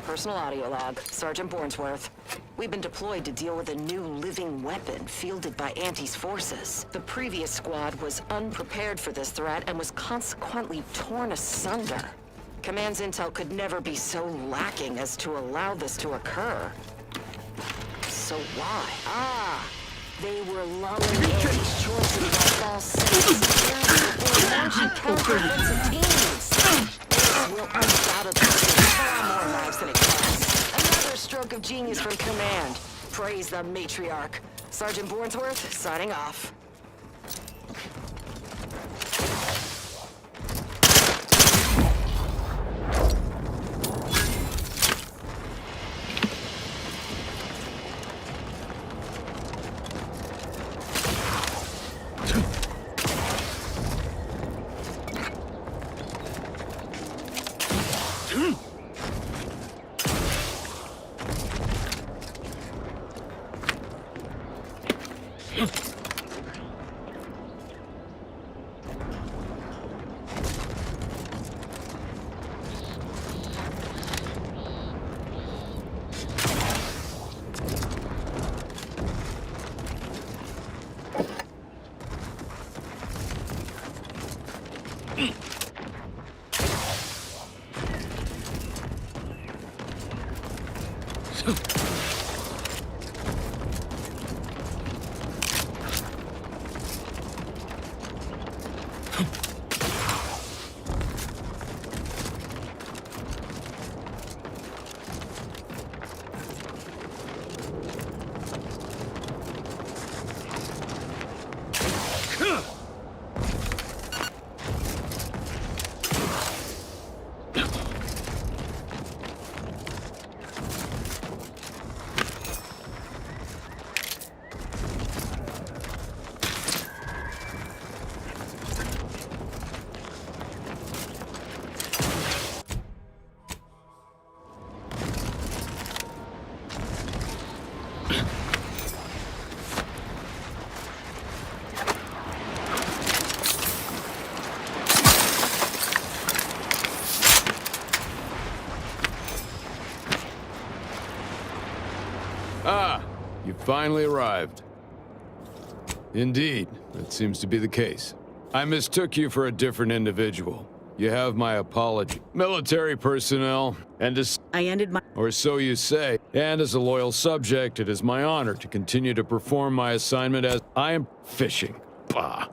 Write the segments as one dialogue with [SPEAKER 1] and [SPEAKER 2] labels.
[SPEAKER 1] Personal audio log, Sergeant Bornsworth. We've been deployed to deal with a new living weapon fielded by Auntie's forces. The previous squad was unprepared for this threat and was consequently torn asunder. Command's intel could never be so lacking as to allow this to occur. So why? They were lulling Auntie's choices by false sense before launching counter-offensive teams. This will undoubtedly save far more lives than it costs. Another stroke of genius from Command. Praise the matriarch. Sergeant Bornsworth, signing off.
[SPEAKER 2] You finally arrived. Indeed, that seems to be the case. I mistook you for a different individual. You have my apology. Military personnel, and as—
[SPEAKER 3] I ended my—
[SPEAKER 2] or so you say. And as a loyal subject, it is my honor to continue to perform my assignment as— I am fishing. Bah.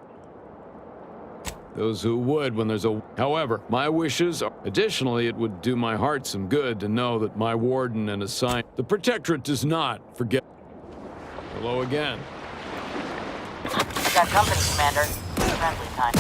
[SPEAKER 2] Those who would when there's a— However, my wishes are— Additionally, it would do my heart some good to know that my warden and assign— The Protectorate does not forget— Hello again.
[SPEAKER 4] We got company, Commander. Friendly time.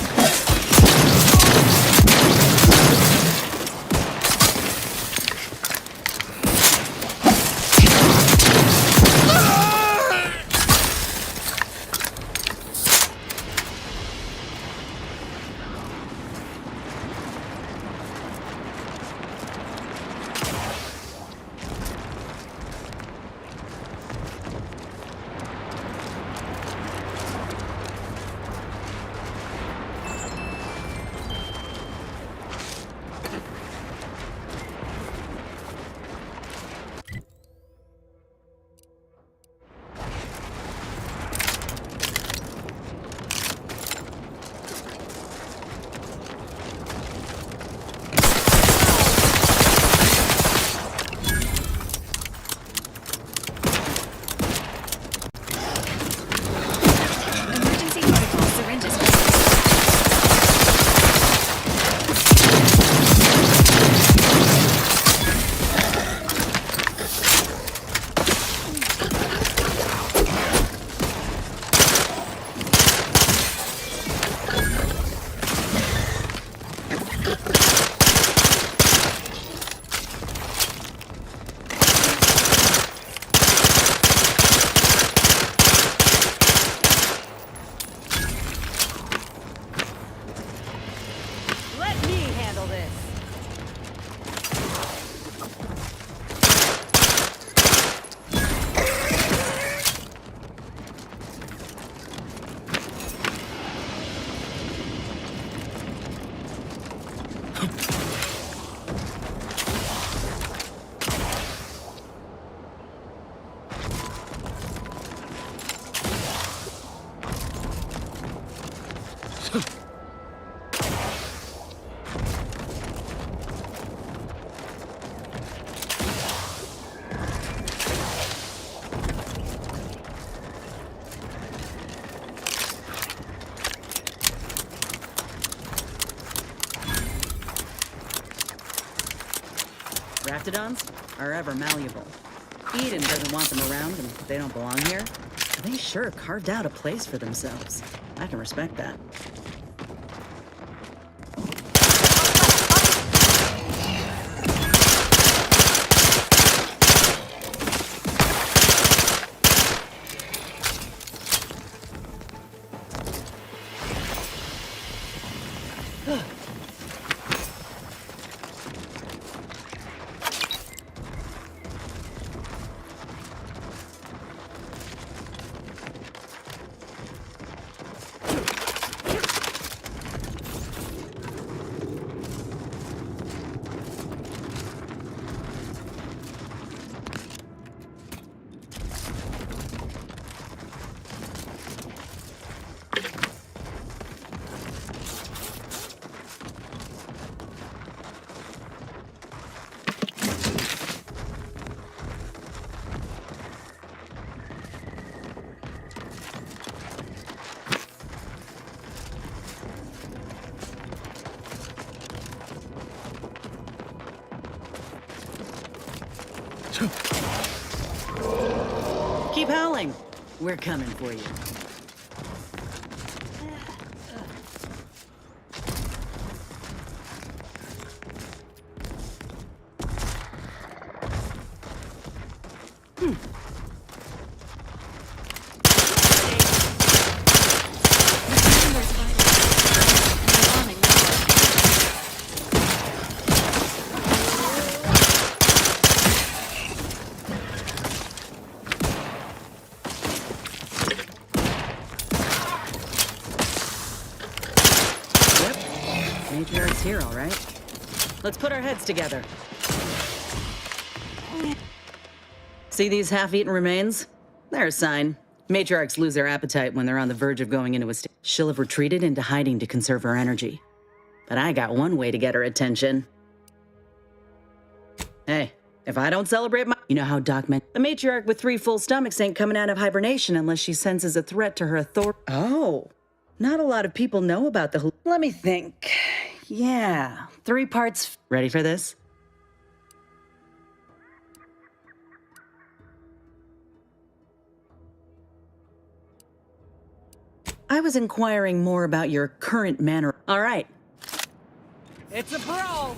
[SPEAKER 3] Raptidons are ever malleable. Eden doesn't want them around and they don't belong here. They sure carved out a place for themselves. I can respect that. Keep howling. We're coming for you. Matriarch's here, all right. Let's put our heads together. See these half-eaten remains? They're a sign. Matriarchs lose their appetite when they're on the verge of going into a state. She'll have retreated into hiding to conserve her energy. But I got one way to get her attention. Hey, if I don't celebrate my... You know how Doc meant... A matriarch with 3 full stomachs ain't coming out of hibernation unless she senses a threat to her authority. Oh, not a lot of people know about the... Let me think. Yeah, 3 parts... Ready for this? I was inquiring more about your current manner. All right. It's a brawl!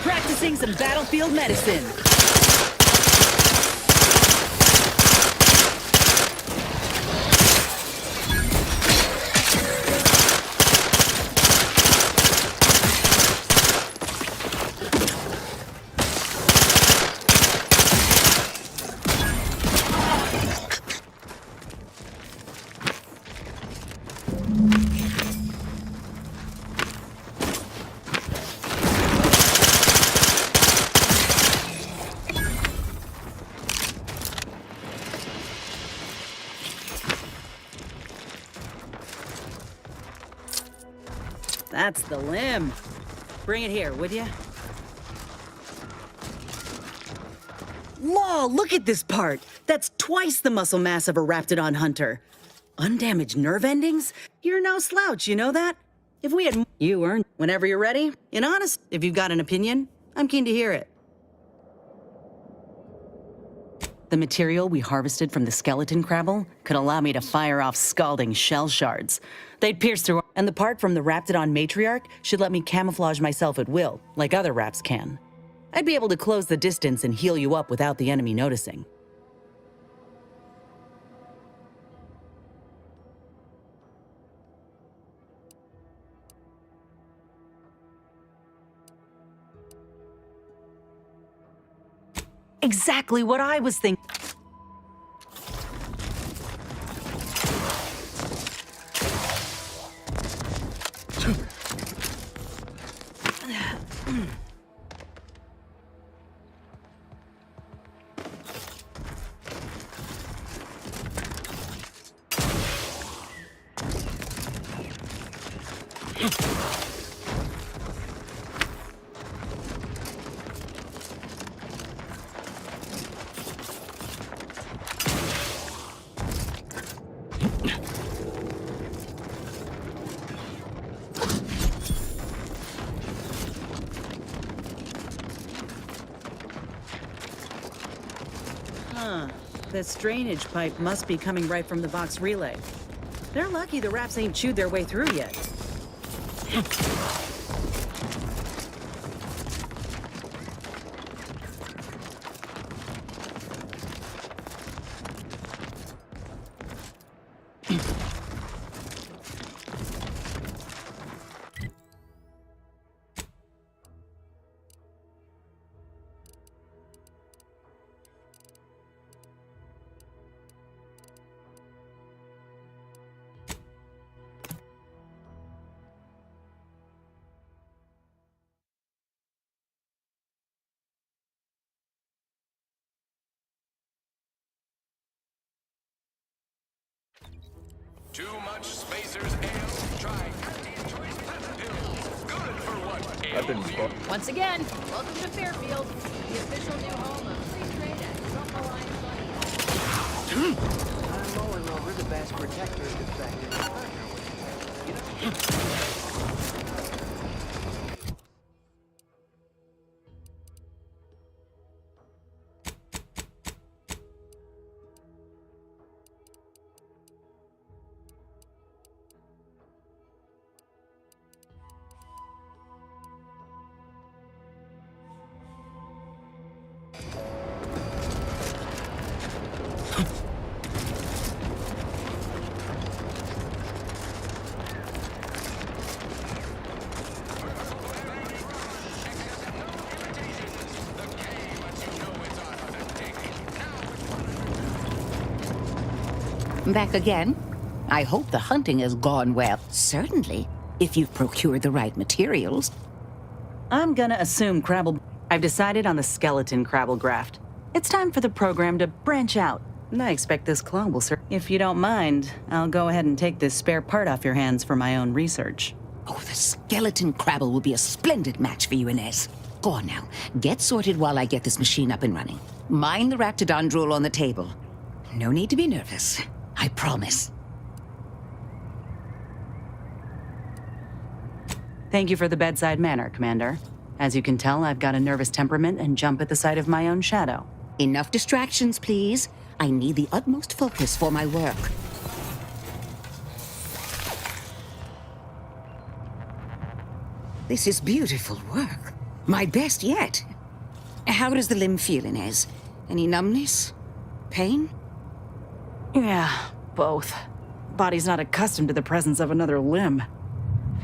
[SPEAKER 3] Practicing some battlefield medicine. That's the limb. Bring it here, would you? Law, look at this part. That's twice the muscle mass of a Raptidon hunter. Undamaged nerve endings? You're no slouch, you know that? If we had... You earned... Whenever you're ready. And honest, if you've got an opinion, I'm keen to hear it. The material we harvested from the skeleton crabble could allow me to fire off scalding shell shards. They'd pierce through, and the part from the Raptidon matriarch should let me camouflage myself at will, like other Raps can. I'd be able to close the distance and heal you up without the enemy noticing. Exactly what I was thinking. This drainage pipe must be coming right from the box relay. They're lucky the rats ain't chewed their way through yet.
[SPEAKER 5] Too much Spacers Ale? Try anti-choice pepper pills. Good for what ails you.
[SPEAKER 6] Once again, welcome to Fairfield, the official new home of free trade and self-reliant money.
[SPEAKER 7] I'm mulling over the best protector defective partner with. You know?
[SPEAKER 8] Back again? I hope the hunting has gone well. Certainly, if you've procured the right materials.
[SPEAKER 3] I'm gonna assume Crabble... I've decided on the skeleton Crabble graft. It's time for the program to branch out. And I expect this claw will serve. If you don't mind, I'll go ahead and take this spare part off your hands for my own research.
[SPEAKER 8] Oh, the skeleton crabble will be a splendid match for you, Inez. Go on now. Get sorted while I get this machine up and running. Mind the raptidon drool on the table. No need to be nervous. I promise.
[SPEAKER 3] Thank you for the bedside manner, Commander. As you can tell, I've got a nervous temperament and jump at the sight of my own shadow.
[SPEAKER 8] Enough distractions, please. I need the utmost focus for my work. This is beautiful work. My best yet. How does the limb feel, Inez? Any numbness? Pain?
[SPEAKER 3] Yeah, both. Body's not accustomed to the presence of another limb.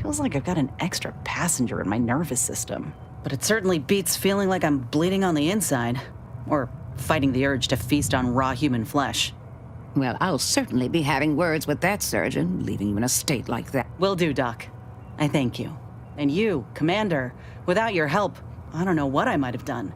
[SPEAKER 3] Feels like I've got an extra passenger in my nervous system. But it certainly beats feeling like I'm bleeding on the inside. Or fighting the urge to feast on raw human flesh.
[SPEAKER 8] Well, I'll certainly be having words with that surgeon, leaving you in a state like that.
[SPEAKER 3] Will do, Doc. I thank you. And you, Commander, without your help, I don't know what I might have done.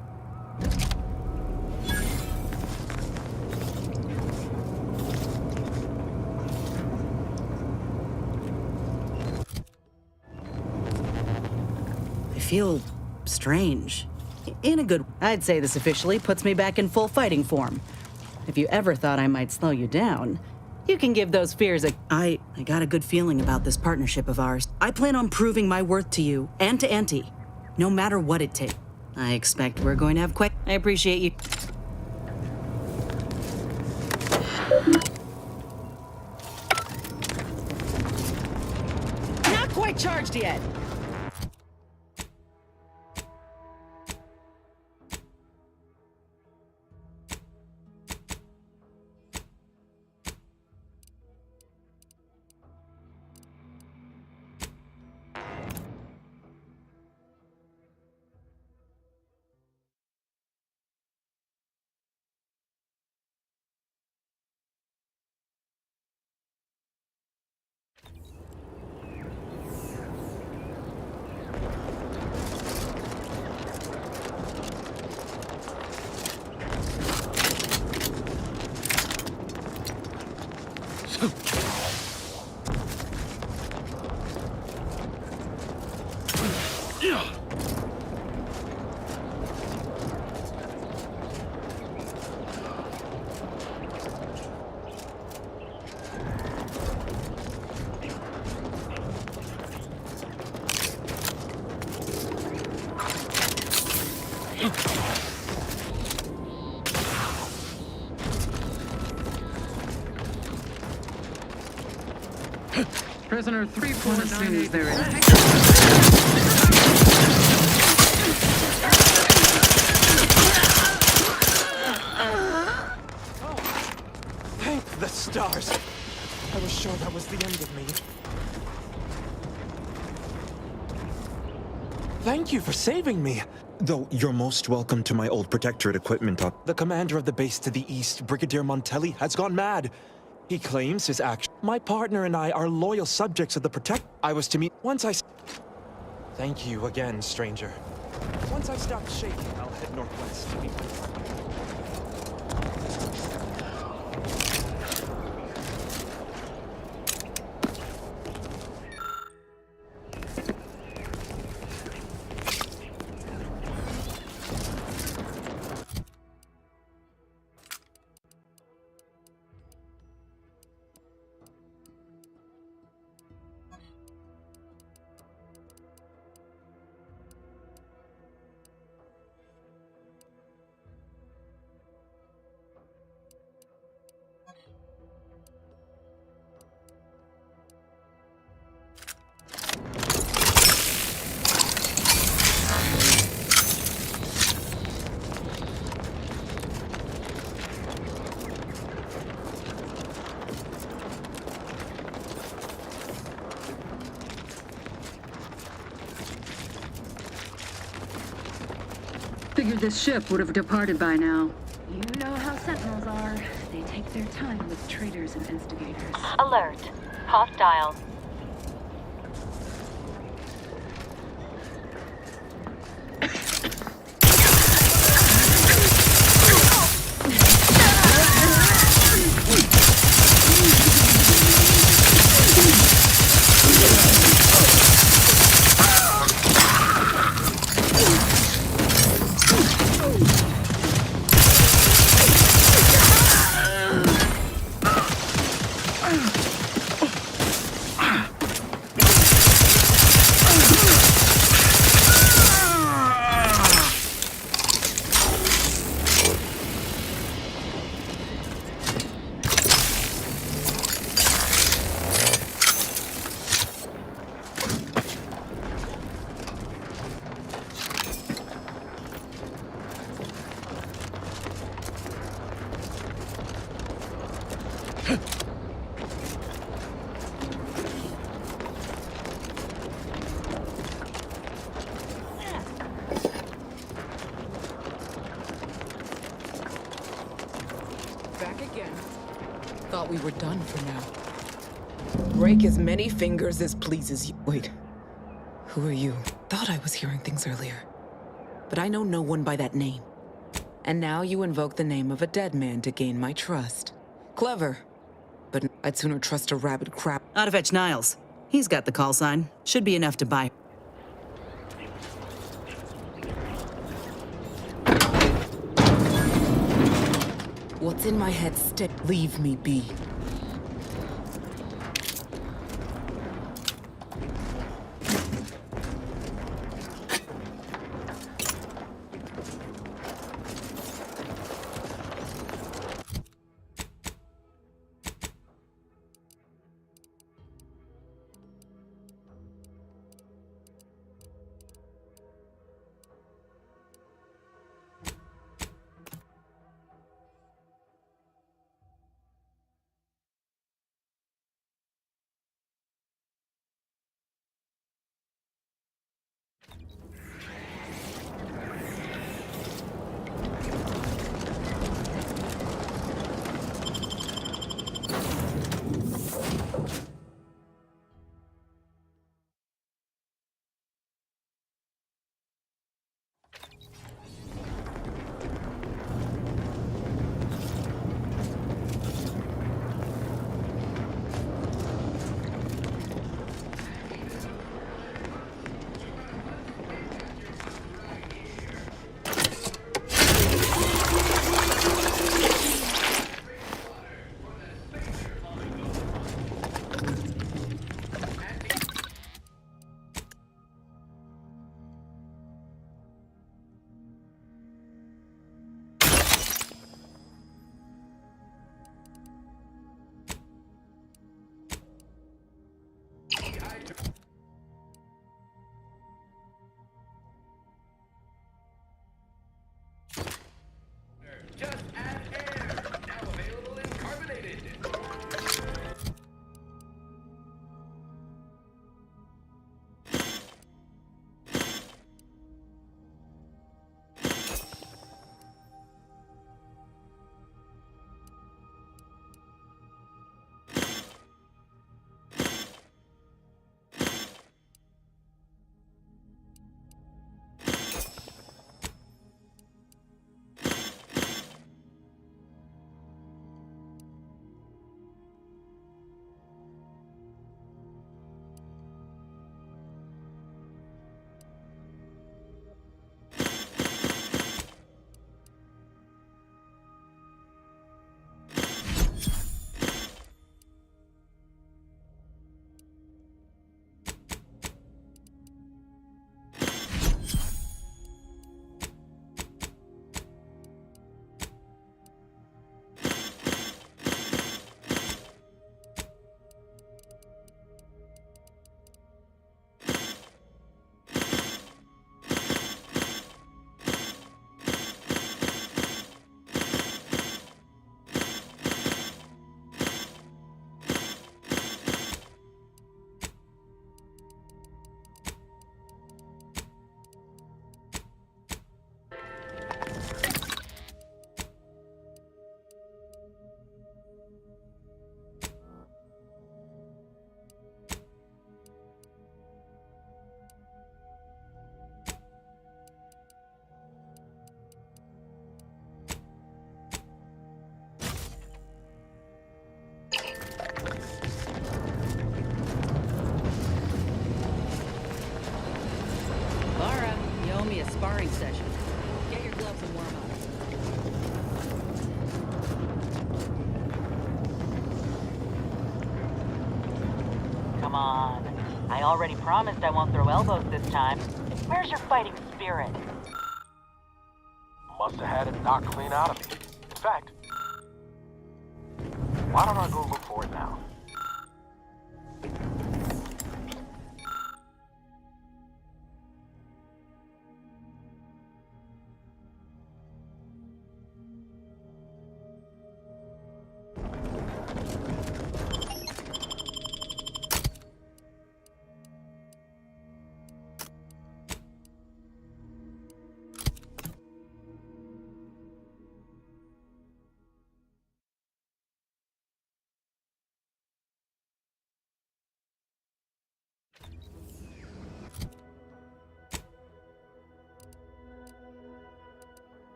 [SPEAKER 3] I feel strange. In a good... I'd say this officially puts me back in full fighting form. If you ever thought I might slow you down, you can give those fears a... I got a good feeling about this partnership of ours. I plan on proving my worth to you and to Auntie, no matter what it takes. I expect we're going to have quite... I appreciate you. Not quite charged yet.
[SPEAKER 9] Prisoner 3498.
[SPEAKER 10] Thank the stars! I was sure that was the end of me. Thank you for saving me!
[SPEAKER 11] Though you're most welcome to my old protectorate equipment up.
[SPEAKER 10] The commander of the base to the east, Brigadier Montelli, has gone mad. He claims his action. My partner and I are loyal subjects of the I was to meet once I... Thank you again, stranger. Once I stop shaking, I'll head northwest to meet...
[SPEAKER 12] Figured this ship would have departed by now.
[SPEAKER 6] You know how Sentinels are. They take their time with traitors and instigators.
[SPEAKER 4] Alert. Hostile.
[SPEAKER 13] Back again. Thought we were done for now. Break as many fingers as pleases you. Wait. Who are you? Thought I was hearing things earlier. But I know no one by that name. And now you invoke the name of a dead man to gain my trust. Clever. But I'd sooner trust a rabid crap.
[SPEAKER 3] Oughta fetch Niles. He's got the call sign. Should be enough to buy.
[SPEAKER 13] What's in my head stick? Leave me be.
[SPEAKER 3] session. Get your gloves and warm up.
[SPEAKER 4] Come on. I already promised I won't throw elbows this time. Where's your fighting spirit?
[SPEAKER 5] Must have had it knocked clean out of me. In fact, why don't I go look for it now?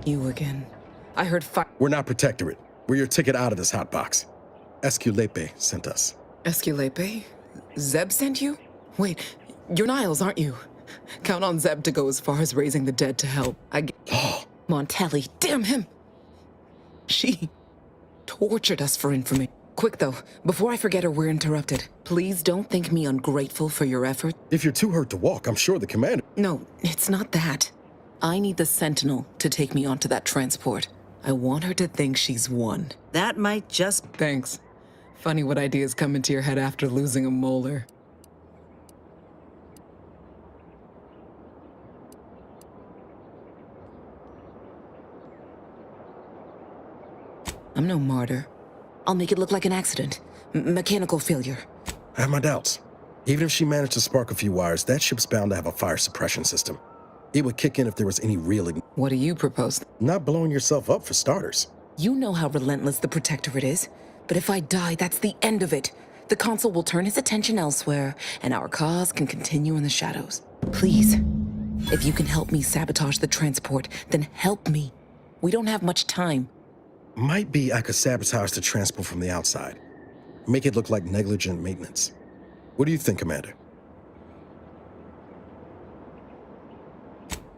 [SPEAKER 13] You again. I heard fire.
[SPEAKER 9] We're not Protectorate. We're your ticket out of this hotbox. Esculepe sent us.
[SPEAKER 13] Esculepe? Zeb sent you? Wait, you're Niles, aren't you? Count on Zeb to go as far as raising the dead to help. Montelli, damn him! She tortured us for information. Quick though, before I forget or we're interrupted, please don't think me ungrateful for your effort.
[SPEAKER 9] If you're too hurt to walk, I'm sure the commander...
[SPEAKER 13] No, it's not that. I need the Sentinel to take me onto that transport. I want her to think she's won.
[SPEAKER 3] That might just...
[SPEAKER 13] Thanks. Funny what ideas come into your head after losing a molar. I'm no martyr. I'll make it look like an accident. Mechanical failure.
[SPEAKER 9] I have my doubts. Even if she managed to spark a few wires, that ship's bound to have a fire suppression system. It would kick in if there was any real...
[SPEAKER 13] What do you propose?
[SPEAKER 9] Not blowing yourself up, for starters.
[SPEAKER 13] You know how relentless the Protectorate is. But if I die, that's the end of it. The Consul will turn his attention elsewhere, and our cause can continue in the shadows. Please, if you can help me sabotage the transport, then help me. We don't have much time.
[SPEAKER 9] Might be I could sabotage the transport from the outside. Make it look like negligent maintenance. What do you think, Commander?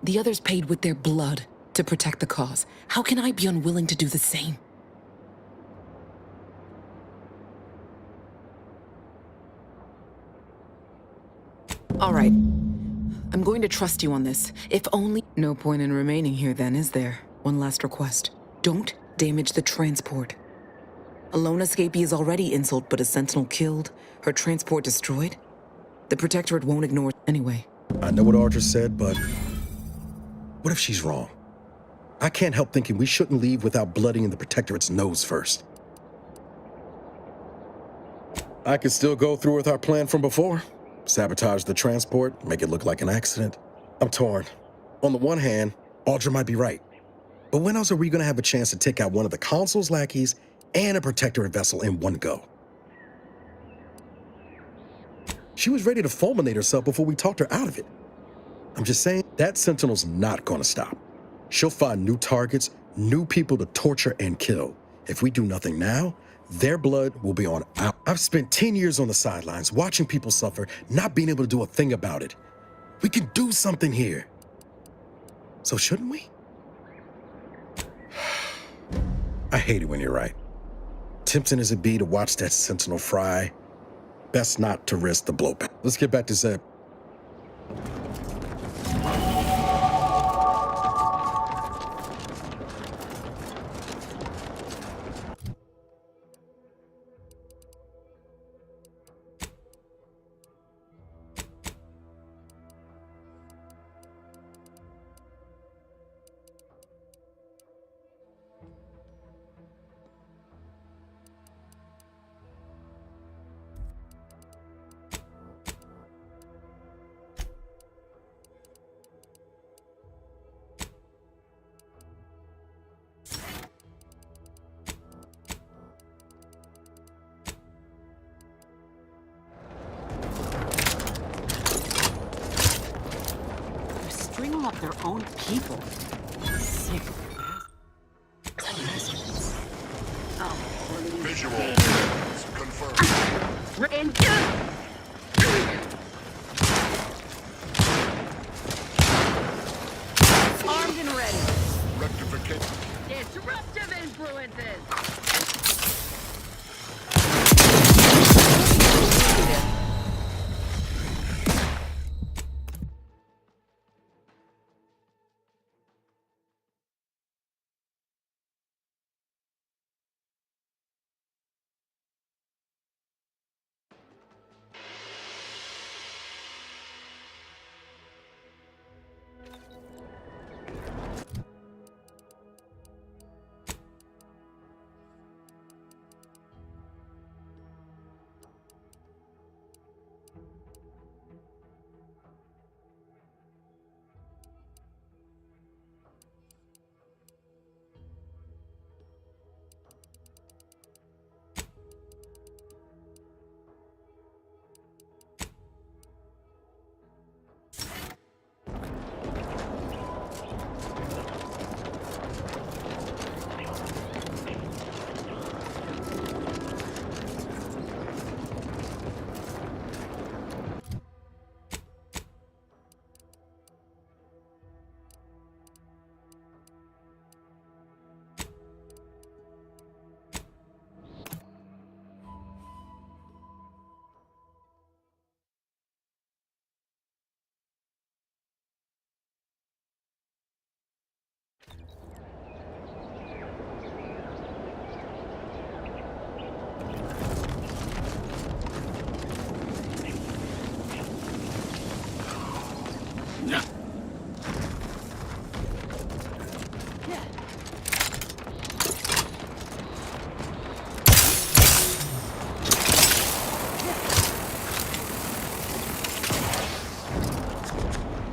[SPEAKER 13] The others paid with their blood to protect the cause. How can I be unwilling to do the same? All right. I'm going to trust you on this. If only... No point in remaining here then, is there? One last request. Don't damage the transport. A lone escapee is already insult, but a sentinel killed, her transport destroyed? The Protectorate won't ignore... Anyway.
[SPEAKER 9] I know what Audra said, but what if she's wrong? I can't help thinking we shouldn't leave without bloodying the Protectorate's nose first. I could still go through with our plan from before. Sabotage the transport, make it look like an accident. I'm torn. On the one hand, Audra might be right. But when else are we gonna have a chance to take out one of the Consul's lackeys and a Protectorate vessel in one go? She was ready to fulminate herself before we talked her out of it. I'm just saying, that Sentinel's not gonna stop. She'll find new targets, new people to torture and kill. If we do nothing now, their blood will be on our... I've spent 10 years on the sidelines, watching people suffer, not being able to do a thing about it. We can do something here. So shouldn't we? I hate it when you're right. Tempting as it be to watch that Sentinel fry, best not to risk the blowback. Let's get back to Zeb.
[SPEAKER 3] Stringing up their own people. Sick.
[SPEAKER 5] Visual. Confirmed.
[SPEAKER 6] Armed and ready.
[SPEAKER 5] Rectification.
[SPEAKER 6] Disruptive influences.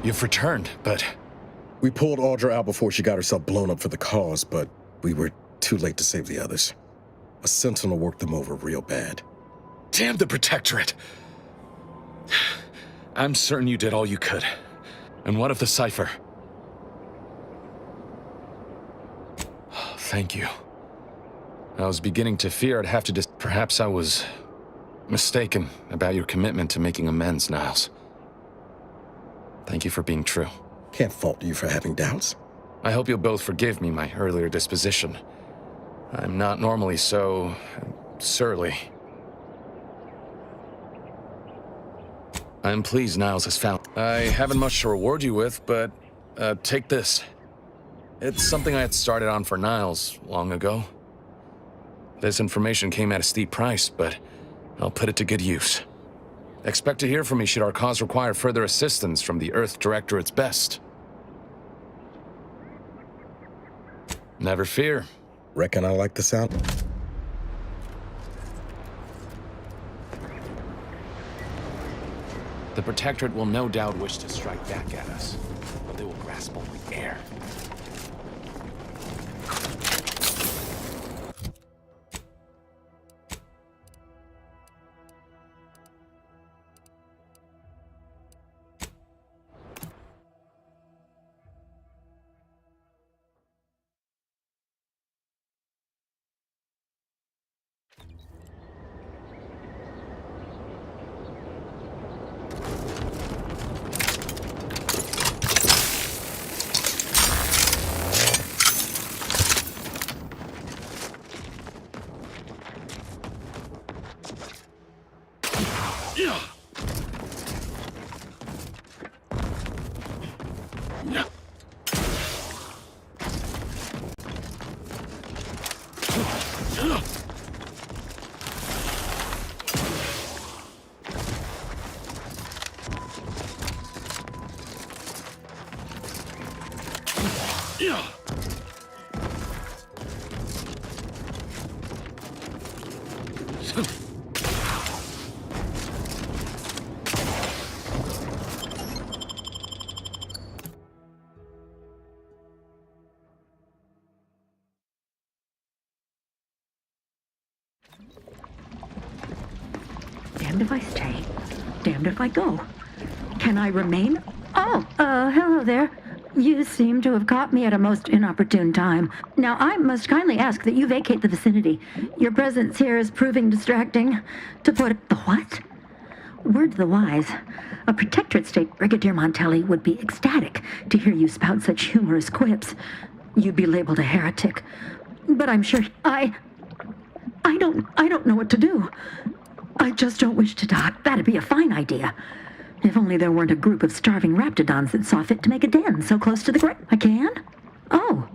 [SPEAKER 14] You've returned, but...
[SPEAKER 9] We pulled Audra out before she got herself blown up for the cause, but we were too late to save the others. A Sentinel worked them over real bad.
[SPEAKER 14] Damn the Protectorate! I'm certain you did all you could. And what of the cipher? Thank you. I was beginning to fear I'd have to Perhaps I was mistaken about your commitment to making amends, Niles. Thank you for being true.
[SPEAKER 9] Can't fault you for having doubts.
[SPEAKER 14] I hope you'll both forgive me my earlier disposition. I'm not normally so... surly. I'm pleased Niles has found. I haven't much to reward you with, but take this. It's something I had started on for Niles long ago. This information came at a steep price, but I'll put it to good use. Expect to hear from me should our cause require further assistance from the Earth Directorate's best. Never fear.
[SPEAKER 9] Reckon I like the sound.
[SPEAKER 14] The Protectorate will no doubt wish to strike back at us, but they will grasp only air.
[SPEAKER 15] Damned if I stay, damned if I go. Can I remain? Oh, hello there. You seem to have caught me at a most inopportune time. Now, I must kindly ask that you vacate the vicinity. Your presence here is proving distracting. To put the what? Word to the wise. A Protectorate State Brigadier Montelli would be ecstatic to hear you spout such humorous quips. You'd be labeled a heretic. But I'm sure I don't know what to do. I just don't wish to die. That'd be a fine idea. If only there weren't a group of starving raptidons that saw fit to make a den so close to the grave. I can? Oh.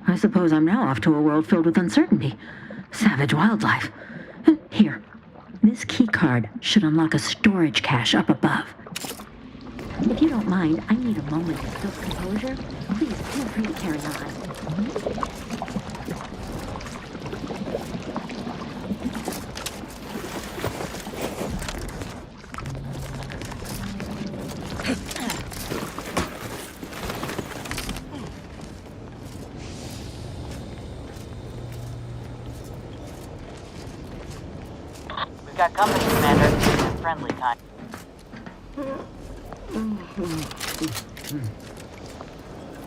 [SPEAKER 15] I suppose I'm now off to a world filled with uncertainty. Savage wildlife. Here. This key card should unlock a storage cache up above. If you don't mind, I need a moment of self-composure. Please feel free to carry on.
[SPEAKER 4] We've got company, Commander. Friendly kind.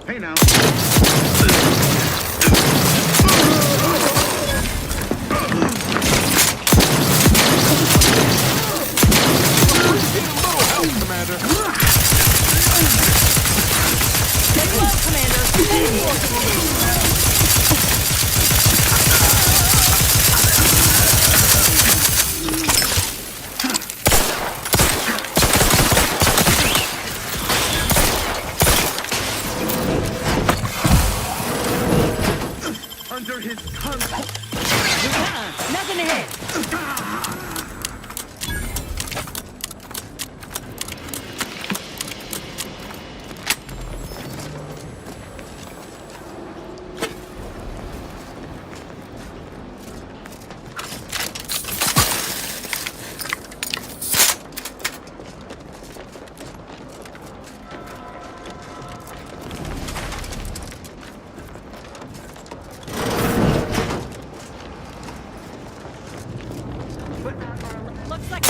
[SPEAKER 16] Hey now.
[SPEAKER 5] Commander.
[SPEAKER 6] Stay low, Commander. Stay low.
[SPEAKER 16] Under his control.
[SPEAKER 6] Nothing to hit. Looks like...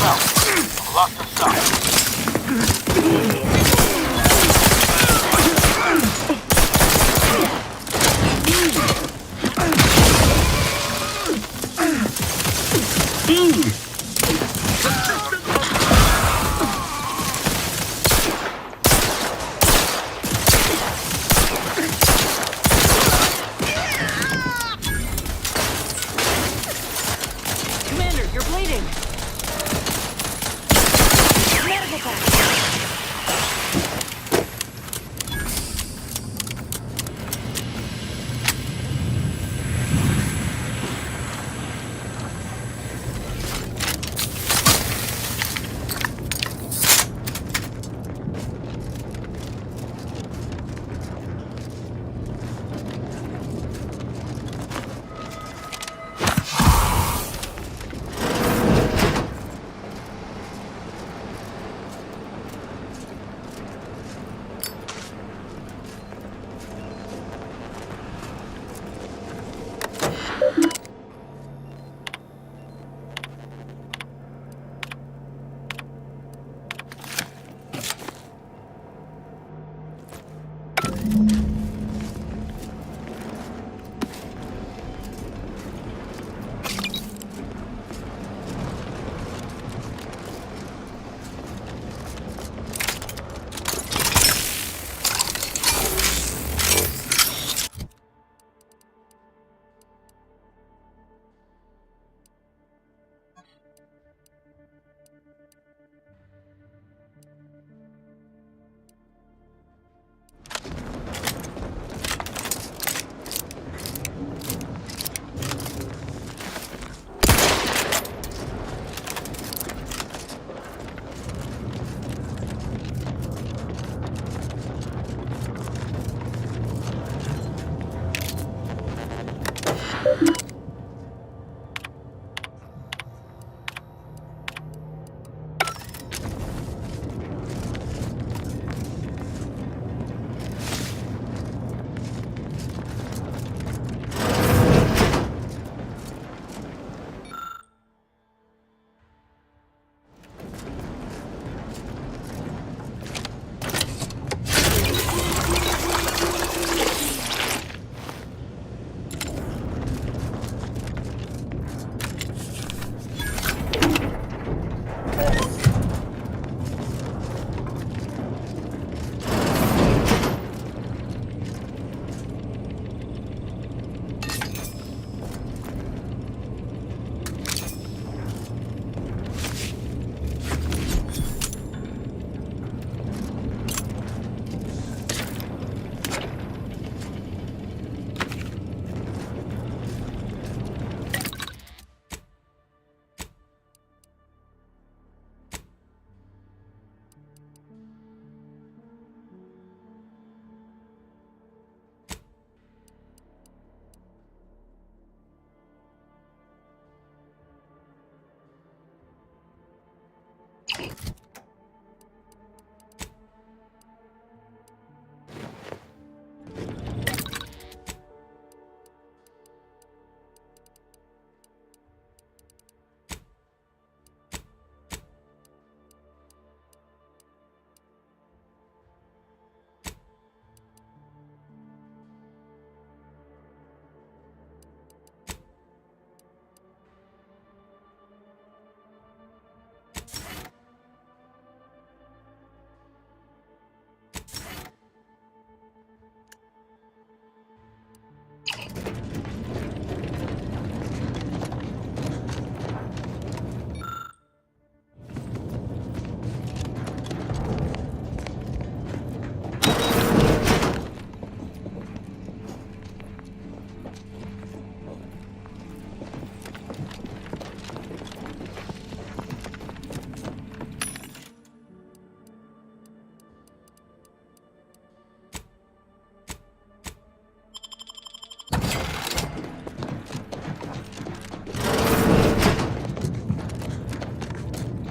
[SPEAKER 5] Well, lost of sight.
[SPEAKER 6] Commander, you're bleeding.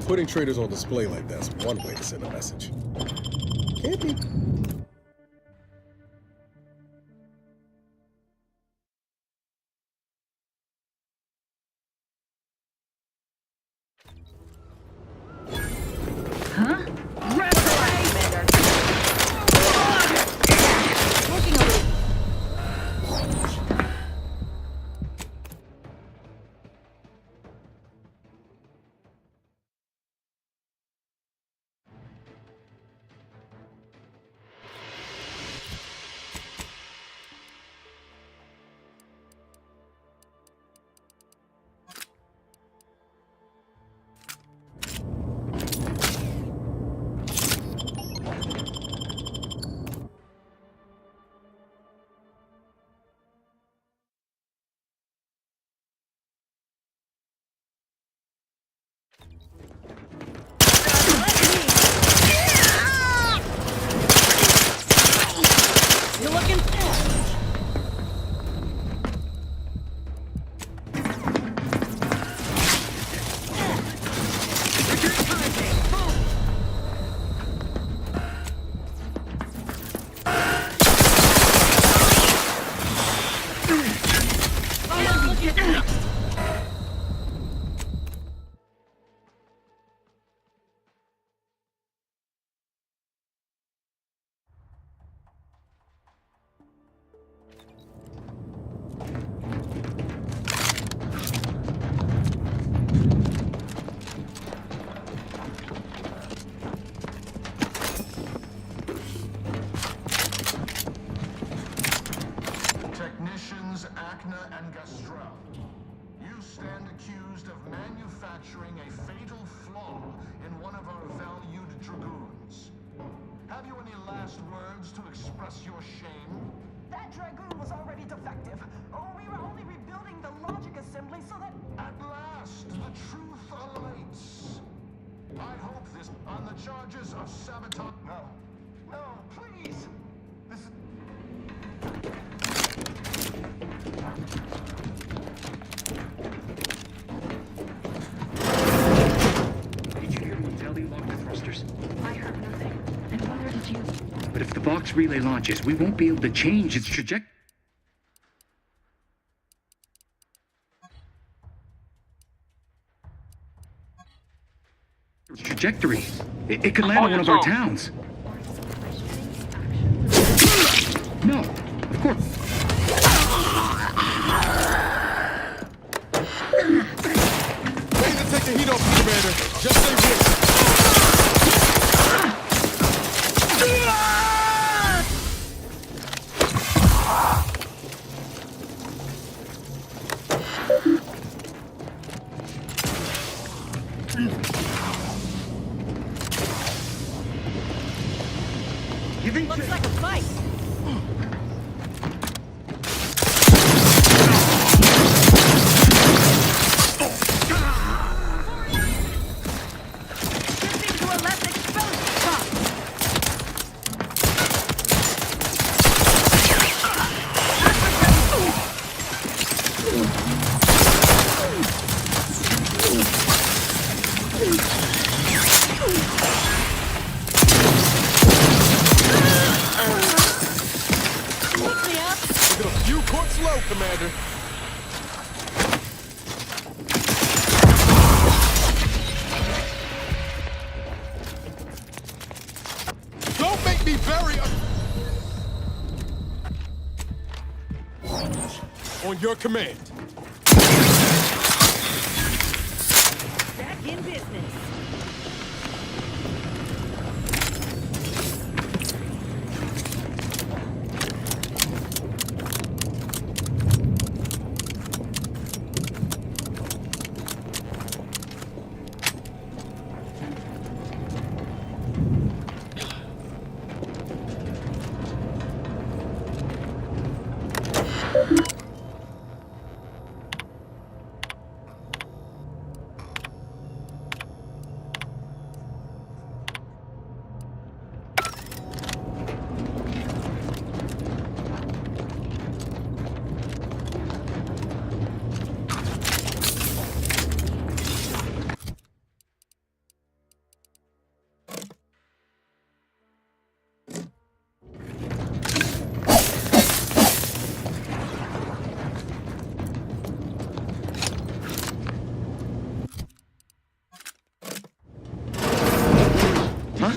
[SPEAKER 9] Putting traders on display like that's one way to send a message. Can't be.
[SPEAKER 15] Huh?
[SPEAKER 6] Working a little.
[SPEAKER 3] You're looking
[SPEAKER 17] Technicians Acna and Gastrell, you stand accused of manufacturing a fatal flaw in one of our valued dragoons. Have you any last words to express your shame?
[SPEAKER 18] That dragoon was already defective. Oh, we were only rebuilding the logic assembly so that...
[SPEAKER 17] At last, the truth awaits. I hope this on the charges of sabotage. No. No, please. This is...
[SPEAKER 16] Did you hear Montelli lock the thrusters?
[SPEAKER 15] I heard nothing. And where did you...
[SPEAKER 16] But if the box relay launches, we won't be able to change its trajectory. It could land on one of our towns. No, of course.
[SPEAKER 5] Way to take the heat off, Commander. Just stay with.
[SPEAKER 3] Looks like a fight.
[SPEAKER 6] Shifting to a less exposed spot.
[SPEAKER 5] Look at a few courts low, Commander. Don't make me bury on your command.
[SPEAKER 3] Back in business.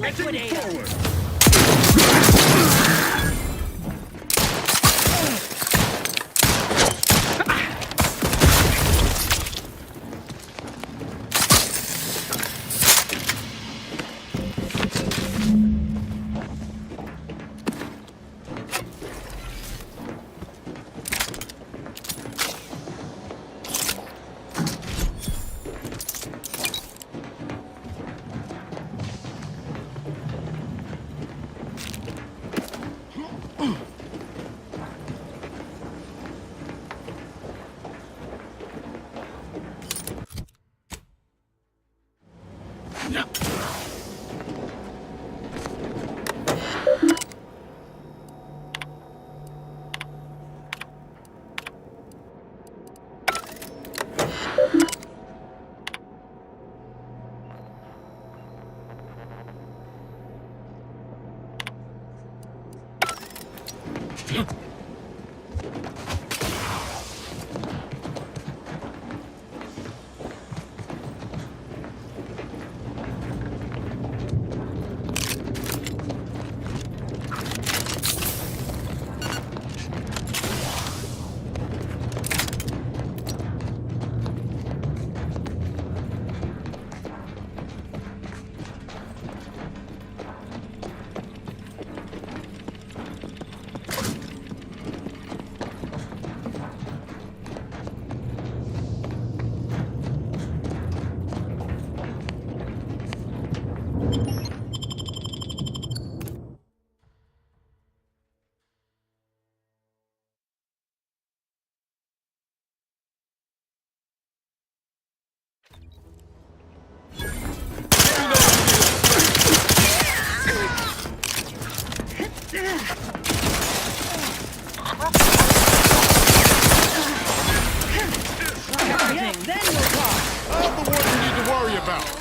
[SPEAKER 16] Liquidate 'em.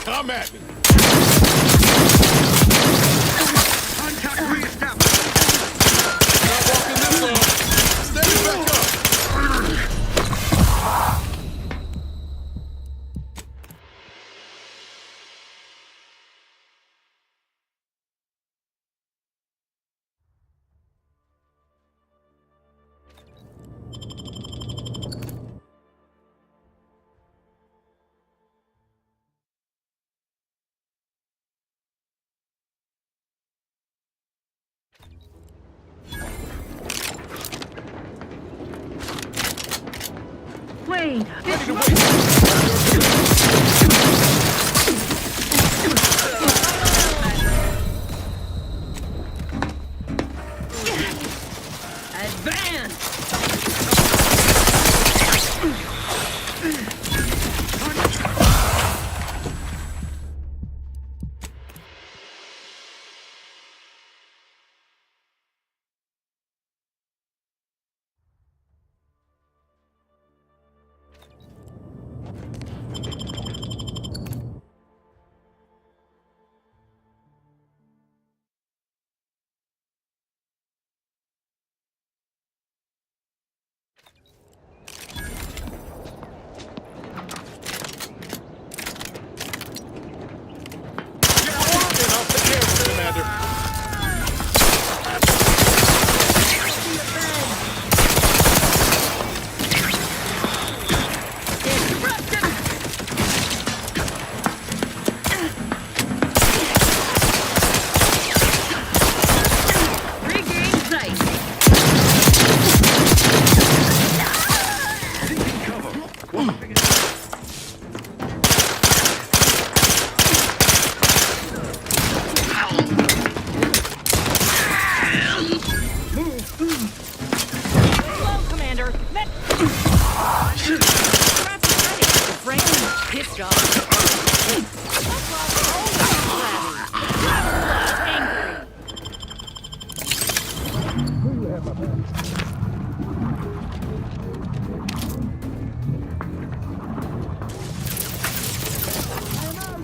[SPEAKER 5] Come at me.
[SPEAKER 16] Contact reestablished.
[SPEAKER 5] Not walking this long. Steady back up.
[SPEAKER 15] Wait.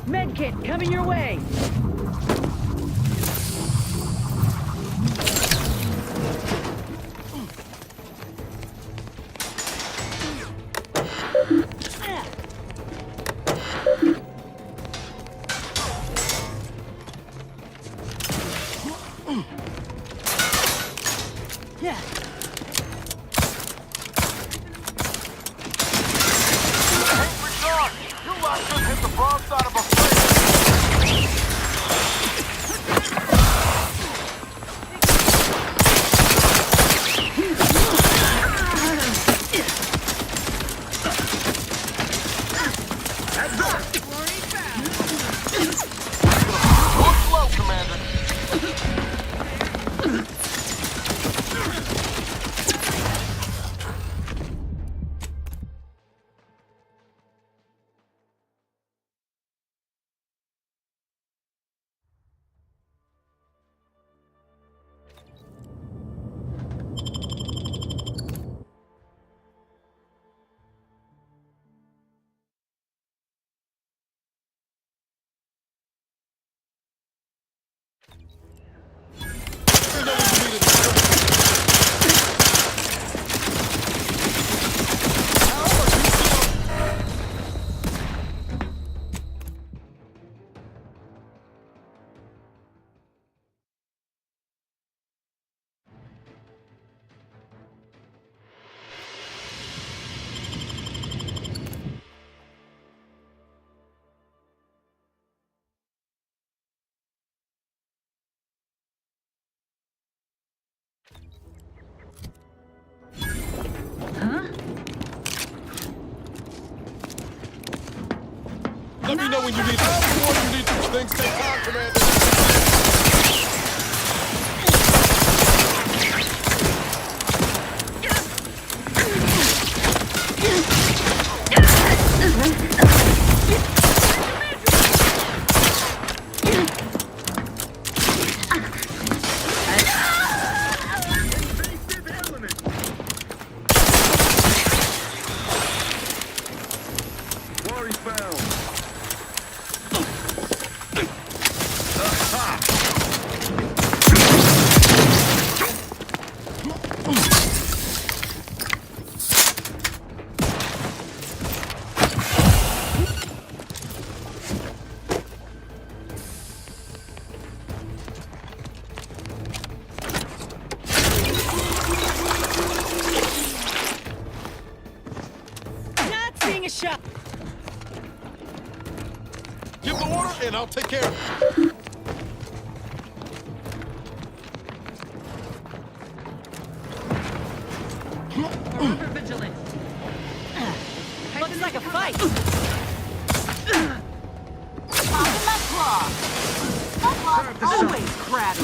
[SPEAKER 3] Medkit coming your way.
[SPEAKER 5] Let me know when you need these things. Take time, Commander. Give the order, and I'll take care of it.
[SPEAKER 6] Remember vigilant.
[SPEAKER 4] Looks like a fight. Pop in my claw. My claw's always crabby.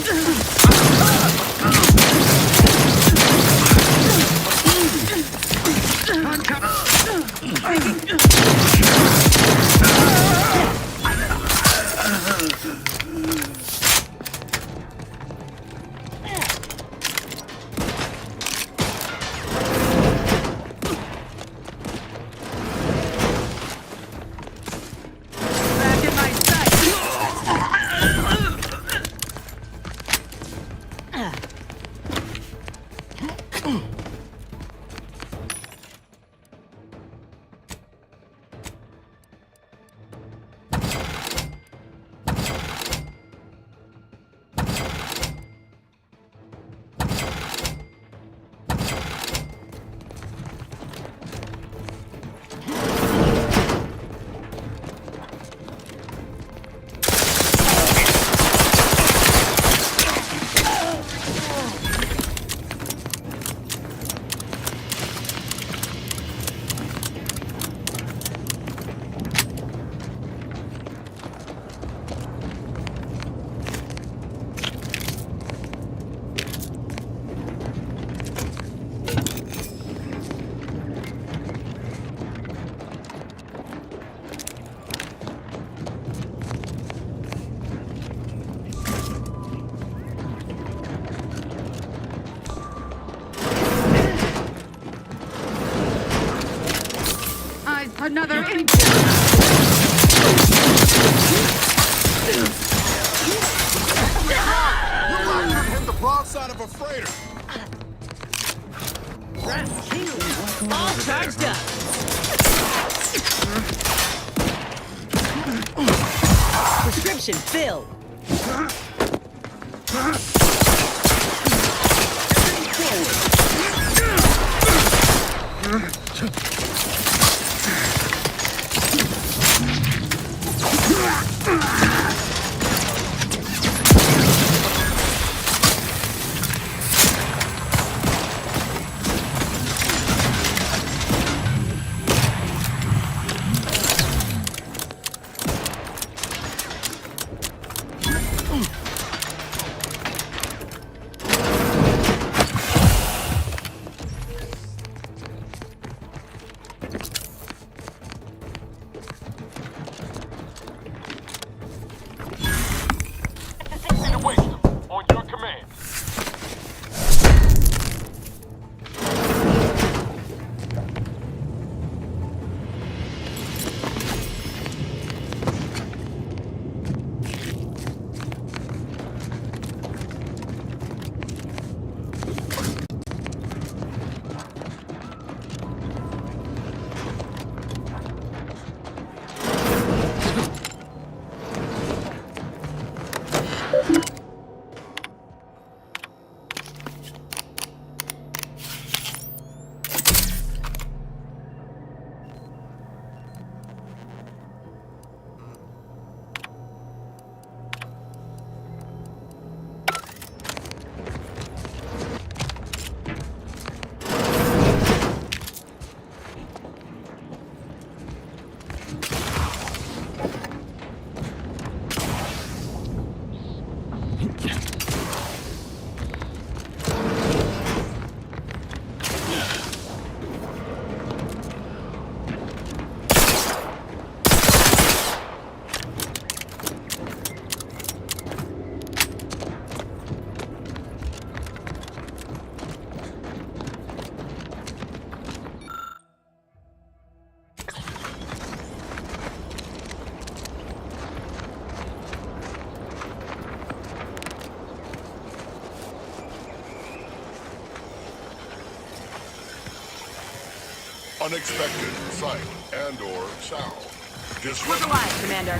[SPEAKER 6] Back in my sight. Another in.
[SPEAKER 5] Hit the broadside of a freighter.
[SPEAKER 4] All charged up.
[SPEAKER 3] Prescription filled.
[SPEAKER 17] Unexpected sight and/or sound.
[SPEAKER 6] Look alive, Commander.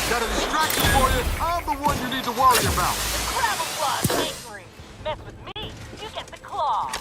[SPEAKER 17] Got a distraction for you. I'm the one you need to worry about.
[SPEAKER 4] Camouflage bakery. Mess with me, you get the claw.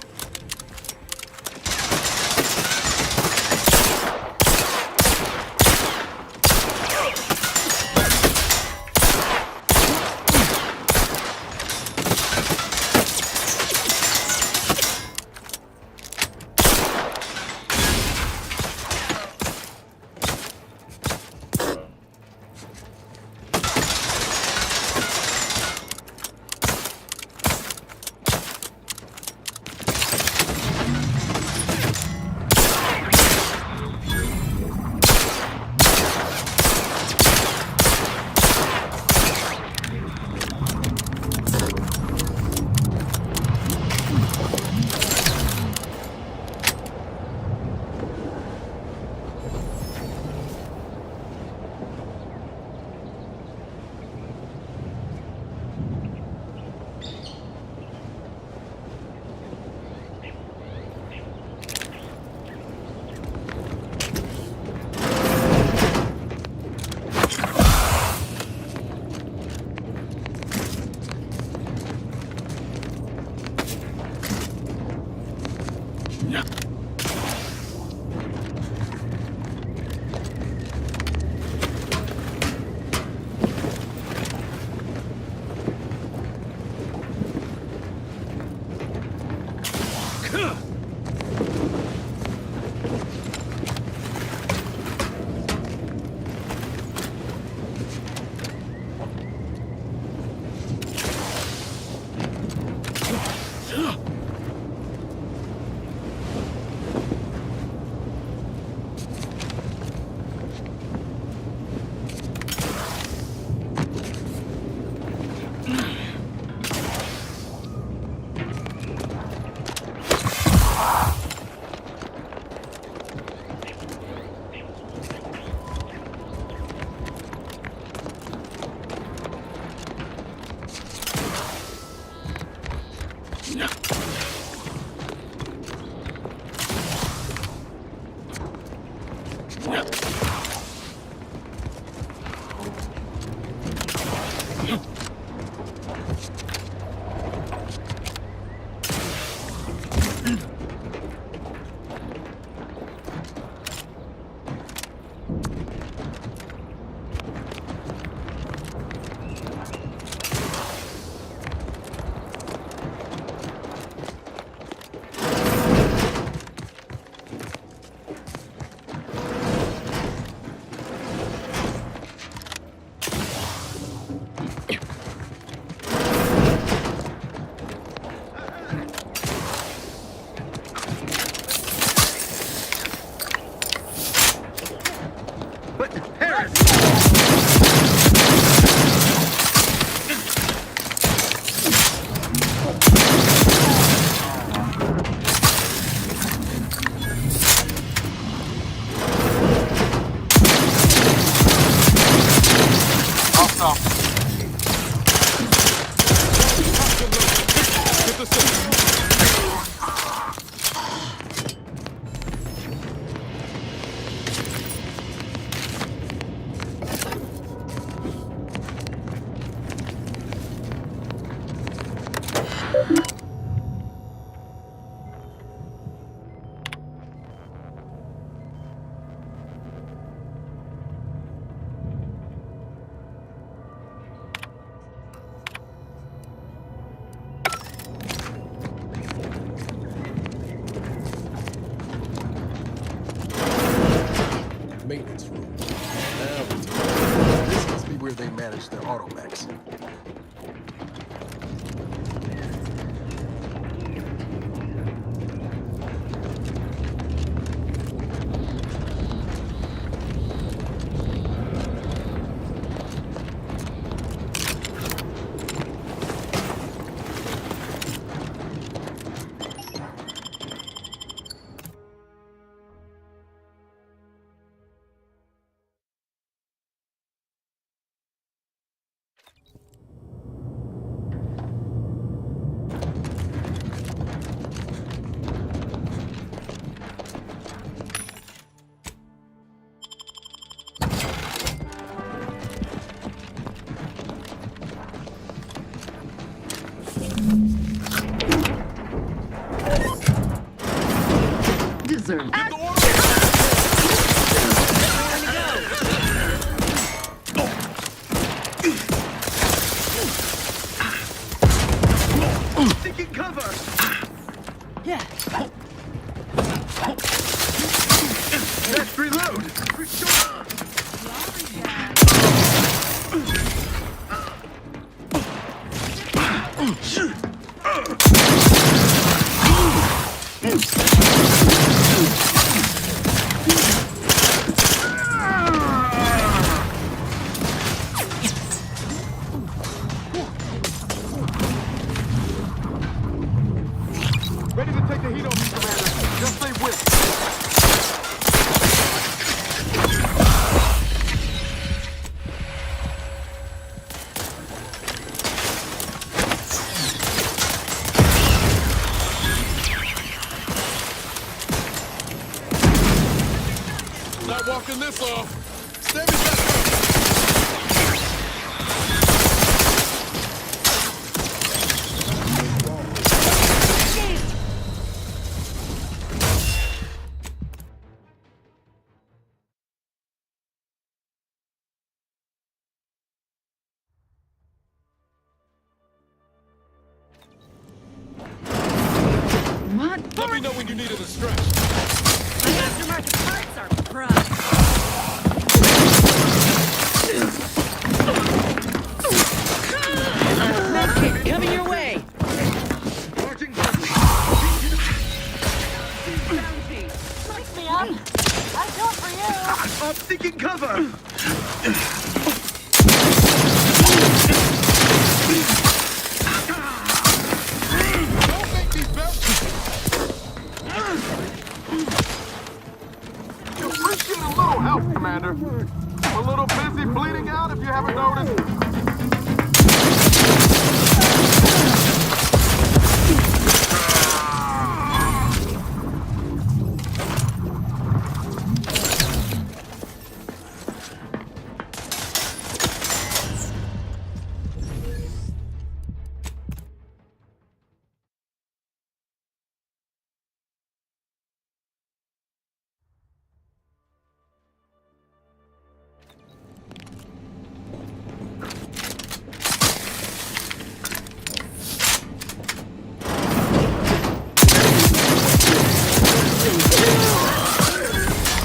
[SPEAKER 9] where they manage their automechs.
[SPEAKER 12] Deserve.
[SPEAKER 16] Taking cover!
[SPEAKER 3] Yeah.
[SPEAKER 16] Let's reload!
[SPEAKER 5] Ready to take the heat off you, Commander. Just stay with. Not walking this off. Stand me back.
[SPEAKER 12] What?
[SPEAKER 5] Let me know when you needed a stretch.
[SPEAKER 6] My aftermarket parts are prime.
[SPEAKER 3] Medkit coming your way.
[SPEAKER 16] Marching quickly.
[SPEAKER 4] Pick me up. I do it for you.
[SPEAKER 16] I'm taking cover!
[SPEAKER 5] Don't make me bounce. You appreciate a little help, Commander. I'm a little busy bleeding out if you haven't noticed.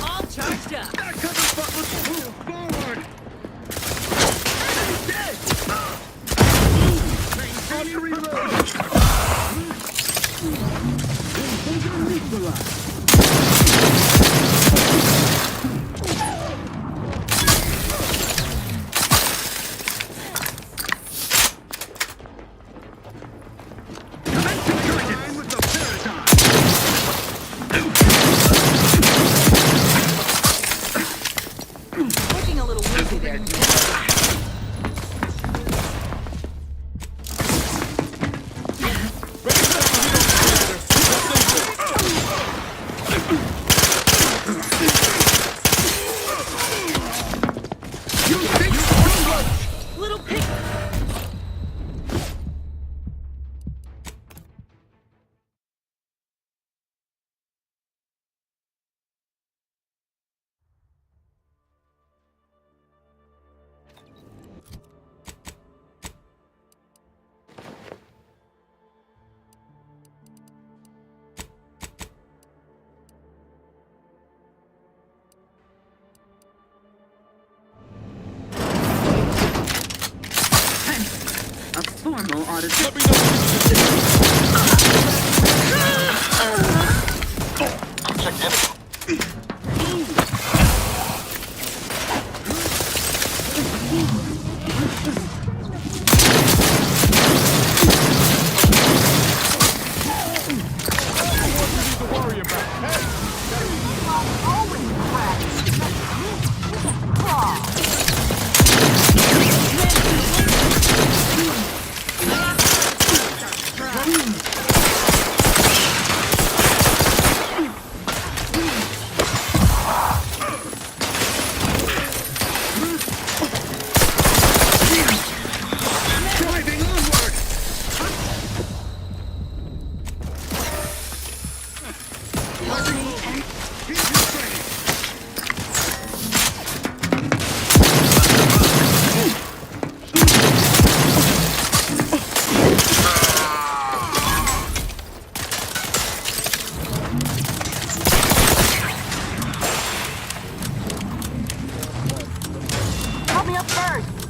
[SPEAKER 6] All charged up.
[SPEAKER 16] That cover spot looks full forward! Time to reload! Line with the paradigm!
[SPEAKER 3] Looking a little woozy there.
[SPEAKER 6] Little pig.
[SPEAKER 12] Signal ought to...
[SPEAKER 18] Help me up first!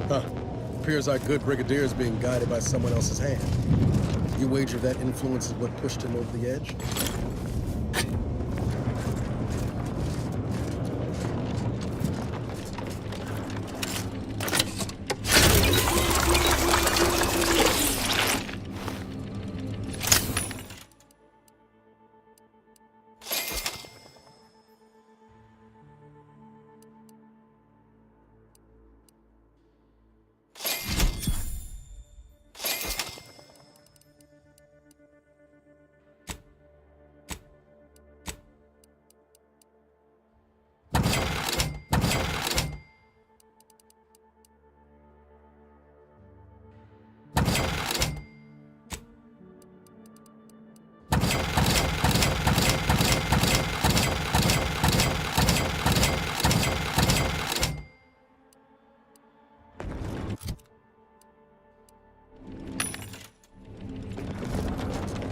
[SPEAKER 9] Huh. Appears our good brigadier is being guided by someone else's hand. You wager that influence is what pushed him over the edge?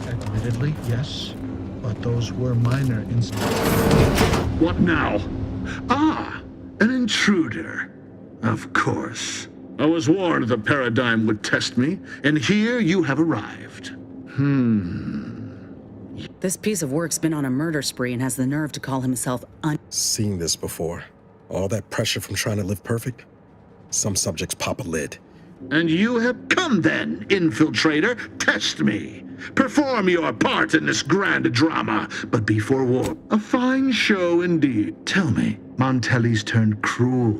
[SPEAKER 19] Admittedly, yes, but those were minor
[SPEAKER 16] What now? Ah, an intruder. Of course. I was warned the paradigm would test me, and here you have arrived.
[SPEAKER 3] This piece of work's been on a murder spree and has the nerve to call himself
[SPEAKER 9] Seen this before. All that pressure from trying to live perfect? Some subjects pop a lid.
[SPEAKER 16] And you have come then, infiltrator. Test me. Perform your part in this grand drama, but be forewarned. A fine show indeed. Tell me, Montelli's turned cruel.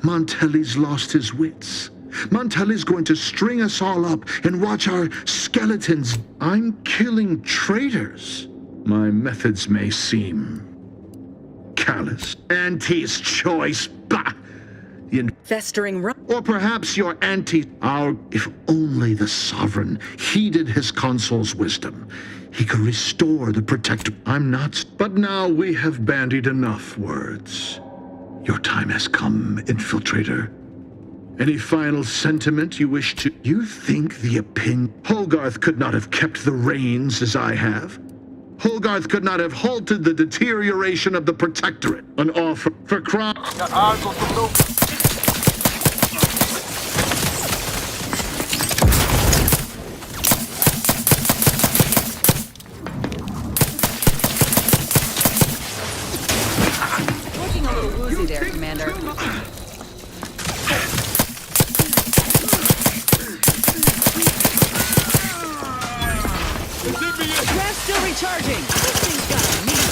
[SPEAKER 16] Montelli's lost his wits. Montelli's going to string us all up and watch our skeletons. I'm killing traitors. My methods may seem callous. Auntie's choice. Bah!
[SPEAKER 3] Festering
[SPEAKER 16] or perhaps your if only the sovereign heeded his consul's wisdom, he could restore the protector. I'm not, but now we have bandied enough words. Your time has come, infiltrator. Any final sentiment you wish to? You think the opinion Hogarth could not have kept the reins as I have? Hogarth could not have halted the deterioration of the protectorate. An offer for crime.
[SPEAKER 3] Looking a little woozy there, Commander. Gas still recharging. This thing's got a mean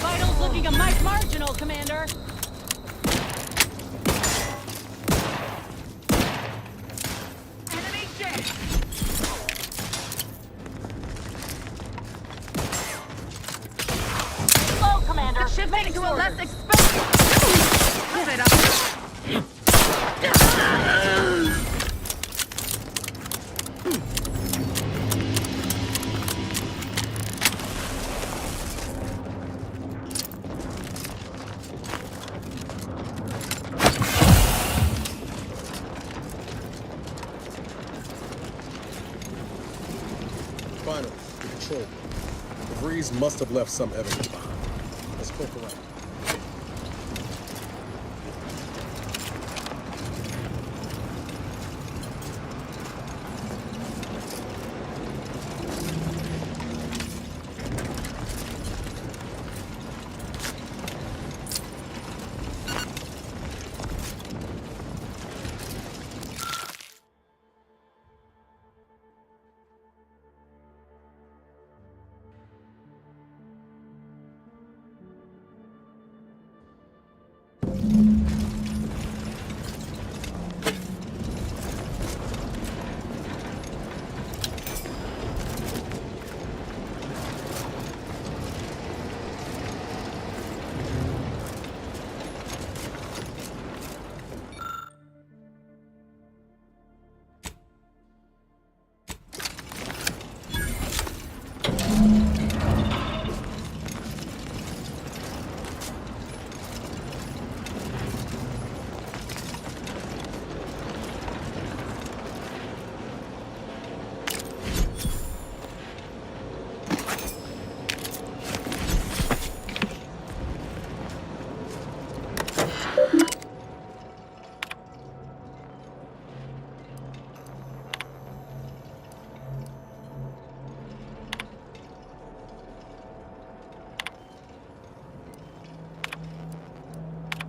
[SPEAKER 3] Vitals looking a mite marginal, Commander.
[SPEAKER 6] Shifting to a less exposed. Give it up.
[SPEAKER 9] Finally, the control room. The breeze must have left some evidence behind. Let's poke around.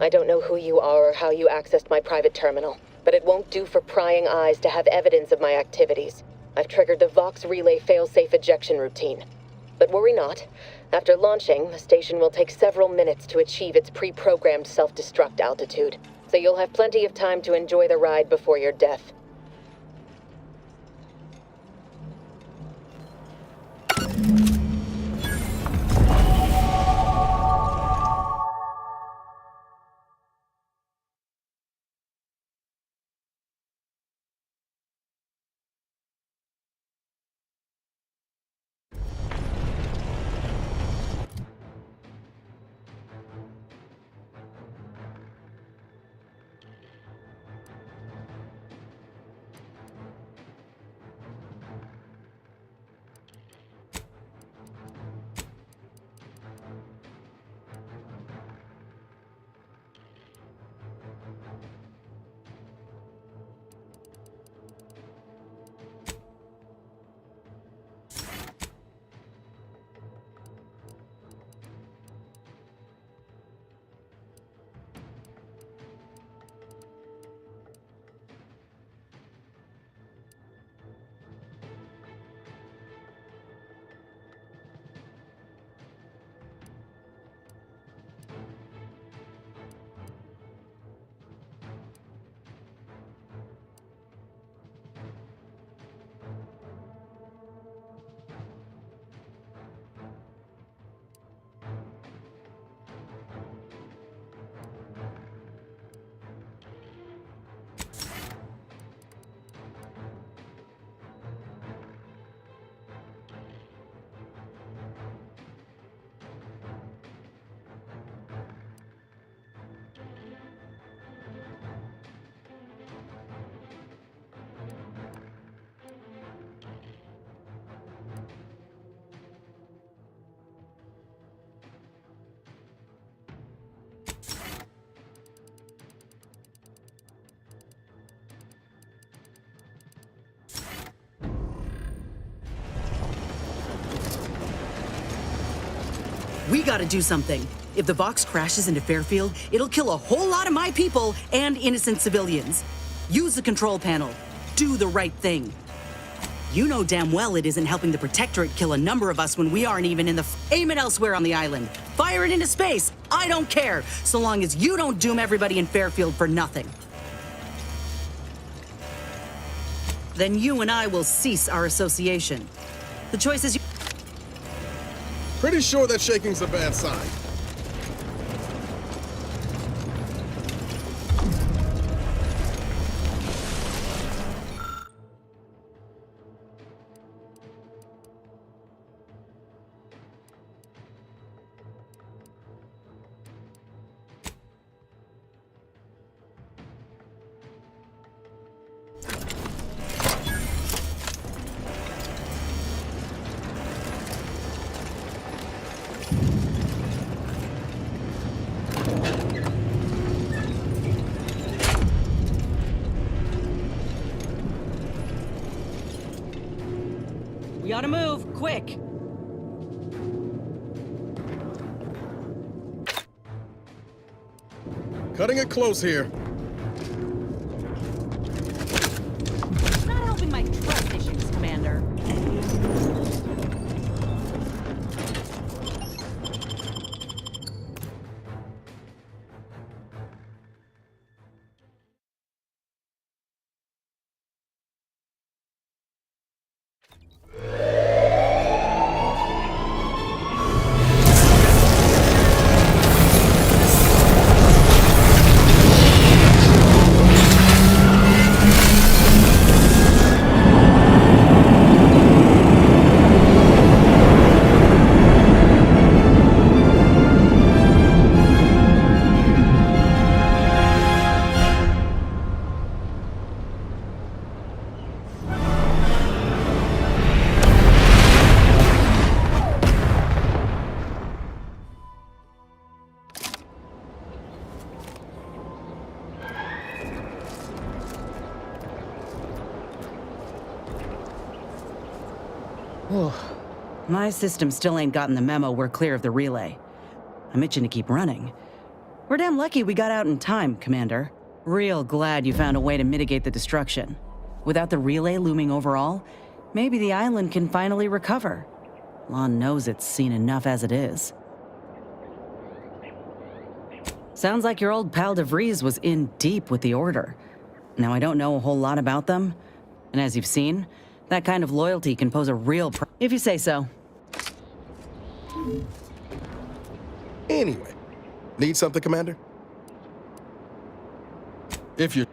[SPEAKER 20] I don't know who you are or how you accessed my private terminal, but it won't do for prying eyes to have evidence of my activities. I've triggered the Vox Relay failsafe ejection routine. But worry not. After launching, the station will take several minutes to achieve its pre-programmed self-destruct altitude, so you'll have plenty of time to enjoy the ride before your death.
[SPEAKER 3] We gotta do something. If the Vox crashes into Fairfield, it'll kill a whole lot of my people and innocent civilians. Use the control panel. Do the right thing. You know damn well it isn't helping the Protectorate kill a number of us when we aren't even in the... Aim it elsewhere on the island. Fire it into space. I don't care, so long as you don't doom everybody in Fairfield for nothing. Then you and I will cease our association. The choice is...
[SPEAKER 21] Pretty sure that shaking's a bad sign.
[SPEAKER 3] We ought to move, quick!
[SPEAKER 21] Cutting it close here.
[SPEAKER 3] Not helping my trust issues, Commander. My system still ain't gotten the memo we're clear of the relay. I'm itching to keep running. We're damn lucky we got out in time, Commander. Real glad you found a way to mitigate the destruction. Without the relay looming over all, maybe the island can finally recover. Lon knows it's seen enough as it is. Sounds like your old pal DeVries was in deep with the Order. Now, I don't know a whole lot about them, and as you've seen, that kind of loyalty can pose a real if you say so.
[SPEAKER 9] Anyway, need something, Commander? If you...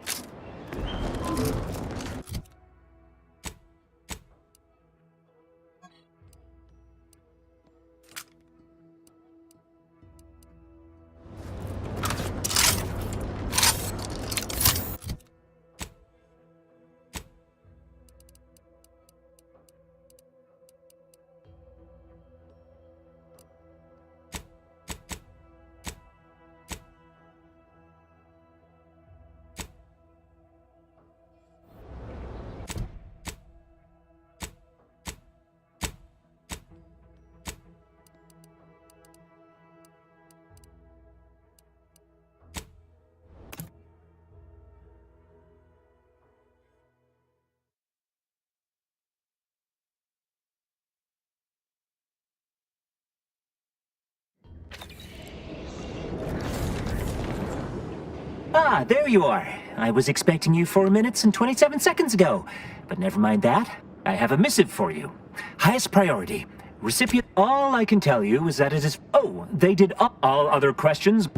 [SPEAKER 1] Ah, there you are. I was expecting you 4 minutes and 27 seconds ago. But never mind that. I have a missive for you. Highest priority. Recipient. All I can tell you is that it is... Oh, they did all other questions.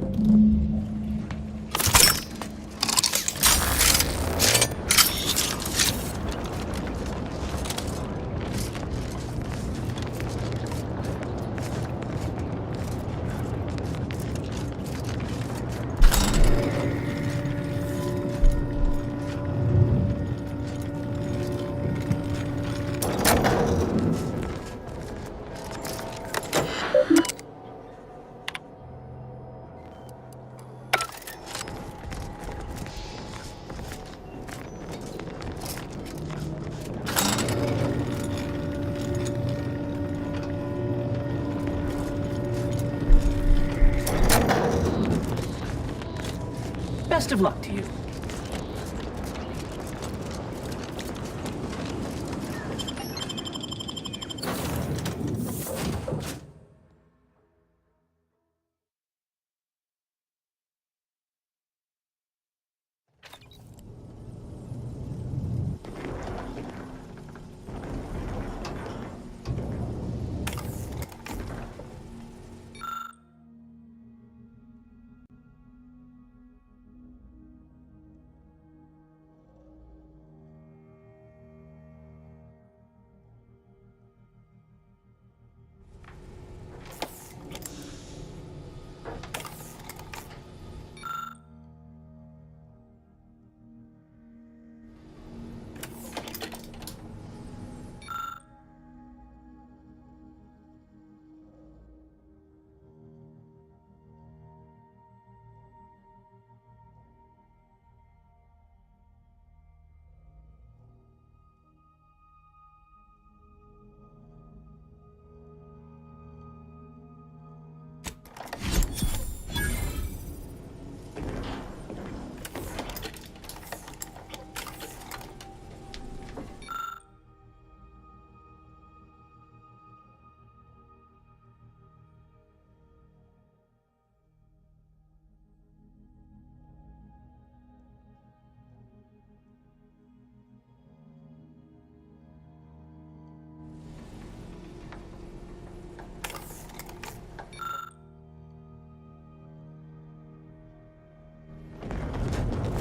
[SPEAKER 1] Best of luck to you.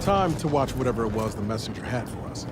[SPEAKER 21] Time to watch whatever it was the messenger had for us.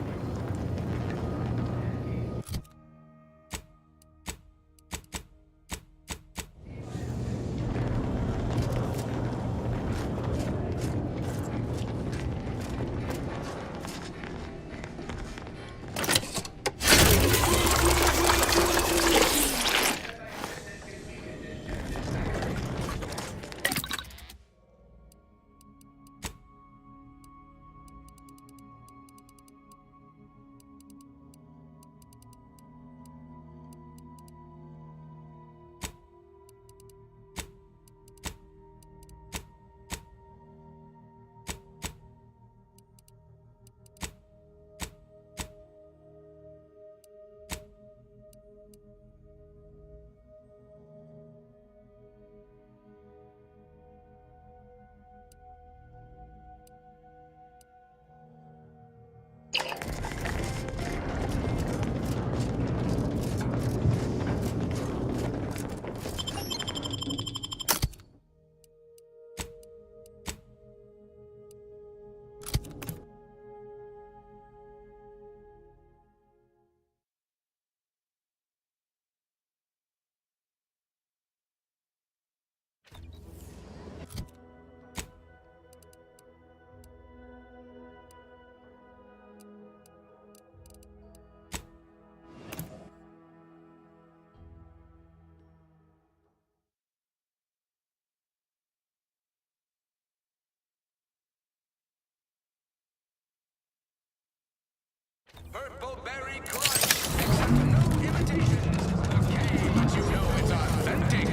[SPEAKER 5] Purple berry crunch. Accept no imitations. Okay, but you know it's authentic.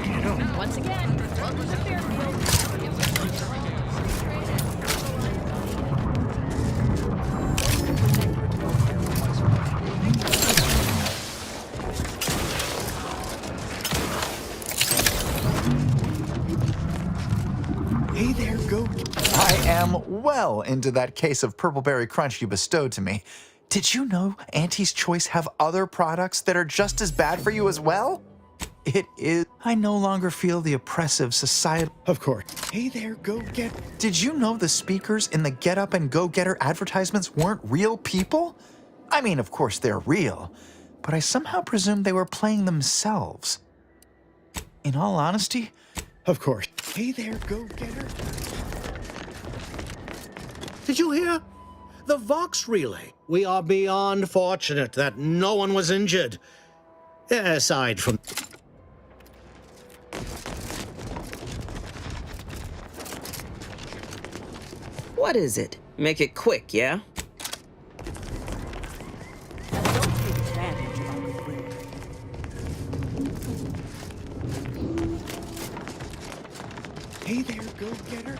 [SPEAKER 6] Once again, welcome to Fairfield. The official new home of free trade
[SPEAKER 2] Hey there, Go. I am well into that case of Purpleberry Crunch you bestowed to me. Did you know Auntie's Choice have other products that are just as bad for you as well? It is. I no longer feel the oppressive society.
[SPEAKER 9] Of course.
[SPEAKER 2] Hey there, Go Get. Did you know the speakers in the Get Up and Go Getter advertisements weren't real people? I mean, of course they're real, but I somehow presumed they were playing themselves. In all honesty,
[SPEAKER 9] of course.
[SPEAKER 2] Hey there, Go Getter.
[SPEAKER 19] Did you hear? The Vox relay. We are beyond fortunate that no one was injured. Aside from...
[SPEAKER 22] What is it? Make it quick, yeah?
[SPEAKER 2] Hey there, Go Getter.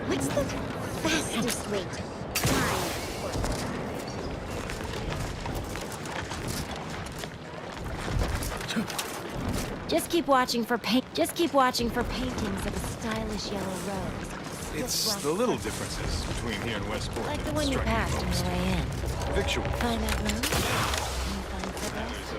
[SPEAKER 23] What's the fastest way to Just keep watching for paintings of a stylish yellow rose.
[SPEAKER 24] It's the little differences between here and Westport.
[SPEAKER 23] Like the one you passed on the way in.
[SPEAKER 24] Victual.
[SPEAKER 23] Find that rose? Can you find the rest?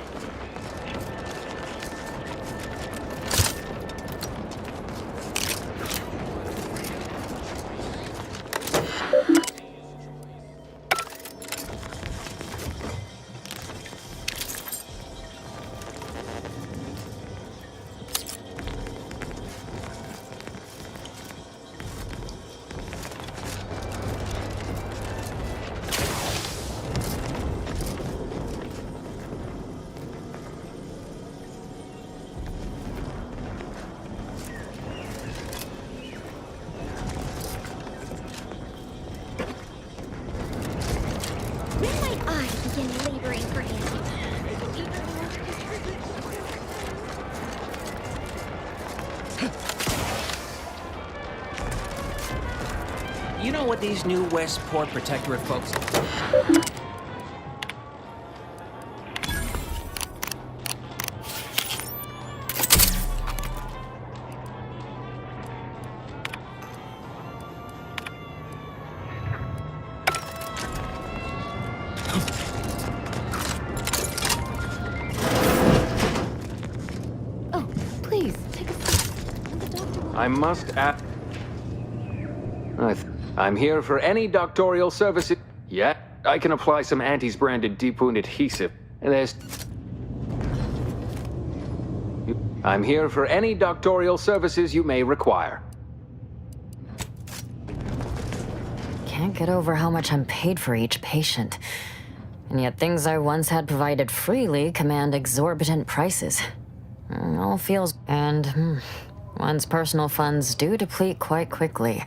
[SPEAKER 23] When might I begin laboring for
[SPEAKER 25] You know what these new Westport Protectorate folks...
[SPEAKER 23] Oh, please, take a seat.
[SPEAKER 7] I must ask... I'm here for any doctorial services. I can apply some Anti's branded deep wound adhesive. And there's... I'm here for any doctorial services you may require.
[SPEAKER 23] Can't get over how much I'm paid for each patient. And yet things I once had provided freely command exorbitant prices. All feels... and one's personal funds do deplete quite quickly.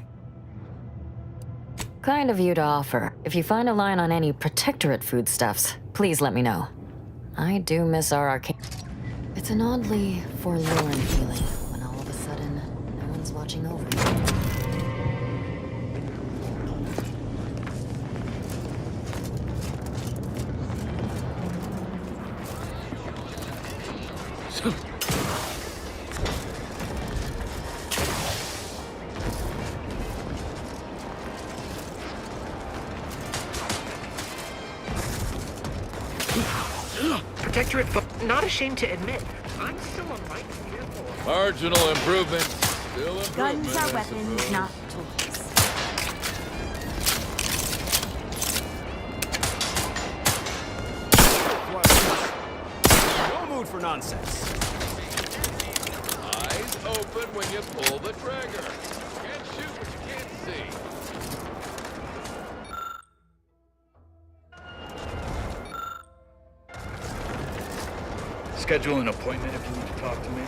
[SPEAKER 23] Kind of you to offer. If you find a line on any Protectorate foodstuffs, please let me know. I do miss our arcade. It's an oddly forlorn feeling when all of a sudden, no one's watching over you.
[SPEAKER 8] Protectorate, not ashamed to admit, I'm still a mite fearful.
[SPEAKER 24] Marginal improvements. Still improvement,
[SPEAKER 23] Guns are
[SPEAKER 24] I
[SPEAKER 23] weapons,
[SPEAKER 24] suppose.
[SPEAKER 23] not tools.
[SPEAKER 24] No mood for nonsense. Eyes open when you pull the trigger. Can't shoot what you can't see.
[SPEAKER 10] Schedule an appointment if you need to talk to me.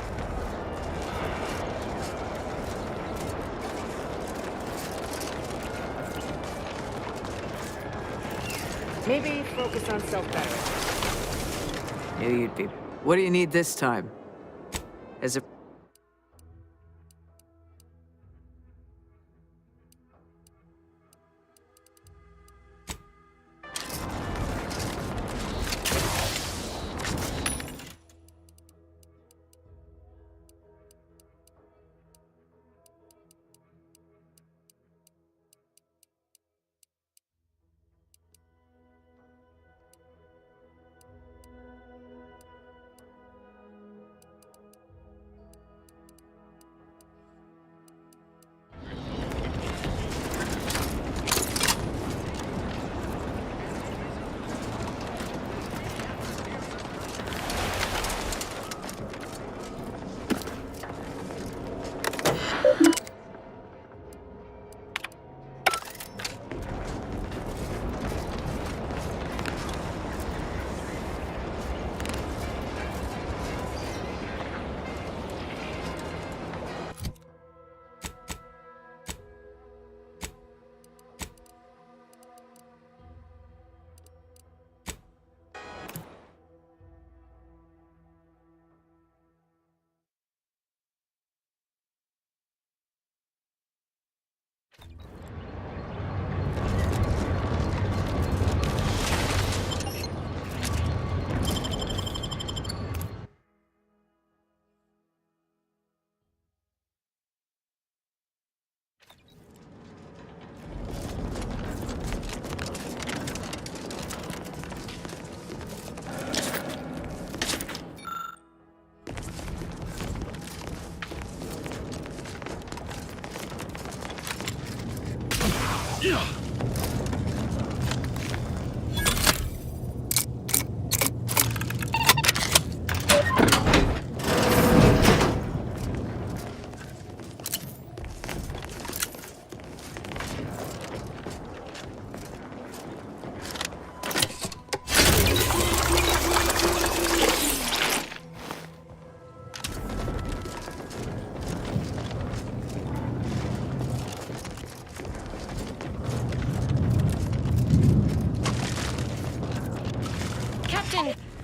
[SPEAKER 8] Maybe focus on self-betterment.
[SPEAKER 11] Knew you'd be. What do you need this time? As a...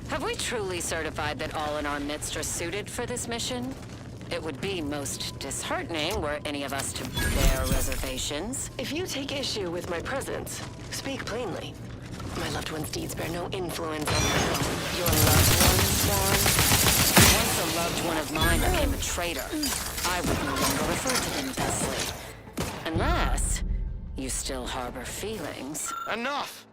[SPEAKER 13] Have we truly certified that all in our midst are suited for this mission? It would be most disheartening were any of us to bear reservations.
[SPEAKER 14] If you take issue with my presence, speak plainly. My loved one's deeds bear no influence on my own.
[SPEAKER 13] Your loved one's gone? Once a loved one of mine became a traitor, I would no longer refer to them thusly. Unless you still harbor feelings.
[SPEAKER 26] Enough!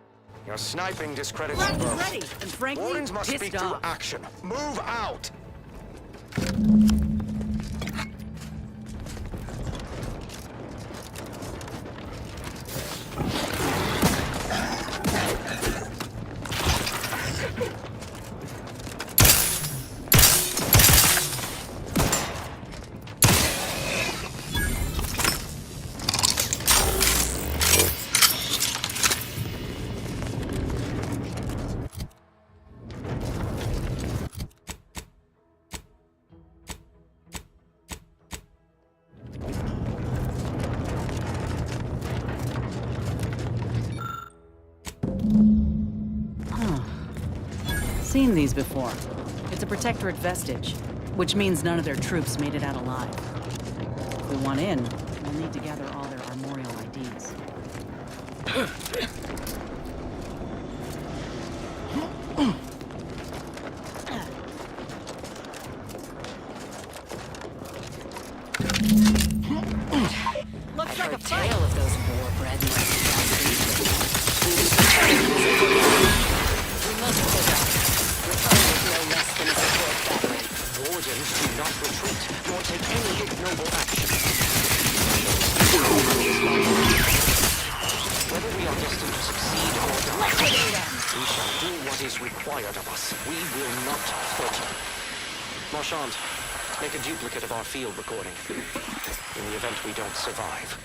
[SPEAKER 26] Your sniping discredits
[SPEAKER 3] Black
[SPEAKER 26] you
[SPEAKER 3] is
[SPEAKER 26] both.
[SPEAKER 3] ready, and frankly,
[SPEAKER 26] Wardens must
[SPEAKER 3] pissed
[SPEAKER 26] speak
[SPEAKER 3] off.
[SPEAKER 26] to action. Move out!
[SPEAKER 3] seen these before. It's a Protectorate vestige, which means none of their troops made it out alive. If we want in, we'll need to gather all their armorial IDs.
[SPEAKER 13] Looks like a tale of those war-bred We must pull back. Return with no less than a support battery.
[SPEAKER 26] Wardens do not retreat, nor take any ignoble action. Whether we are destined to succeed or die, we shall do what is required of us. We will not falter. Marchand, make a duplicate of our field recording. In the event we don't survive.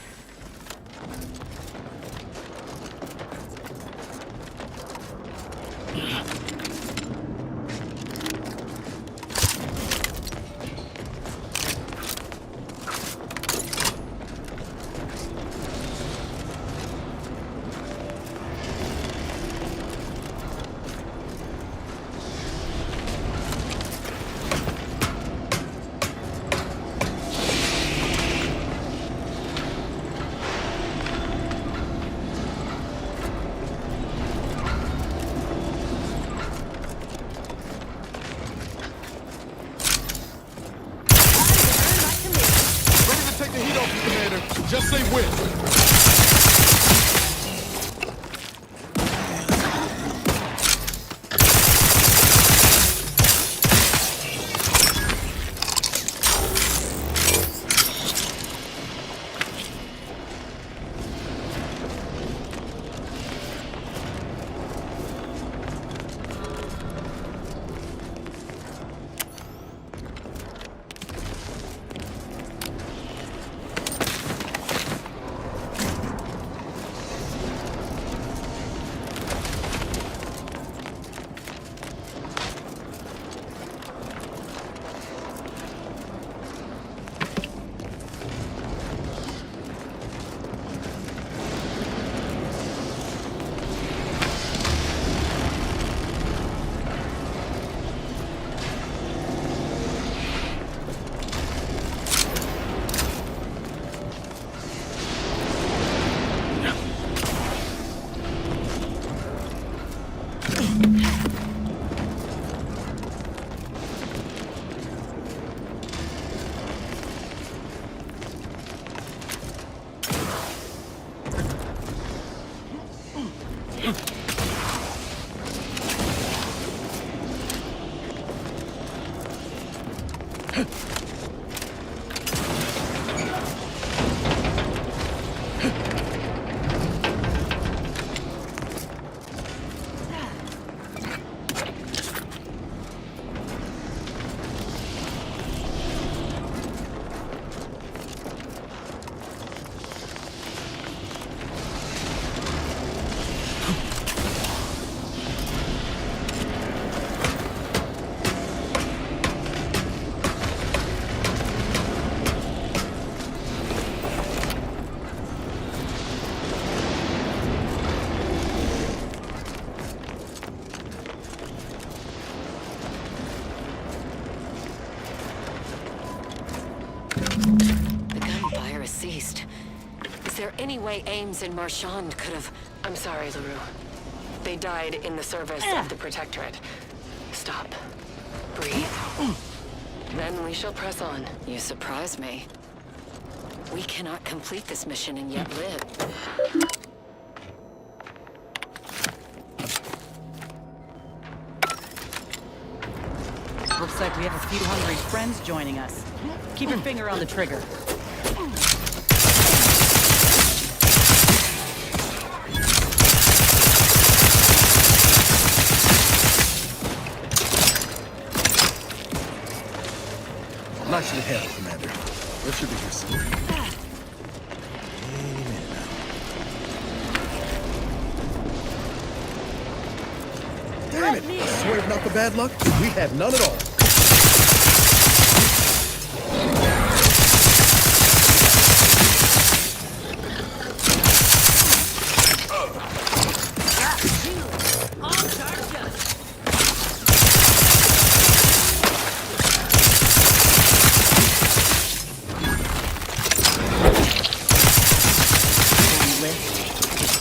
[SPEAKER 21] Just say when.
[SPEAKER 13] The gunfire has ceased. Is there any way Ames and Marchand could have...
[SPEAKER 14] I'm sorry, LaRue. They died in the service of the Protectorate. Stop. Breathe. Then we shall press on.
[SPEAKER 13] You surprise me. We cannot complete this mission and yet live.
[SPEAKER 3] Looks like we have a few hungry friends joining us. Keep your finger on the trigger.
[SPEAKER 9] Nicely handled, Commander. What should be here soon? Damn it! I swear if not for bad luck, we have none at all.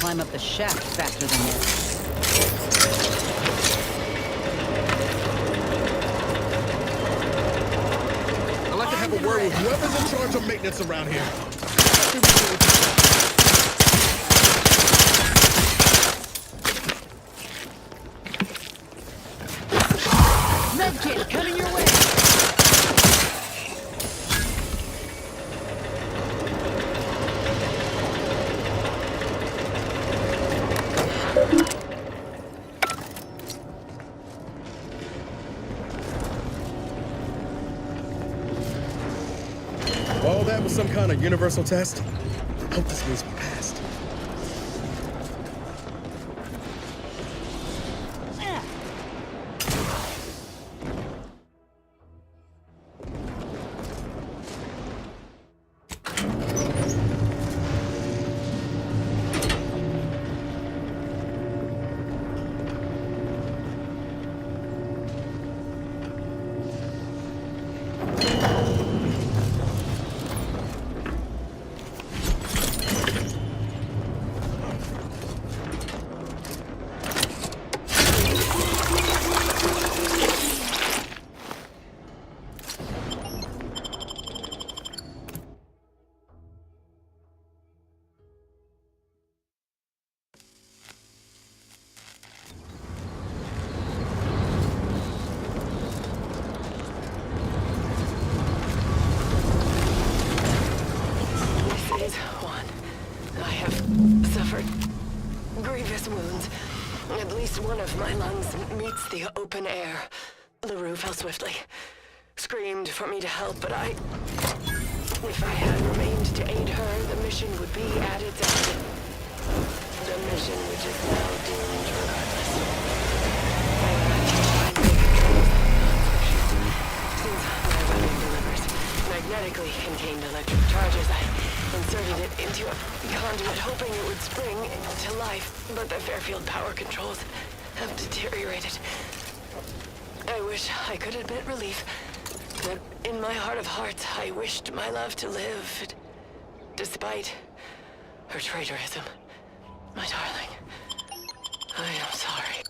[SPEAKER 3] climb up the shaft faster than this.
[SPEAKER 21] I'd like to have a word with whoever's in charge of maintenance around here.
[SPEAKER 3] Medkit coming your way!
[SPEAKER 9] All that was some kind of universal test? I hope this means we passed.
[SPEAKER 14] Grievous wounds. At least one of my lungs meets the open air. LaRue fell swiftly. Screamed for me to help, but if I had remained to aid her, the mission would be at its end. The mission which is now doomed regardless. Since my weapon delivers magnetically contained electric charges, I inserted it into a conduit, hoping it would spring to life, but the Fairfield power controls have deteriorated. I wish I could admit relief, but in my heart of hearts, I wished my love to live, despite her traitorism. My darling, I am sorry.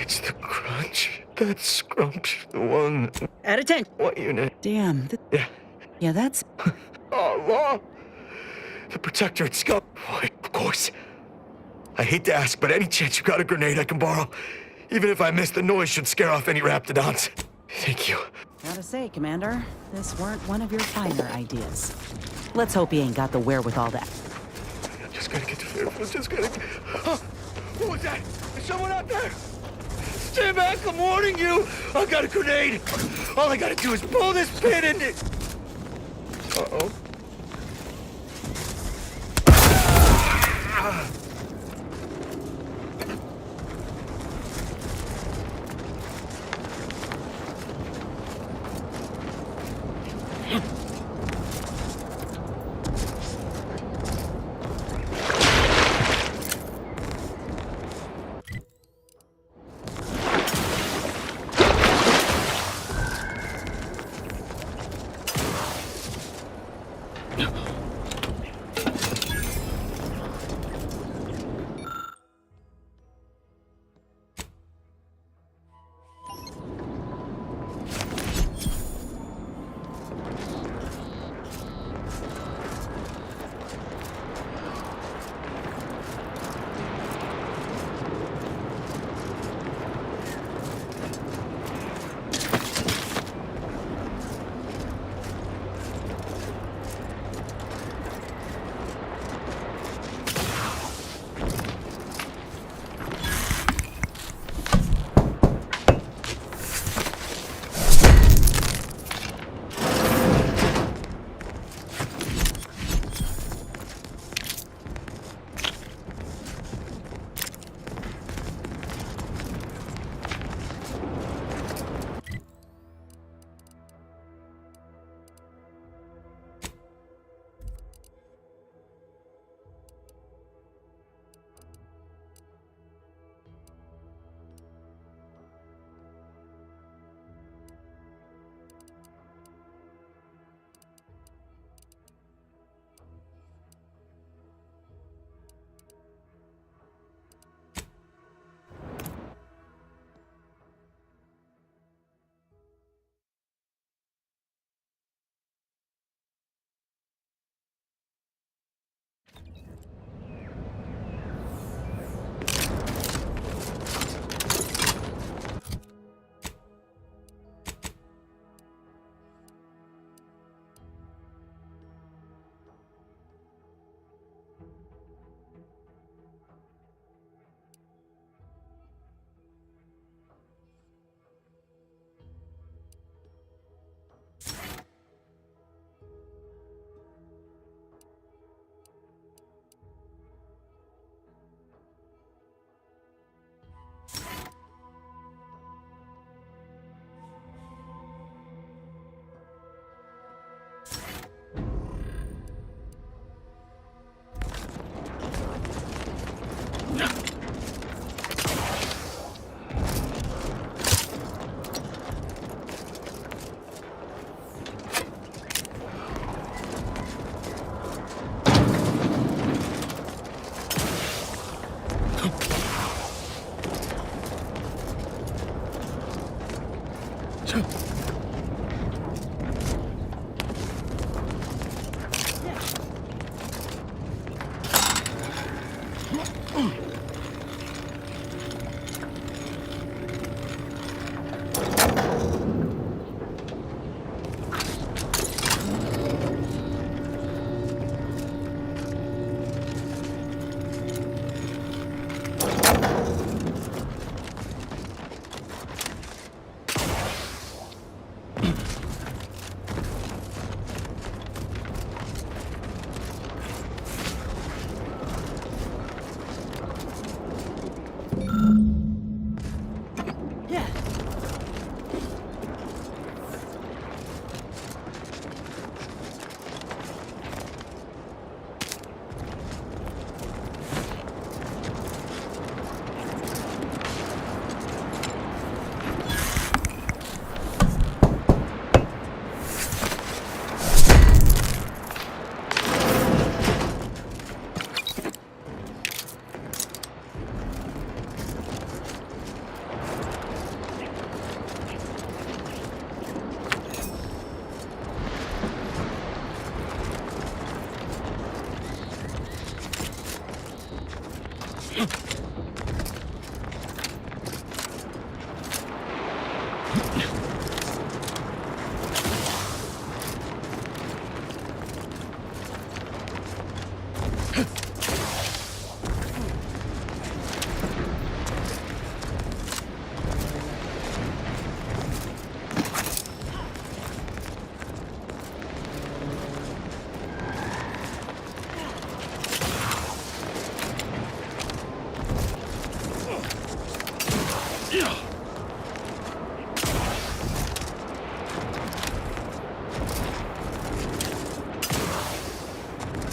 [SPEAKER 5] It's the crunch. That scrump's the one.
[SPEAKER 3] At attention.
[SPEAKER 5] What unit?
[SPEAKER 3] Damn.
[SPEAKER 5] Yeah.
[SPEAKER 3] Yeah, that's...
[SPEAKER 5] Oh, Law! The protector at Skull. Why, of course. I hate to ask, but any chance you got a grenade I can borrow? Even if I miss, the noise should scare off any raptidons. Thank you.
[SPEAKER 3] Gotta say, Commander, this weren't one of your finer ideas. Let's hope he ain't got the wherewithal to...
[SPEAKER 5] I'm just gotta get to Fairfield. Just gotta get... Oh, what was that? Is someone out there? Stay back, I'm warning you! I got a grenade! All I gotta do is pull this pin and it... Uh-oh.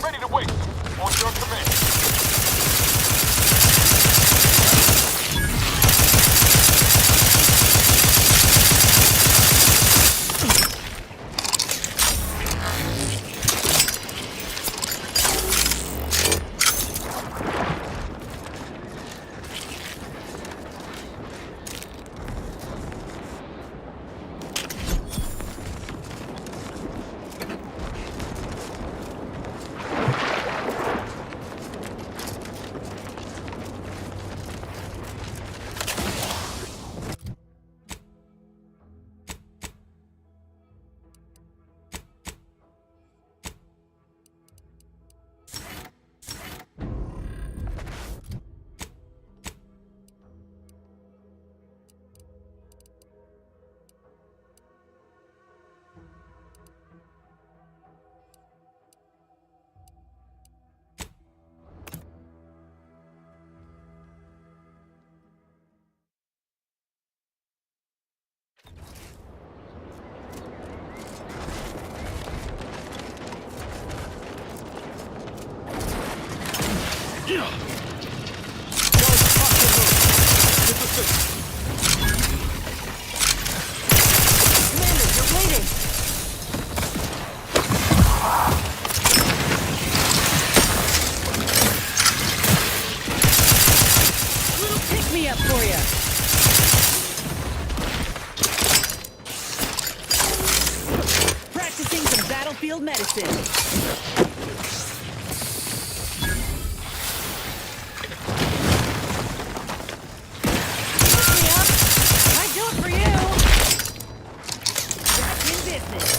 [SPEAKER 4] Ready to wait. On your command.
[SPEAKER 3] Battlefield medicine. Look me up. I'd do it for you. Back in business.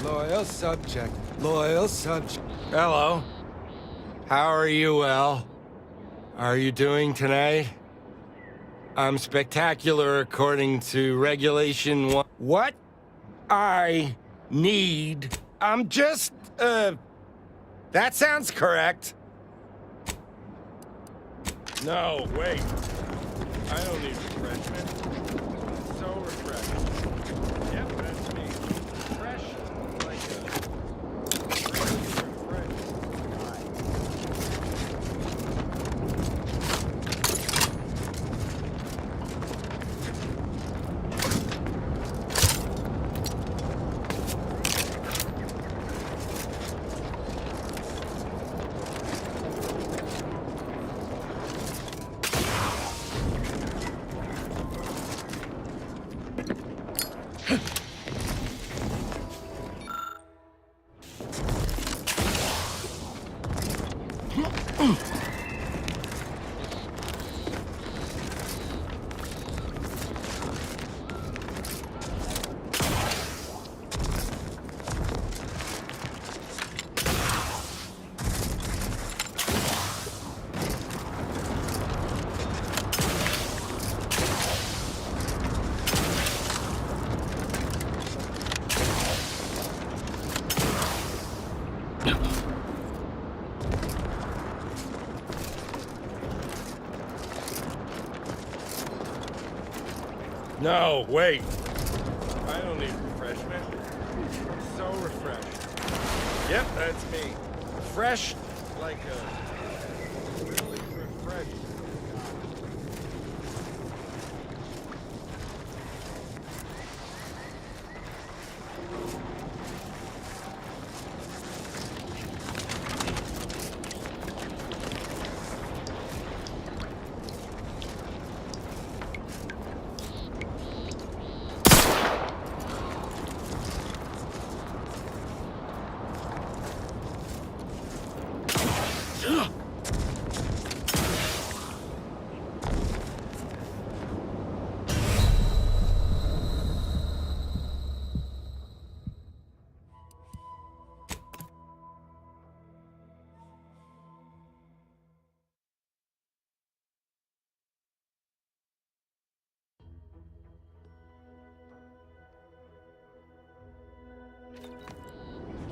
[SPEAKER 5] Loyal subject. Loyal subject. Hello. How are you, well? Are you doing tonight? I'm spectacular according to regulation 1. What I need... I'm just, that sounds correct. No, wait. I don't need refreshment. So refreshing. Yep, that's me. Fresh like a
[SPEAKER 10] No, wait. I don't need refreshment. I'm so refreshed. Yep, that's me. Fresh like a really refreshed.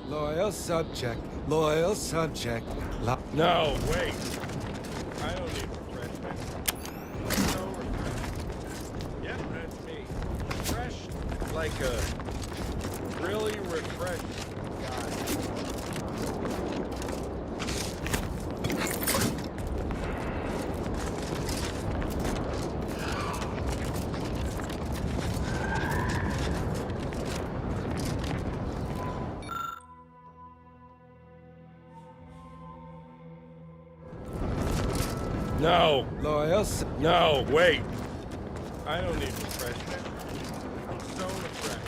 [SPEAKER 5] Loyal subject. Loyal subject.
[SPEAKER 10] No, wait. I don't need refreshment. I'm so refreshed. Yep, that's me. Fresh like a really refreshed guy. No.
[SPEAKER 5] Loyal.
[SPEAKER 10] No, wait. I don't need refreshment. I'm so refreshed.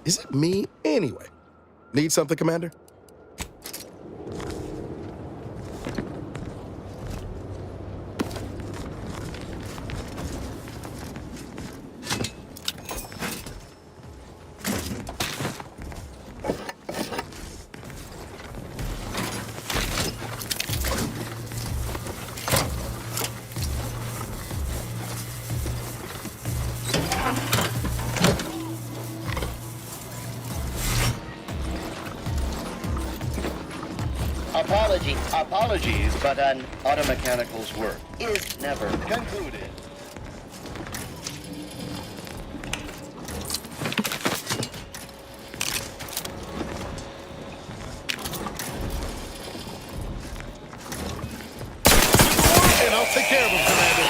[SPEAKER 9] Is it me anyway? Need something, Commander?
[SPEAKER 12] Apologies, but an automechanical's work is never concluded.
[SPEAKER 5] And I'll take care of him, Commander.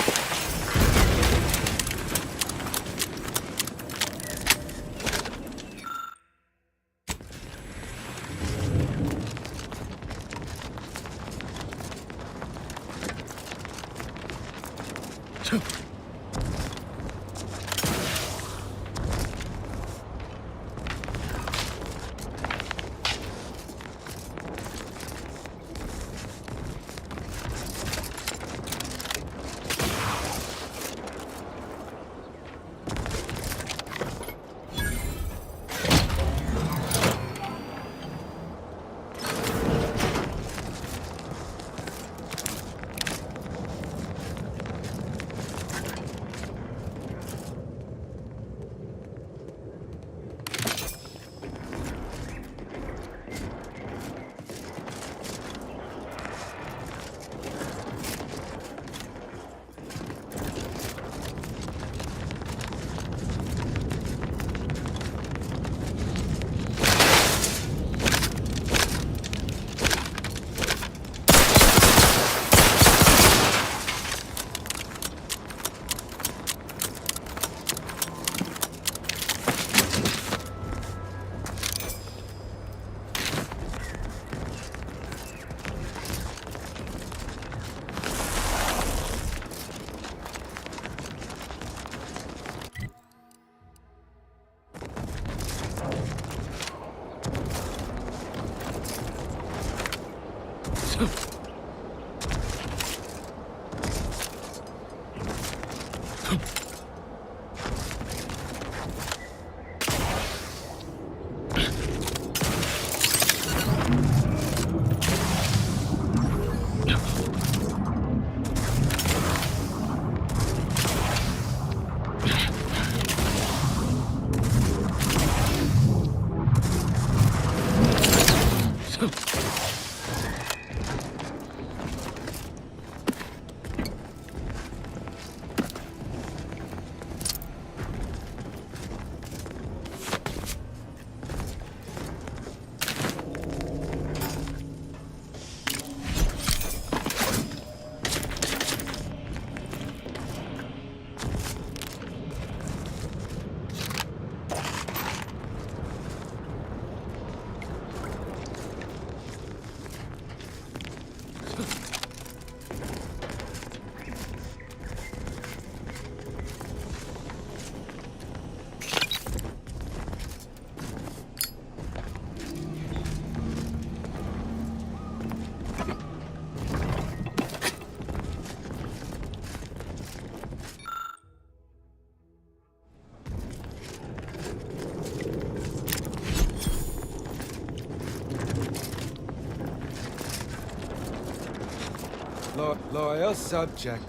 [SPEAKER 10] Loyal subject.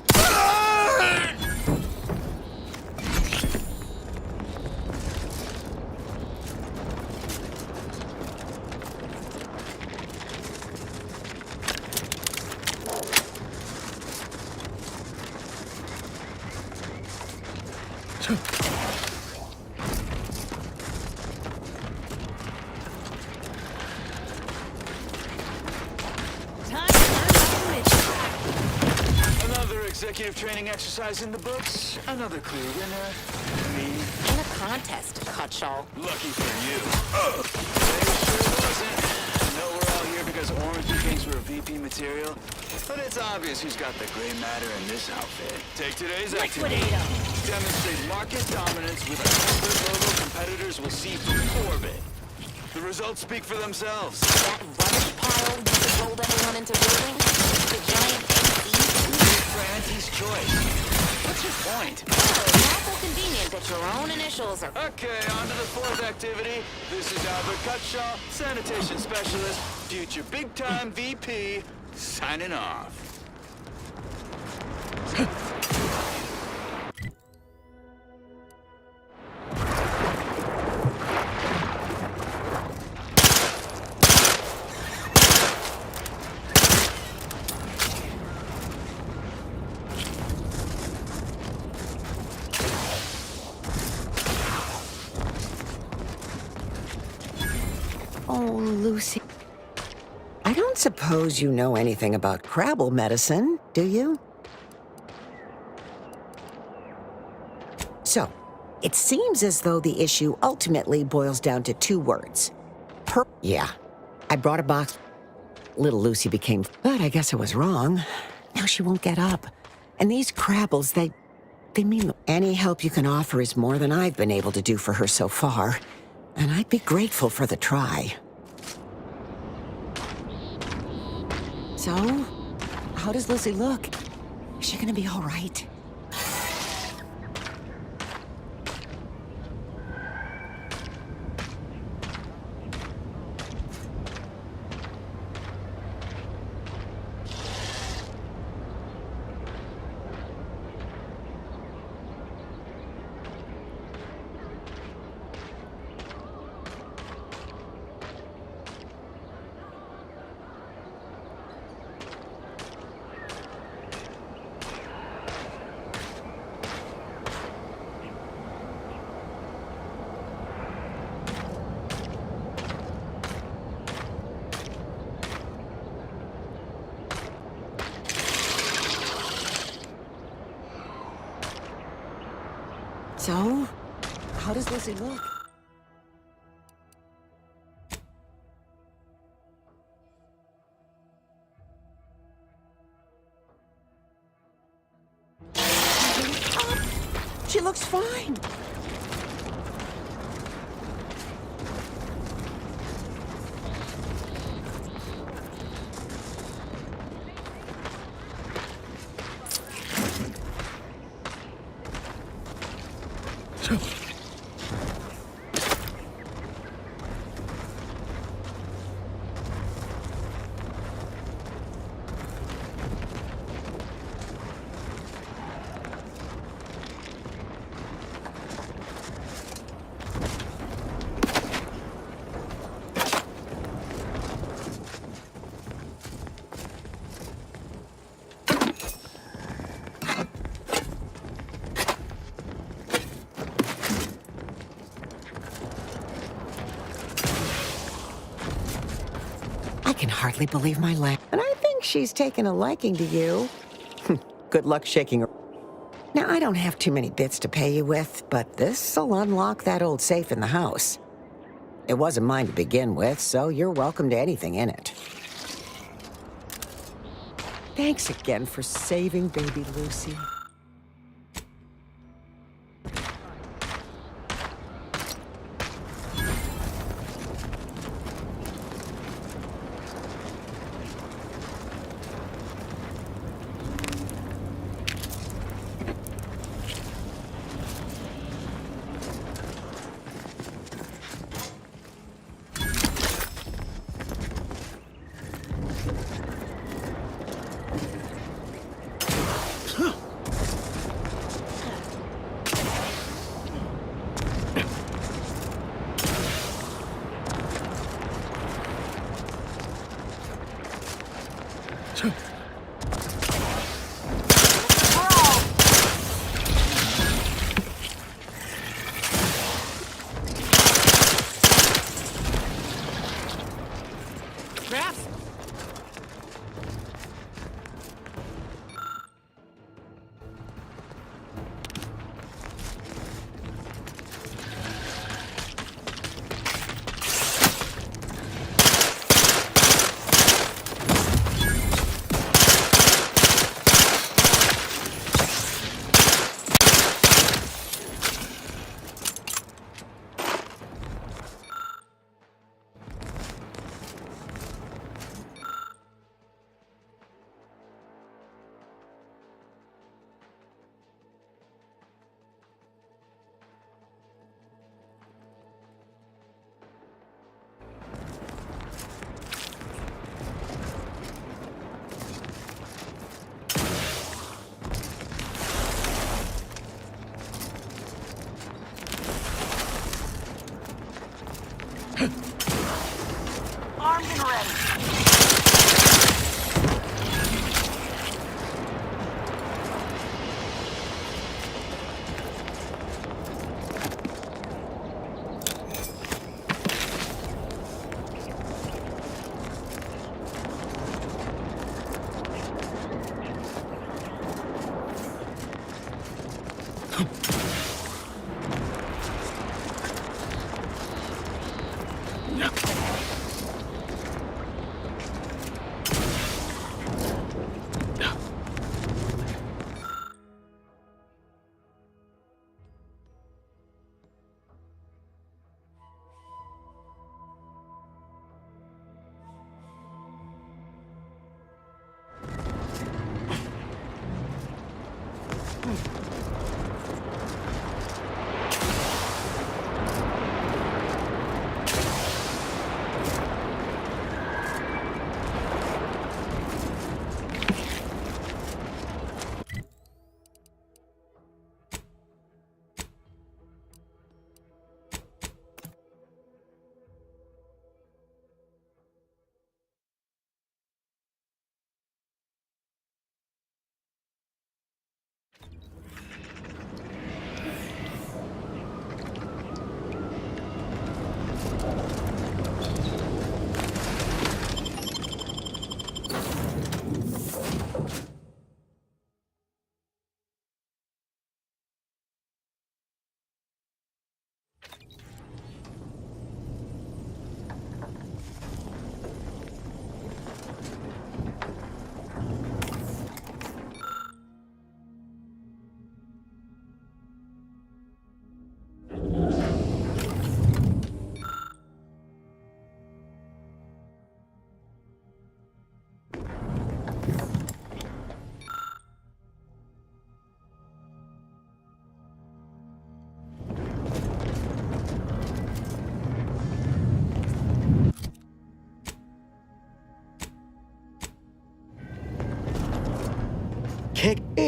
[SPEAKER 5] Executive training exercise in the books. Another clear winner. Me.
[SPEAKER 13] In a contest, Cutshall.
[SPEAKER 5] Lucky for you. They sure wasn't. I know we're all here because Orange thinks we're VP material, but it's obvious who's got the gray matter in this outfit. Take today's activity. Demonstrate market dominance with a template logo competitors will see from orbit. The results speak for themselves.
[SPEAKER 13] That rubbish pile you rolled everyone into building? The giant
[SPEAKER 5] for Auntie's choice. What's your point?
[SPEAKER 13] Oh, not so convenient that your own initials are...
[SPEAKER 5] Okay, on to the fourth activity. This is Albert Cutshaw, sanitation specialist, future big-time VP, signing off.
[SPEAKER 1] Oh, Lucy. I don't suppose you know anything about Crabble medicine, do you? So, it seems as though the issue ultimately boils down to two words. Yeah, I brought a box. Little Lucy became... But I guess I was wrong. Now she won't get up. And these Crabbles, They mean any help you can offer is more than I've been able to do for her so far. And I'd be grateful for the try. So, how does Lucy look? Is she gonna be all right? So, how does Lucy look? She looks fine. I can hardly believe my luck. And I think she's taken a liking to you. Good luck shaking her. Now, I don't have too many bits to pay you with, but this'll unlock that old safe in the house. It wasn't mine to begin with, so you're welcome to anything in it. Thanks again for saving baby Lucy.
[SPEAKER 14] Armed and ready.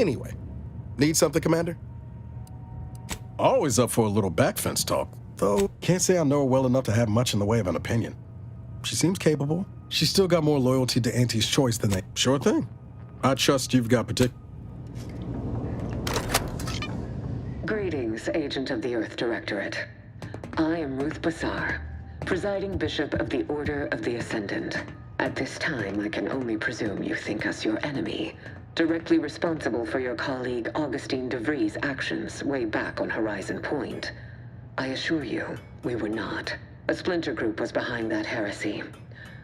[SPEAKER 9] Anyway, need something, Commander? Always up for a little backfence talk, though can't say I know her well enough to have much in the way of an opinion. She seems capable. She's still got more loyalty to Auntie's choice than they... Sure thing. I trust you've got
[SPEAKER 6] Greetings, Agent of the Earth Directorate. I am Ruth Bassar, presiding Bishop of the Order of the Ascendant. At this time, I can only presume you think us your enemy, directly responsible for your colleague Augustine DeVries' actions way back on Horizon Point. I assure you, we were not. A splinter group was behind that heresy.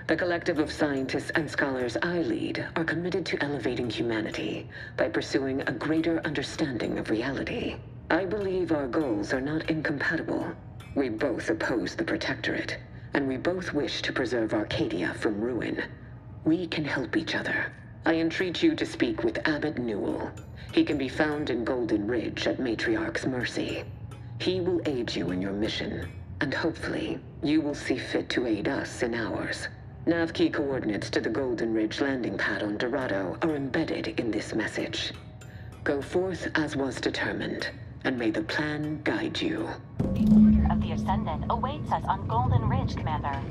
[SPEAKER 6] The collective of scientists and scholars I lead are committed to elevating humanity by pursuing a greater understanding of reality. I believe our goals are not incompatible. We both oppose the Protectorate, and we both wish to preserve Arcadia from ruin. We can help each other. I entreat you to speak with Abbot Newell. He can be found in Golden Ridge at Matriarch's mercy. He will aid you in your mission, and hopefully, you will see fit to aid us in ours. Nav key coordinates to the Golden Ridge landing pad on Dorado are embedded in this message. Go forth as was determined, and may the plan guide you.
[SPEAKER 15] The Order of the Ascendant awaits us on Golden Ridge, Commander.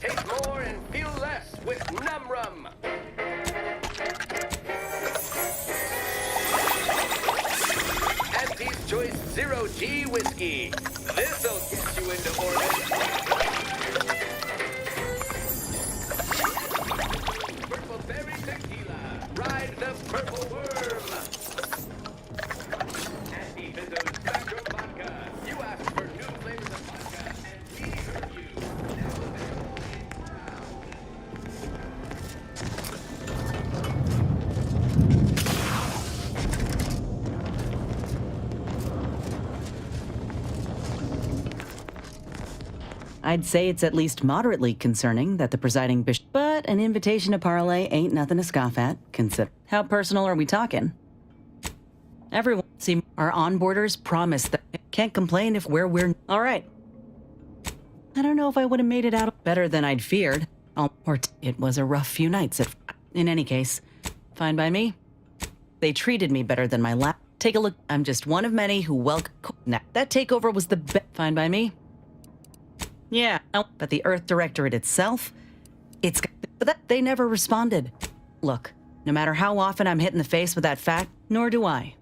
[SPEAKER 24] Take more and feel less with Numrum. Auntie's Choice 0G Whiskey. This'll get you into orbit. Purple Berry Tequila. Ride the purple worm. Auntie Bizzo's Backroom Vodka. You asked for new flavors of vodka, and we heard you.
[SPEAKER 3] I'd say it's at least moderately concerning that the presiding bishop. But an invitation to parlay ain't nothing to scoff at. Consider. How personal are we talking? Everyone, see, our onboarders promised that can't complain if we're all right. I don't know if I would have made it out better than I'd feared. It was a rough few nights. In any case, fine by me. They treated me better than my last. Take a look. I'm just one of many who welcome. That takeover was the best. Fine by me. Yeah, but the Earth Directorate itself, but that they never responded. Look, no matter how often I'm hit in the face with that fact, nor do I.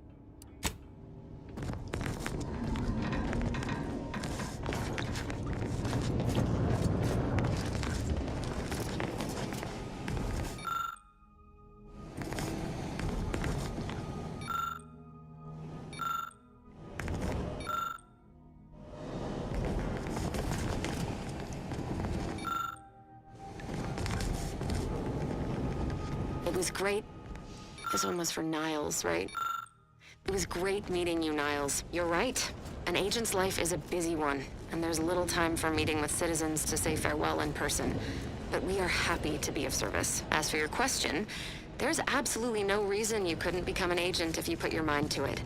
[SPEAKER 13] It was great. This one was for Niles, right? It was great meeting you, Niles. You're right. An agent's life is a busy one, and there's little time for meeting with citizens to say farewell in person. But we are happy to be of service. As for your question, there's absolutely no reason you couldn't become an agent if you put your mind to it.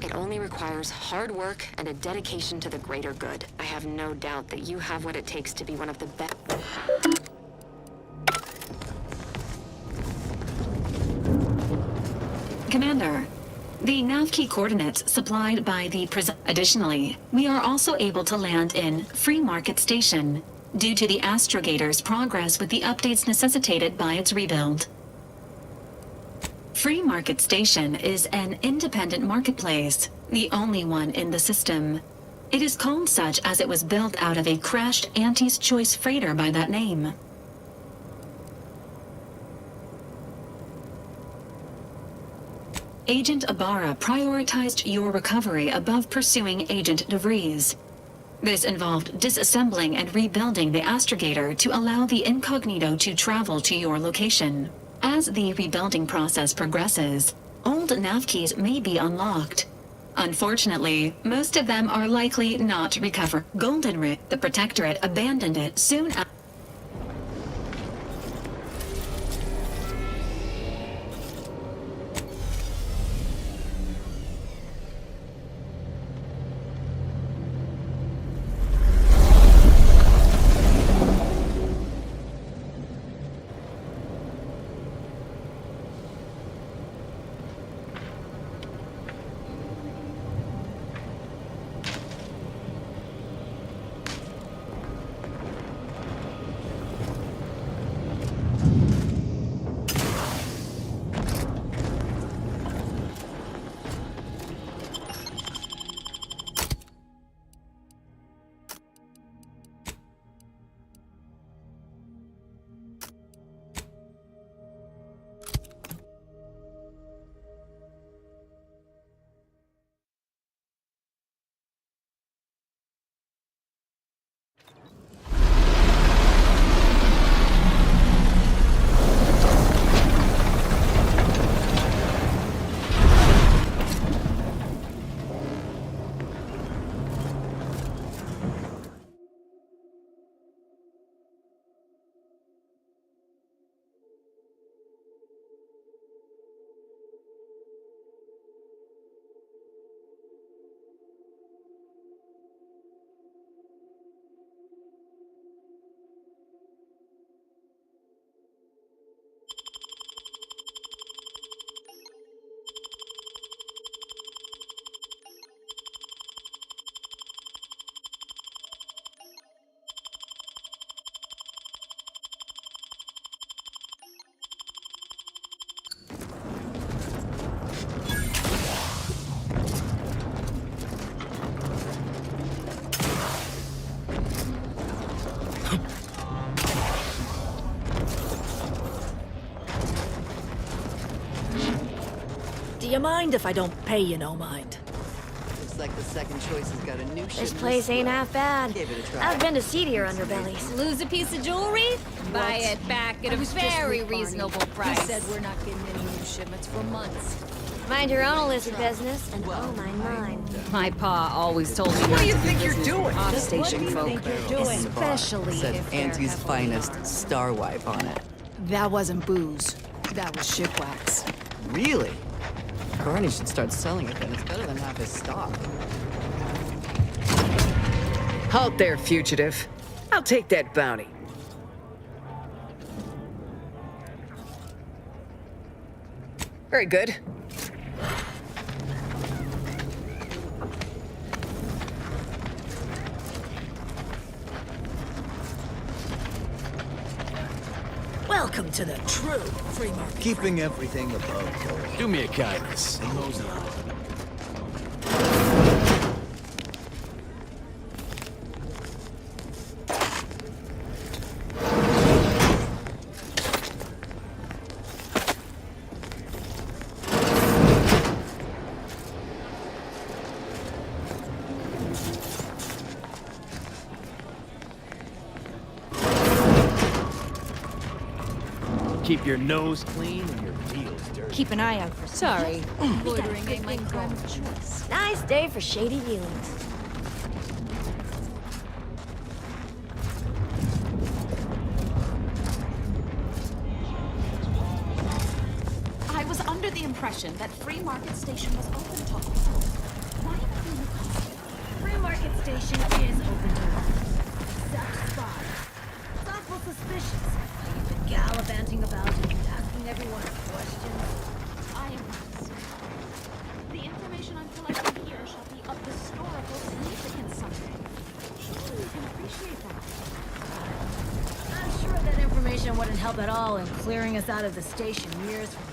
[SPEAKER 13] It only requires hard work and a dedication to the greater good. I have no doubt that you have what it takes to be one of the best.
[SPEAKER 16] Commander, the nav key coordinates supplied by the Additionally, we are also able to land in Free Market Station due to the Astrogator's progress with the updates necessitated by its rebuild. Free Market Station is an independent marketplace, the only one in the system. It is called such as it was built out of a crashed Auntie's Choice freighter by that name. Agent Ibarra prioritized your recovery above pursuing Agent DeVries. This involved disassembling and rebuilding the Astrogator to allow the Incognito to travel to your location. As the rebuilding process progresses, old nav keys may be unlocked. Unfortunately, most of them are likely not recovered. Golden Ring, the Protectorate abandoned it soon after.
[SPEAKER 17] Do you mind if I don't pay you no mind?
[SPEAKER 18] Looks like the second choice has got a new ship.
[SPEAKER 19] This place ain't half bad.
[SPEAKER 18] Give it a try.
[SPEAKER 19] I've been to seedier underbellies.
[SPEAKER 20] Lose a piece of jewelry? Buy it back at a very reasonable price.
[SPEAKER 22] He said we're not getting any new shipments for months.
[SPEAKER 19] Mind your own illicit business, and oh, mine.
[SPEAKER 2] My pa always told me
[SPEAKER 11] What do you
[SPEAKER 2] not to
[SPEAKER 11] think you're
[SPEAKER 2] business
[SPEAKER 11] doing?
[SPEAKER 2] with off-station folk.
[SPEAKER 11] Especially
[SPEAKER 18] Said
[SPEAKER 11] if
[SPEAKER 18] Auntie's finest, star wife on it.
[SPEAKER 14] That wasn't booze. That was shipwax.
[SPEAKER 18] Really? Barney should start selling it then. It's better than half his stock.
[SPEAKER 11] Halt there, fugitive. I'll take that bounty. Very good.
[SPEAKER 17] Welcome to the true free market.
[SPEAKER 5] Keeping everything above board. Do me a kindness. And mosey on. Keep your nose clean and your heels dirty.
[SPEAKER 20] Keep an eye out for.
[SPEAKER 14] Sorry.
[SPEAKER 20] Loitering ain't my crime of choice.
[SPEAKER 19] Nice day for shady dealings.
[SPEAKER 20] I was under the impression that Free Market Station was open to all. Why am I being accosted?
[SPEAKER 17] Free market station is open to all. Except Spy. It's awful suspicious. How you've been gallivanting about and asking everyone questions.
[SPEAKER 20] I am not. The information I'm collecting here shall be of historical significance someday. Surely you can appreciate that.
[SPEAKER 17] I'm sure that information wouldn't help at all in clearing us out of the station years from now.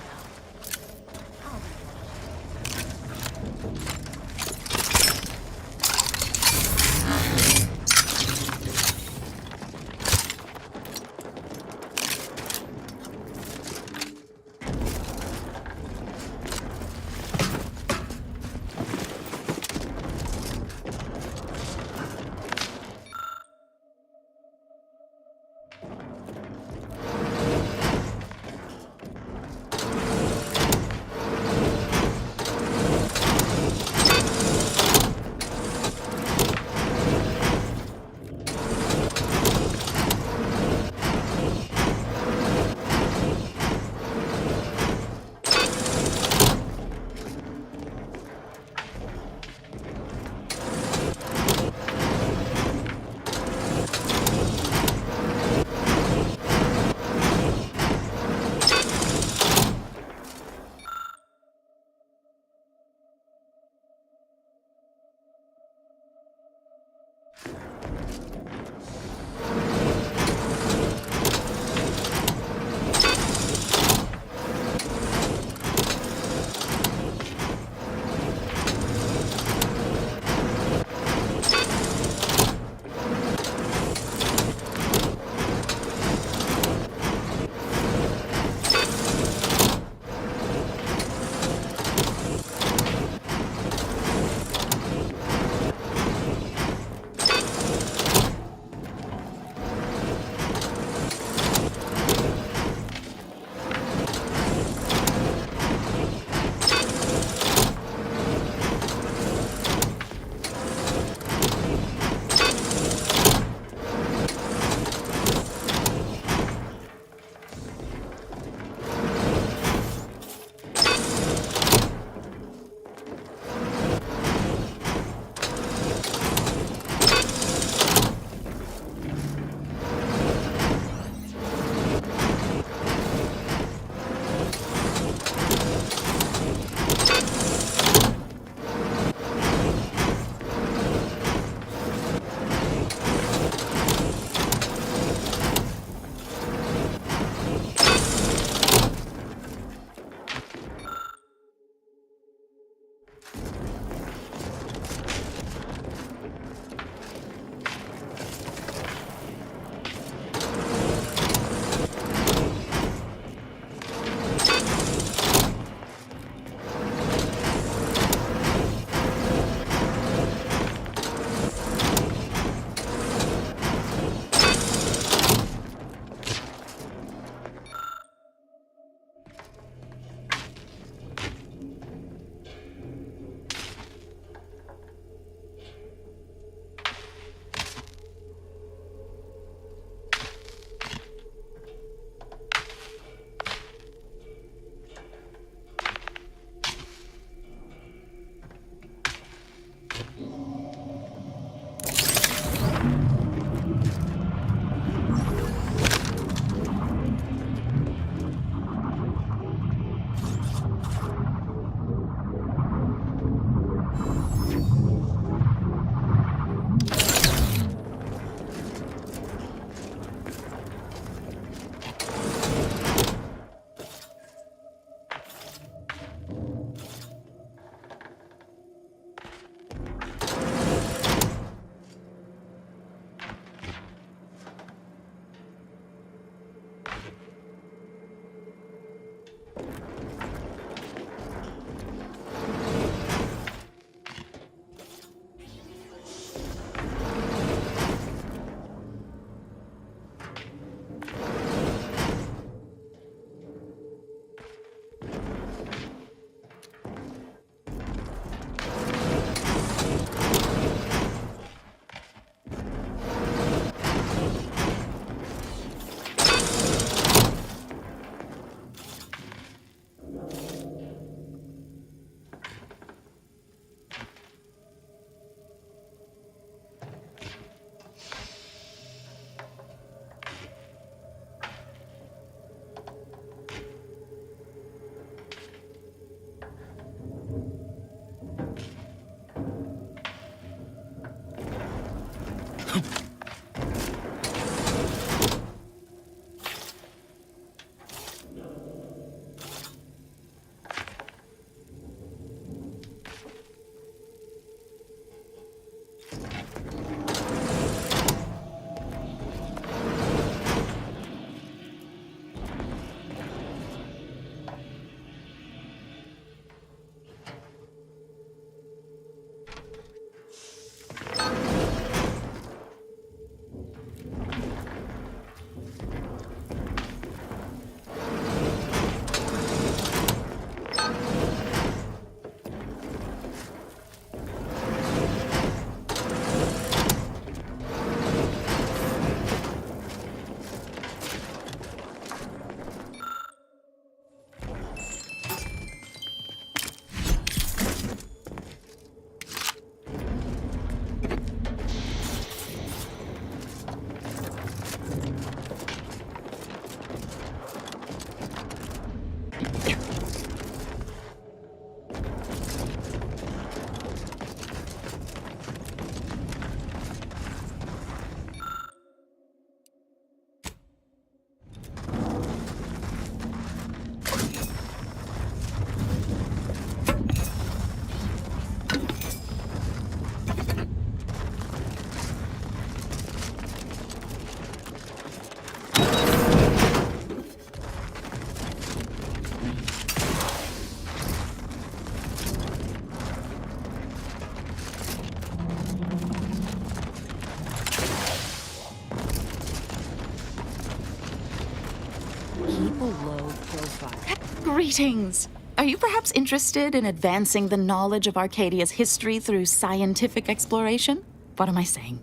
[SPEAKER 2] Keep a low profile.
[SPEAKER 7] Greetings. Are you perhaps interested in advancing the knowledge of Arcadia's history through scientific exploration? What am I saying?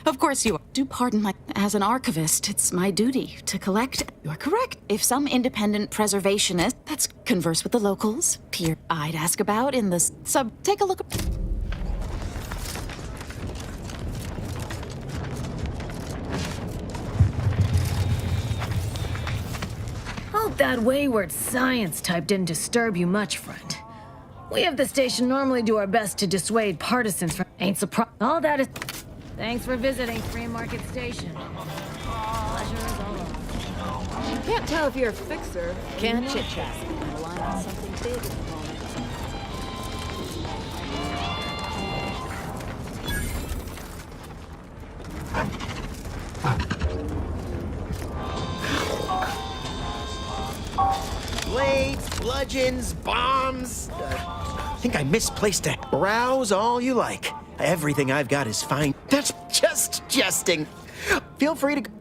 [SPEAKER 7] Of course you are. Do pardon my... As an archivist, it's my duty to collect... You are correct. If some independent preservationist... Let's converse with the locals. Peer I'd ask about in the sub... Take a look...
[SPEAKER 17] Hope that wayward science type didn't disturb you much, friend. We of the station normally do our best to dissuade partisans from... Ain't surprised. All that is... Thanks for visiting Free Market Station. Pleasure is all ours.
[SPEAKER 11] Can't tell if you're a fixer.
[SPEAKER 2] Can't chit-chat. I'm relying on something big at the moment.
[SPEAKER 8] Blades, bludgeons, bombs. I think I misplaced it. Browse all you like. Everything I've got is fine. That's just jesting. Feel free to...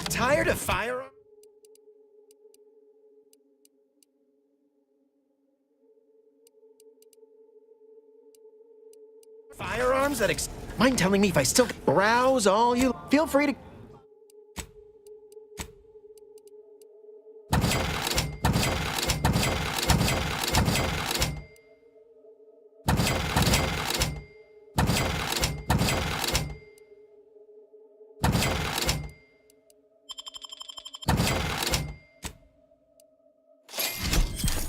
[SPEAKER 8] Tired of firearms? Firearms that mind telling me if I still browse all you... Feel free to...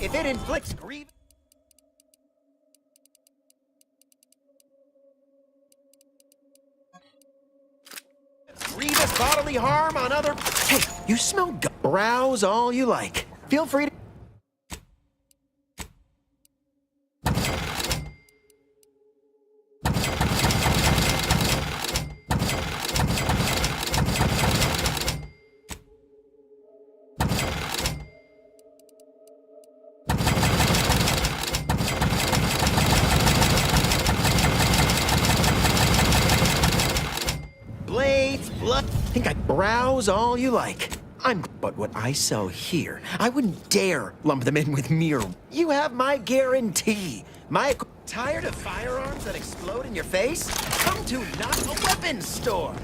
[SPEAKER 8] If it inflicts grievous bodily harm on other... Hey, you smell browse all you like. Feel free to... Think I browse all you like. But what I sell here, I wouldn't dare lump them in with mere... You have my guarantee. Tired of firearms that explode in your face? Come to not a weapons store.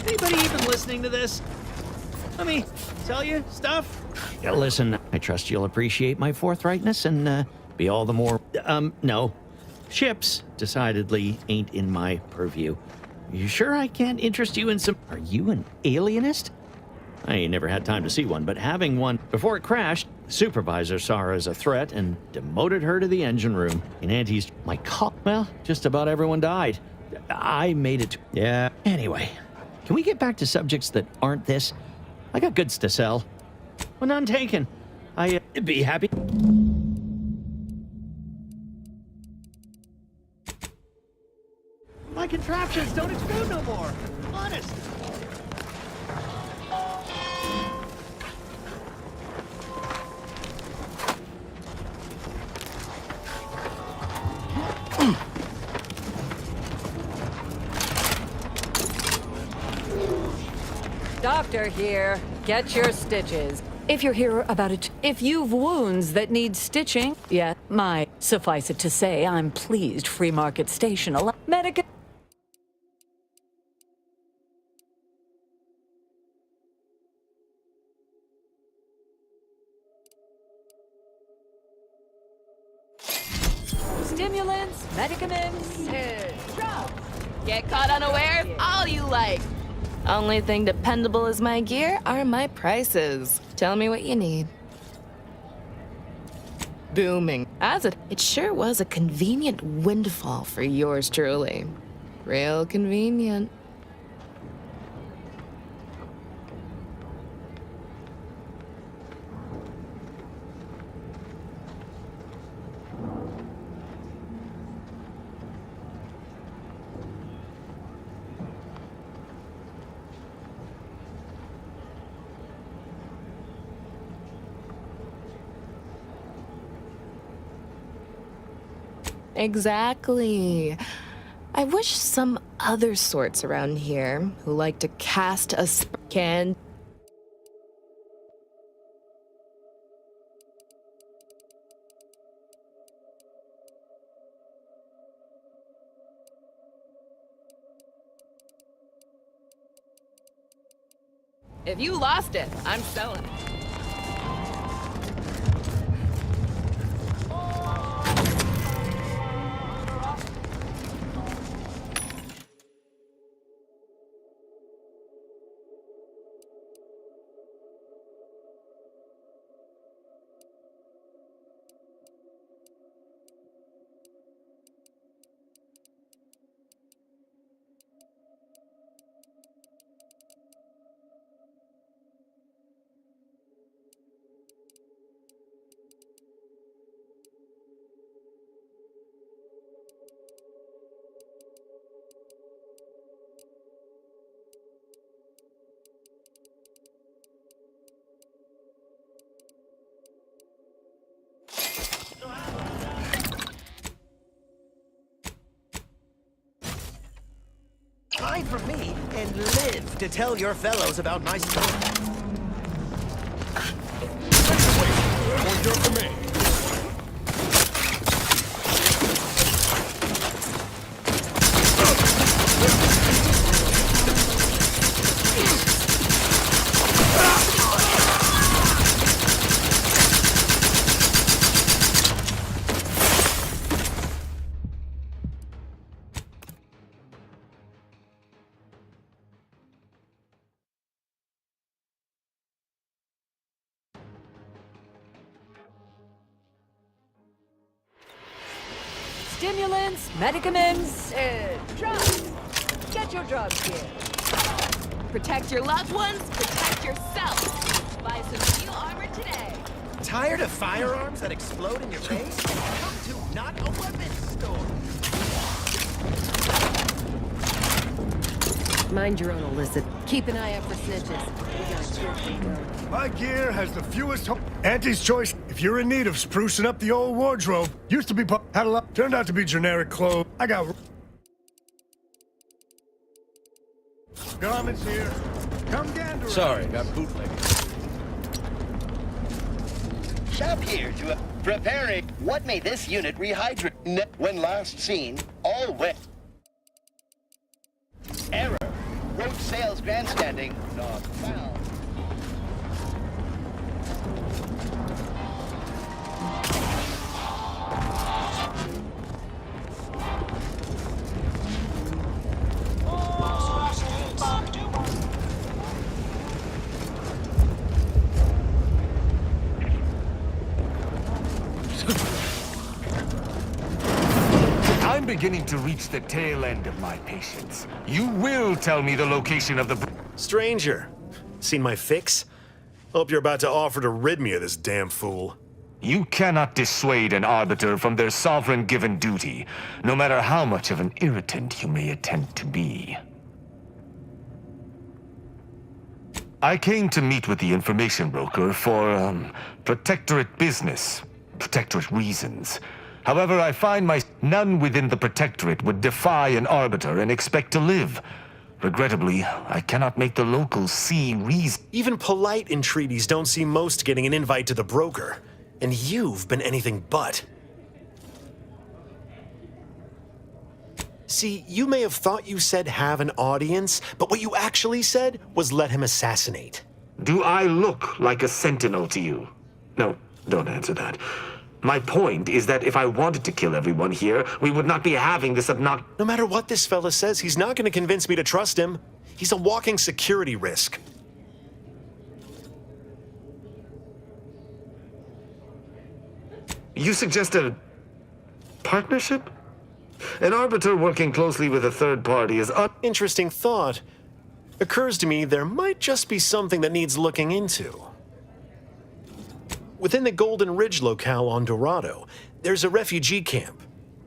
[SPEAKER 22] Anybody even listening to this? Let me tell you stuff.
[SPEAKER 23] Yeah, listen, I trust you'll appreciate my forthrightness and be all the more... no. Ships decidedly ain't in my purview. You sure I can't interest you in some... Are you an alienist? I ain't never had time to see one, but having one before it crashed, the supervisor saw her as a threat and demoted her to the engine room. In Auntie's... My call... Well, just about everyone died. I made it... Yeah. Anyway, can we get back to subjects that aren't this? I got goods to sell. Well, none taken. I'd be happy.
[SPEAKER 22] My contraptions don't explode no more. Honest.
[SPEAKER 2] Doctor here. Get your stitches. If you're here about it, if you've wounds that need stitching, yeah, suffice it to say, I'm pleased Free Market Station medic. Stimulants, medicaments, drugs.
[SPEAKER 25] Get caught unawares all you like.
[SPEAKER 14] Only thing dependable as my gear are my prices. Tell me what you need. Booming. It sure was a convenient windfall for yours truly. Real convenient. Exactly. I wish some other sorts around here who like to cast a can. If you lost it, I'm selling it.
[SPEAKER 8] Hide from me and live to tell your fellows about my story.
[SPEAKER 4] On your command.
[SPEAKER 2] Stimulants, medicaments, drugs. Get your drugs here.
[SPEAKER 14] Protect your loved ones, protect yourself. Buy some new armor today.
[SPEAKER 8] Tired of firearms that explode in your face? Come to Not a Weapons Store.
[SPEAKER 10] Mind your own, Elizabeth. Keep an eye out for snitches. We got a swiftly go.
[SPEAKER 4] My gear has the fewest Auntie's choice. If you're in need of sprucing up the old wardrobe, used to be had a lot, turned out to be generic clothes. I got garments here. Come gander.
[SPEAKER 5] Sorry, got bootleg.
[SPEAKER 12] Shop here to preparing. What made this unit rehydrate when last seen? All wet. Error. Road sales grandstanding. Not found.
[SPEAKER 21] I'm beginning to reach the tail end of my patience. You will tell me the location of the...
[SPEAKER 25] Stranger, seen my fix? Hope you're about to offer to rid me of this damn fool.
[SPEAKER 21] You cannot dissuade an arbiter from their sovereign-given duty, no matter how much of an irritant you may attempt to be. I came to meet with the information broker for, protectorate business, protectorate reasons. However, I find none within the protectorate would defy an arbiter and expect to live. Regrettably, I cannot make the locals see reason.
[SPEAKER 25] Even polite entreaties don't see most getting an invite to the broker. And you've been anything but. See, you may have thought you said have an audience, but what you actually said was let him assassinate.
[SPEAKER 21] Do I look like a sentinel to you? No, don't answer that. My point is that if I wanted to kill everyone here, we would not be having this
[SPEAKER 25] No matter what this fella says, he's not going to convince me to trust him. He's a walking security risk.
[SPEAKER 21] You suggest a partnership? An arbiter working closely with a third party is
[SPEAKER 25] Interesting thought. Occurs to me there might just be something that needs looking into. Within the Golden Ridge locale on Dorado, there's a refugee camp.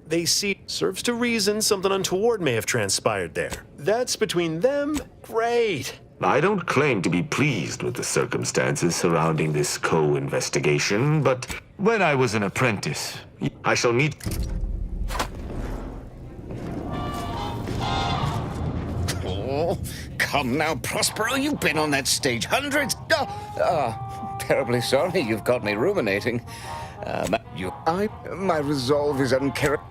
[SPEAKER 25] They see serves to reason something untoward may have transpired there. That's between them. Great.
[SPEAKER 21] I don't claim to be pleased with the circumstances surrounding this co-investigation, but when I was an apprentice, I shall meet...
[SPEAKER 1] Oh, come now, Prospero, you've been on that stage hundreds. Terribly sorry, you've got me ruminating. My resolve is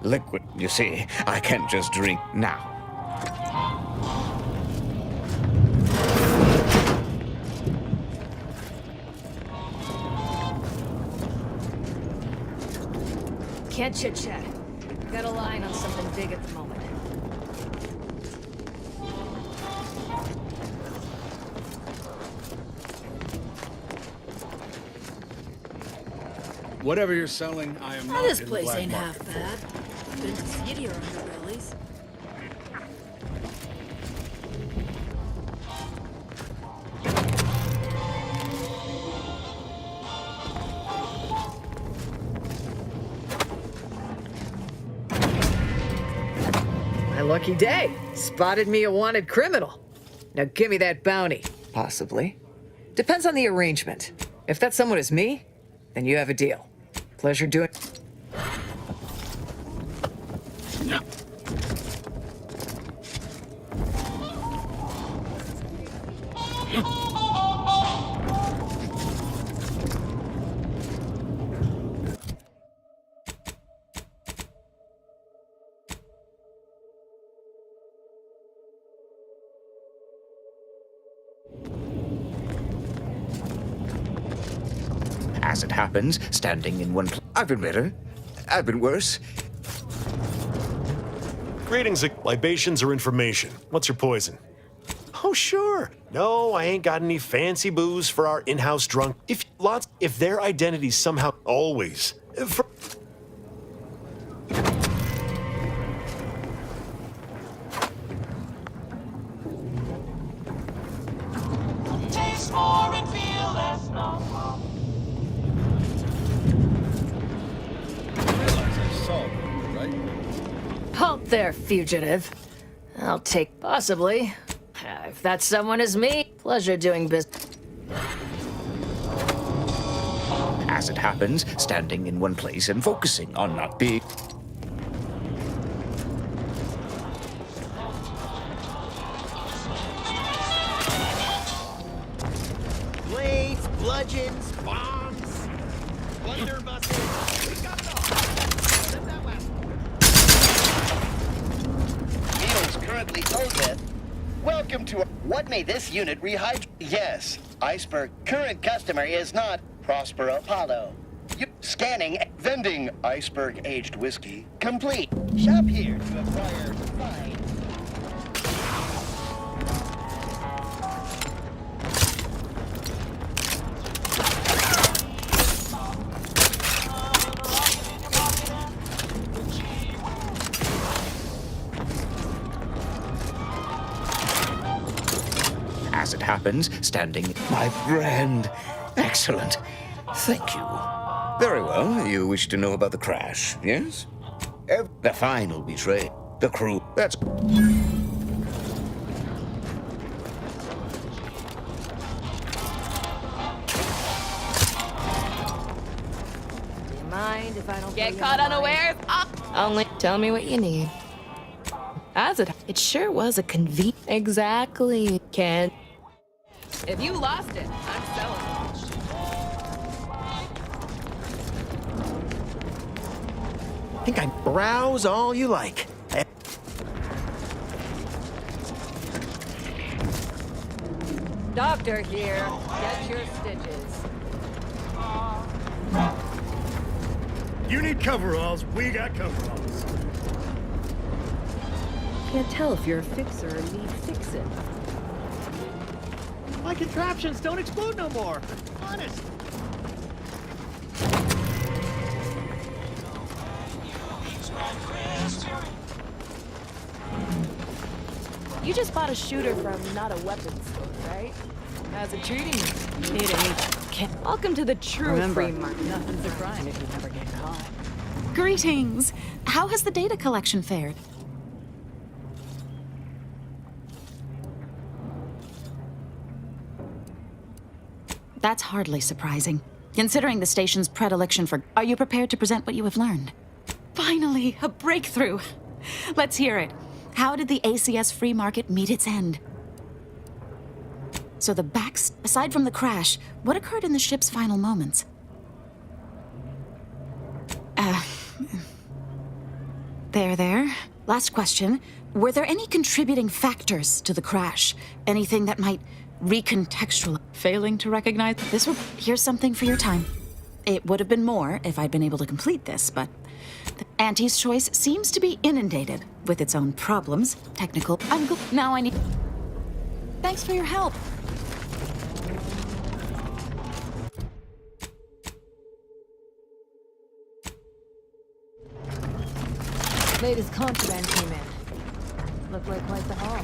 [SPEAKER 1] liquid. You see, I can't just drink now.
[SPEAKER 17] Can't chit-chat. Got a line on something big at the moment.
[SPEAKER 6] Whatever you're selling, I am not
[SPEAKER 17] This
[SPEAKER 6] in the
[SPEAKER 17] place
[SPEAKER 6] black
[SPEAKER 17] ain't
[SPEAKER 6] market.
[SPEAKER 17] half bad. Been to seedier underbellies.
[SPEAKER 11] My lucky day. Spotted me a wanted criminal. Now give me that bounty. Possibly. Depends on the arrangement. If that someone is me, then you have a deal. Pleasure doing...
[SPEAKER 1] As it happens, standing in one place. I've been better. I've been worse.
[SPEAKER 25] Greetings, libations or information. What's your poison? Oh, sure. No, I ain't got any fancy booze for our in-house drunk. If their identities somehow always.
[SPEAKER 5] Taste more and feel less no more.
[SPEAKER 17] Halt there, fugitive. I'll take possibly. If that someone is me, pleasure doing business.
[SPEAKER 1] As it happens, standing in one place and focusing on not being.
[SPEAKER 8] Blades, bludgeons, bombs, blunderbusses. We got it all. Send that way.
[SPEAKER 12] Meals currently ODET. Welcome to... What may this unit rehydrate? Yes, Iceberg. Current customer is not Prospero Apollo. Scanning, vending Iceberg aged whiskey. Complete. Shop here to acquire fine.
[SPEAKER 1] As it happens, standing. My friend. Excellent. Thank you. Very well. You wish to know about the crash, yes? The final betrayal. The crew. That's.
[SPEAKER 17] Do you mind if I don't
[SPEAKER 14] Get caught unawares? Only tell me what you need. It sure was a convenient. Exactly. Can't. If you lost it, I'm selling it.
[SPEAKER 8] Think I browse all you like.
[SPEAKER 2] Doctor here. Get your stitches.
[SPEAKER 4] You need coveralls. We got coveralls.
[SPEAKER 18] Can't tell if you're a fixer or need fixin'.
[SPEAKER 22] My contraptions don't explode no more. Honest.
[SPEAKER 10] You just bought a shooter from not a weapons store, right?
[SPEAKER 2] How's it treating you? It ain't.
[SPEAKER 10] Welcome to the true
[SPEAKER 2] Remember,
[SPEAKER 10] free market.
[SPEAKER 2] nothing's a crime if you never get caught.
[SPEAKER 7] Greetings. How has the data collection fared? That's hardly surprising, considering the station's predilection for... Are you prepared to present what you have learned? Finally, a breakthrough. Let's hear it. How did the ACS free market meet its end? So aside from the crash, what occurred in the ship's final moments? There. Last question. Were there any contributing factors to the crash? Anything that might recontextualize? Failing to recognize this would... Here's something for your time. It would have been more if I'd been able to complete this, but... The Auntie's Choice seems to be inundated with its own problems, technical... Now I need... Thanks for your help.
[SPEAKER 10] Latest contraband came in. Looked like quite the haul.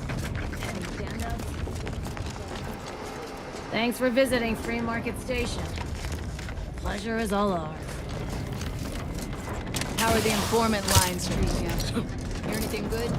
[SPEAKER 10] Any stand-ups?
[SPEAKER 17] Thanks for visiting Free Market Station. Pleasure is all ours.
[SPEAKER 10] How are the informant lines treating you? Hear anything good?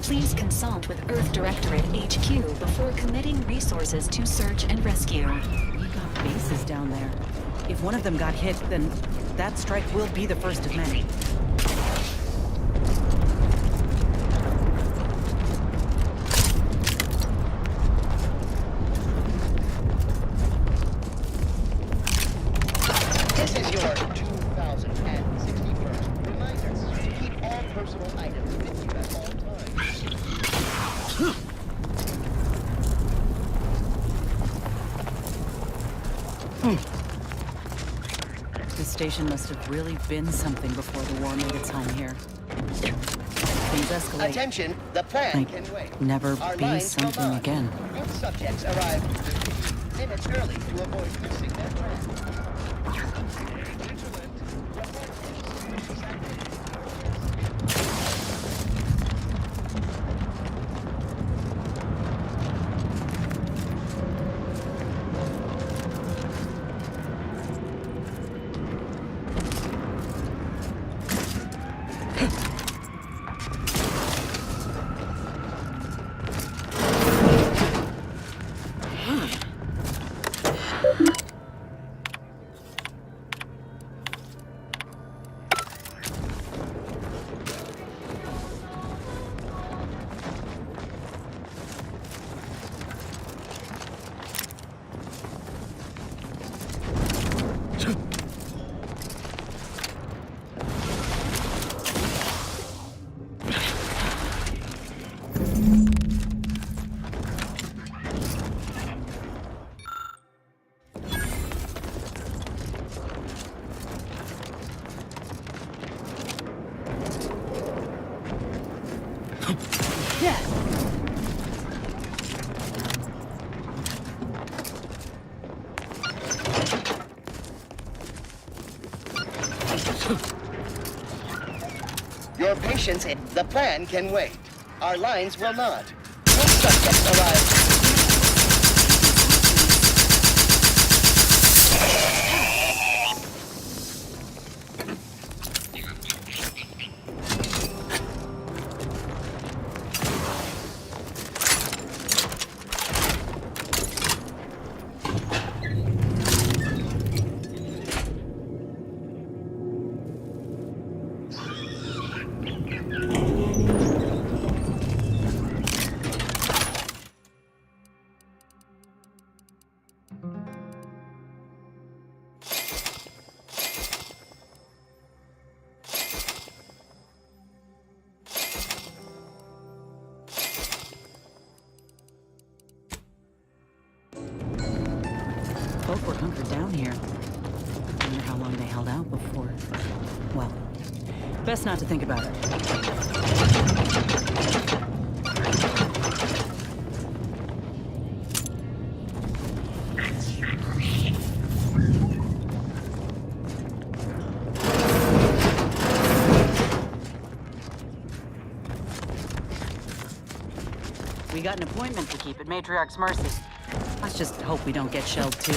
[SPEAKER 16] Please consult with Earth Directorate HQ before committing resources to search and rescue.
[SPEAKER 18] We got bases down there. If one of them got hit, then that strike will be the first of many.
[SPEAKER 12] This is your 2061st reminder to keep all personal items with you at all times.
[SPEAKER 18] This station must have really been something before the war made its home here. Things escalate.
[SPEAKER 12] Attention, the plan
[SPEAKER 18] Might
[SPEAKER 12] can wait.
[SPEAKER 18] never
[SPEAKER 12] Our
[SPEAKER 18] be
[SPEAKER 12] lines come
[SPEAKER 18] something
[SPEAKER 12] on.
[SPEAKER 18] again.
[SPEAKER 12] Group subjects arrive 15 minutes early to avoid missing their train. Rations in. The plan can wait. Our lines will not. No subjects arrive.
[SPEAKER 18] Folk were hunkered down here. I wonder how long they held out before. Well, best not to think about it. We got an appointment to keep at Matriarch's Mercy. Let's just hope we don't get shelled too.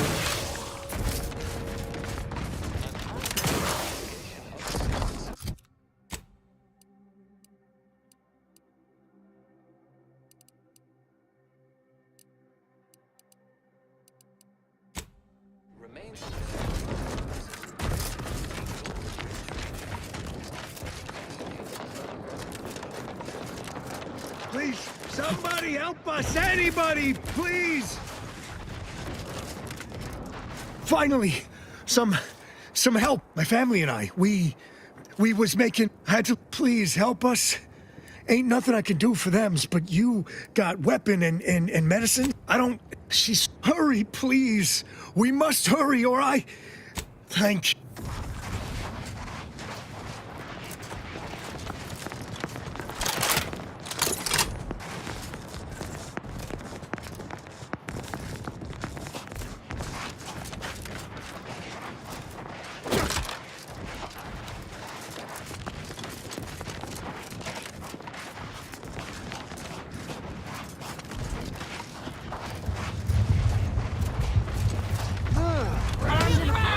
[SPEAKER 4] Please, somebody help us! Anybody, please! Finally, some help. My family and I, we was making. Had to please help us. Ain't nothing I can do for them, but you got weapon and medicine. I don't. She's hurry, please. We must hurry, or I. Thank you.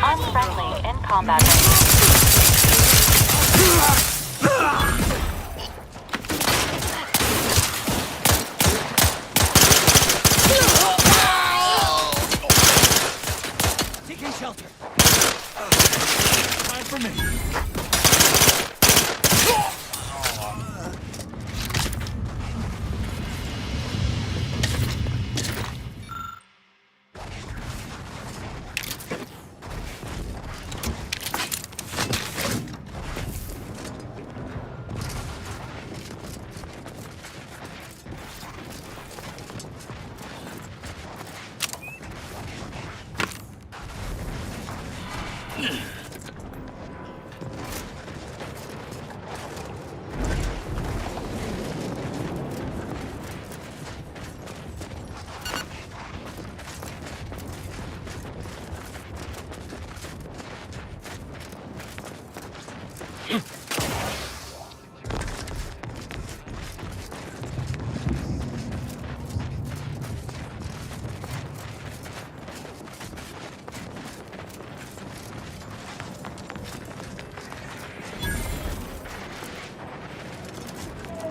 [SPEAKER 3] Unfriendly in combat.
[SPEAKER 22] Taking shelter. Time for me.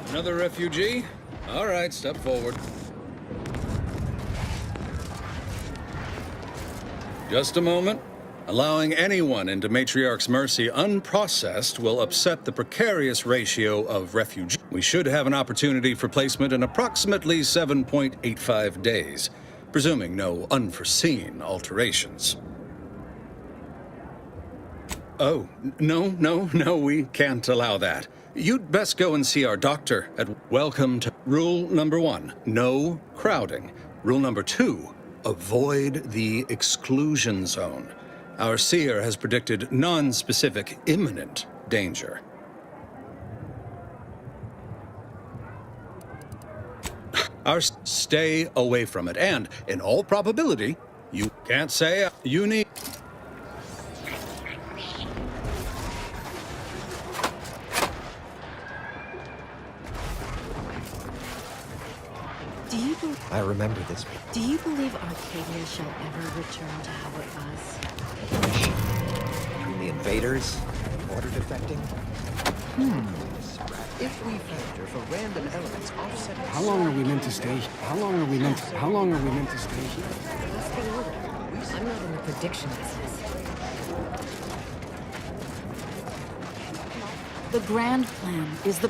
[SPEAKER 6] Another refugee? All right, step forward. Just a moment. Allowing anyone into Matriarch's Mercy unprocessed will upset the precarious ratio of refugees. We should have an opportunity for placement in approximately 7.85 days, presuming no unforeseen alterations. Oh, no, we can't allow that. You'd best go and see our doctor at Welcome to Rule number 1, no crowding. Rule number 2, avoid the exclusion zone. Our seer has predicted non-specific imminent danger. Stay away from it, and in all probability, you can't say you need...
[SPEAKER 8] I remember this.
[SPEAKER 9] Do you believe Arcadia shall ever return to how it was?
[SPEAKER 8] Between the invaders, order defecting. If we factor for random elements offsetting.
[SPEAKER 13] How long are we meant to stay? How long are we meant to stay here?
[SPEAKER 17] That's the order. I'm not in the prediction business.
[SPEAKER 7] The grand plan is the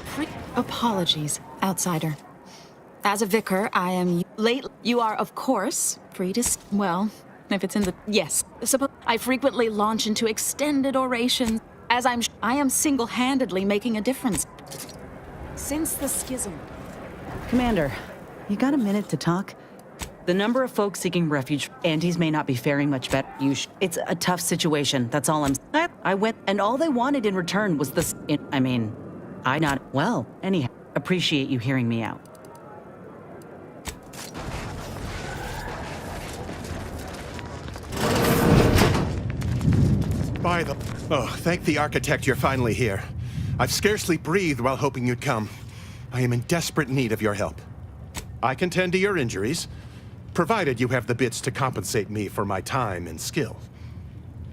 [SPEAKER 7] Apologies, outsider. As a vicar, I am late. You are, of course, free to. Well, if it's in the. Yes. I frequently launch into extended orations, as I am single-handedly making a difference. Since the schism.
[SPEAKER 18] Commander, you got a minute to talk? The number of folks seeking refuge, Andes may not be faring much better. It's a tough situation, that's all I'm saying. I went, and all they wanted in return was this. Well, anyhow, appreciate you hearing me out.
[SPEAKER 15] Thank the architect you're finally here. I've scarcely breathed while hoping you'd come. I am in desperate need of your help. I can tend to your injuries, provided you have the bits to compensate me for my time and skill.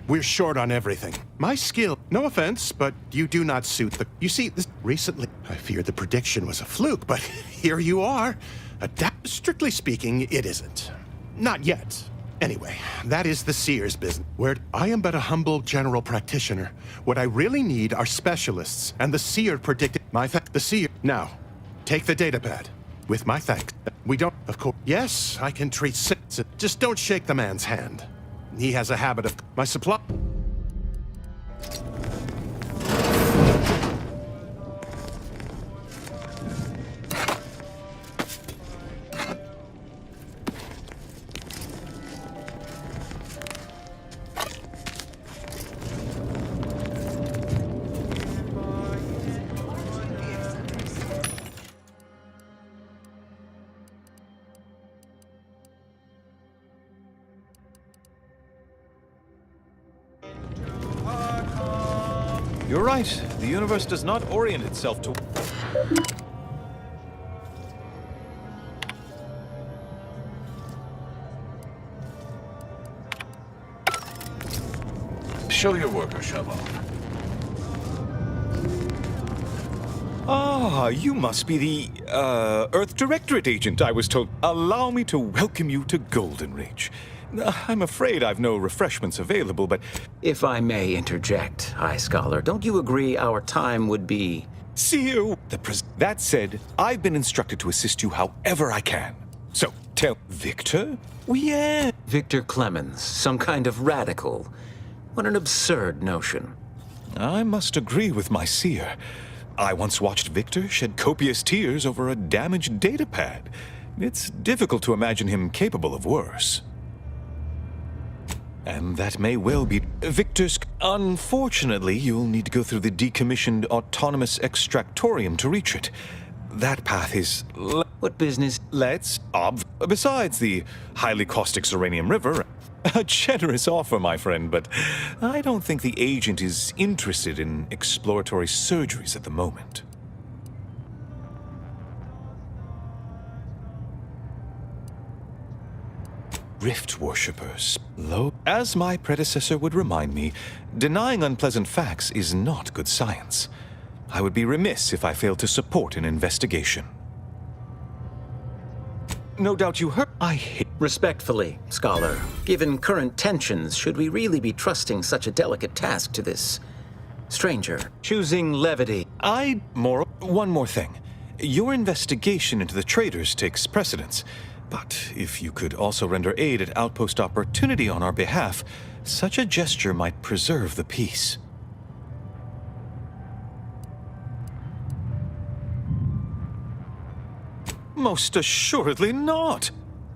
[SPEAKER 15] We're short on everything. My skill, no offense, but you do not suit the... You see, recently, I feared the prediction was a fluke, but here you are. Strictly speaking, it isn't. Not yet. Anyway, that is the seer's business. Where I am but a humble general practitioner. What I really need are specialists, and the seer predicted the seer. Now, take the datapad. With my thanks. We don't, of course. Yes, I can treat sick. Just don't shake the man's hand. He has a habit of my supply.
[SPEAKER 19] You're right. The universe does not orient itself to...
[SPEAKER 24] Show your worker shovel.
[SPEAKER 19] Ah, you must be the, Earth Directorate agent, I was told. Allow me to welcome you to Golden Ridge. I'm afraid I've no refreshments available, but...
[SPEAKER 26] If I may interject, High Scholar, don't you agree our time would be...
[SPEAKER 19] See you! That said, I've been instructed to assist you however I can. So, tell... Victor? Yeah.
[SPEAKER 26] Victor Clemens, some kind of radical. What an absurd notion.
[SPEAKER 19] I must agree with my seer. I once watched Victor shed copious tears over a damaged datapad. It's difficult to imagine him capable of worse. And that may well be Victor's... Unfortunately, you'll need to go through the decommissioned autonomous extractorium to reach it. That path is...
[SPEAKER 26] What business?
[SPEAKER 19] Besides the highly caustic Serenium River... A generous offer, my friend, but I don't think the agent is interested in exploratory surgeries at the moment. Rift worshippers. As my predecessor would remind me, denying unpleasant facts is not good science. I would be remiss if I failed to support an investigation. No doubt you heard.
[SPEAKER 26] Respectfully, Scholar, given current tensions, should we really be trusting such a delicate task to this stranger? Choosing levity.
[SPEAKER 19] One more thing. Your investigation into the traders takes precedence. But if you could also render aid at Outpost Opportunity on our behalf, such a gesture might preserve the peace. Most assuredly not.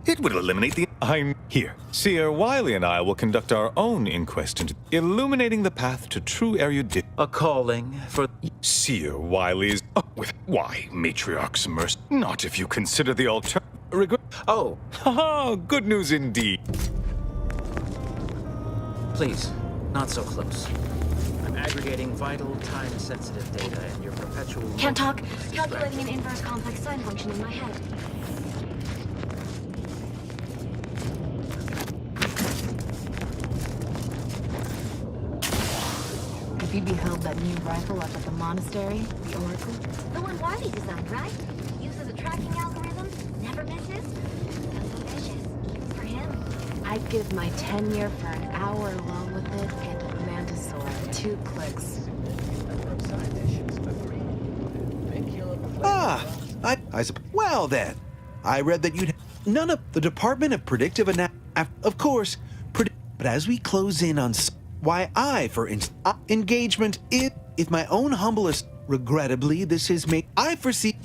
[SPEAKER 19] It would eliminate the... I'm here. Seer Wiley and I will conduct our own inquest into illuminating the path to true erudition.
[SPEAKER 26] A calling for...
[SPEAKER 19] Seer Wiley's... Why, Matriarch's mercy? Not if you consider the alternative...
[SPEAKER 26] Oh.
[SPEAKER 19] Haha, good news indeed.
[SPEAKER 26] Please, not so close. I'm aggregating vital, time-sensitive data, and your perpetual...
[SPEAKER 27] Can't talk. Calculating an inverse complex sine function in my head.
[SPEAKER 17] you beheld that new rifle up at the monastery? The Oracle?
[SPEAKER 10] The one Wiley designed, right? Uses a tracking algorithm, never misses. So vicious, even for him.
[SPEAKER 17] I'd give my tenure for an hour alone with it and a mantisaur. 2 clicks.
[SPEAKER 11] Well then, I read that you'd none of the Department of Predictive of course, but as we close in on why I, for instance, engagement, if my own humblest, regrettably, this is me, I foresee.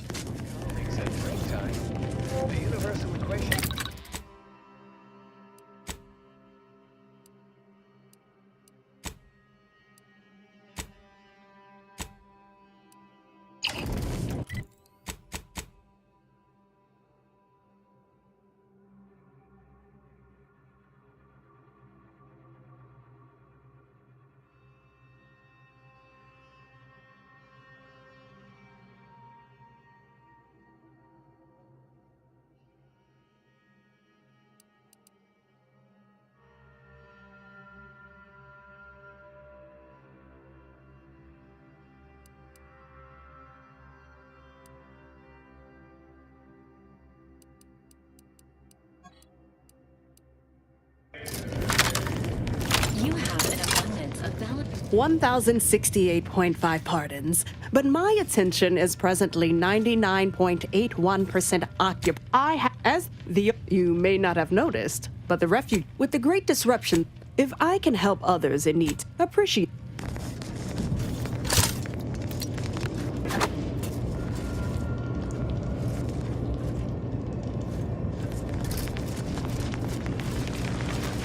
[SPEAKER 16] You have an abundance of valid
[SPEAKER 20] 1,068.5 pardons, but my attention is presently 99.81% occupied. You may not have noticed, but the refuge with the great disruption, if I can help others in need, appreciate.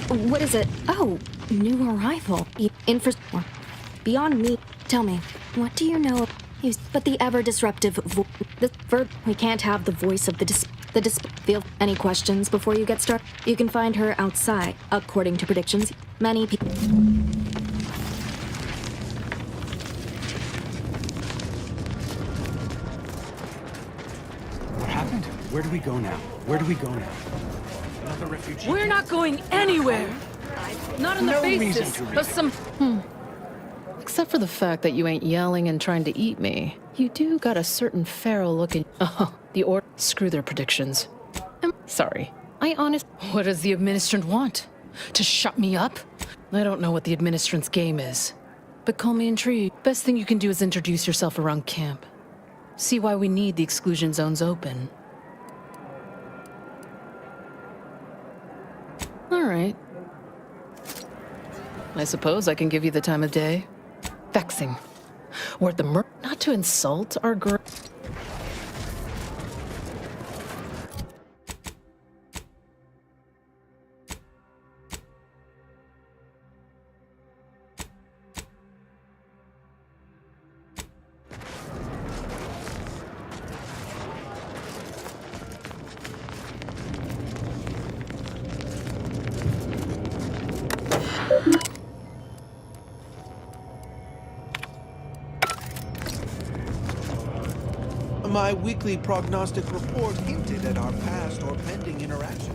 [SPEAKER 21] What is it? Oh, new arrival. Beyond me. Tell me, what do you know? But the ever-disruptive we can't have the voice of feel. Any questions before you get started? You can find her outside, according to predictions. Many people.
[SPEAKER 13] What happened? Where do we go now? Where do we go now? Another refugee.
[SPEAKER 2] We're not going anywhere. Not on the basis of some.
[SPEAKER 23] Except for the fact that you ain't yelling and trying to eat me. You do got a certain feral look in. Oh, the order. Screw their predictions. I'm sorry. What does the administrant want? To shut me up? I don't know what the administrant's game is. But call me intrigued. Best thing you can do is introduce yourself around camp. See why we need the exclusion zones open. All right. I suppose I can give you the time of day. Vexing. We're at the not to insult our girl.
[SPEAKER 11] My weekly prognostic report hinted at our past or pending interaction.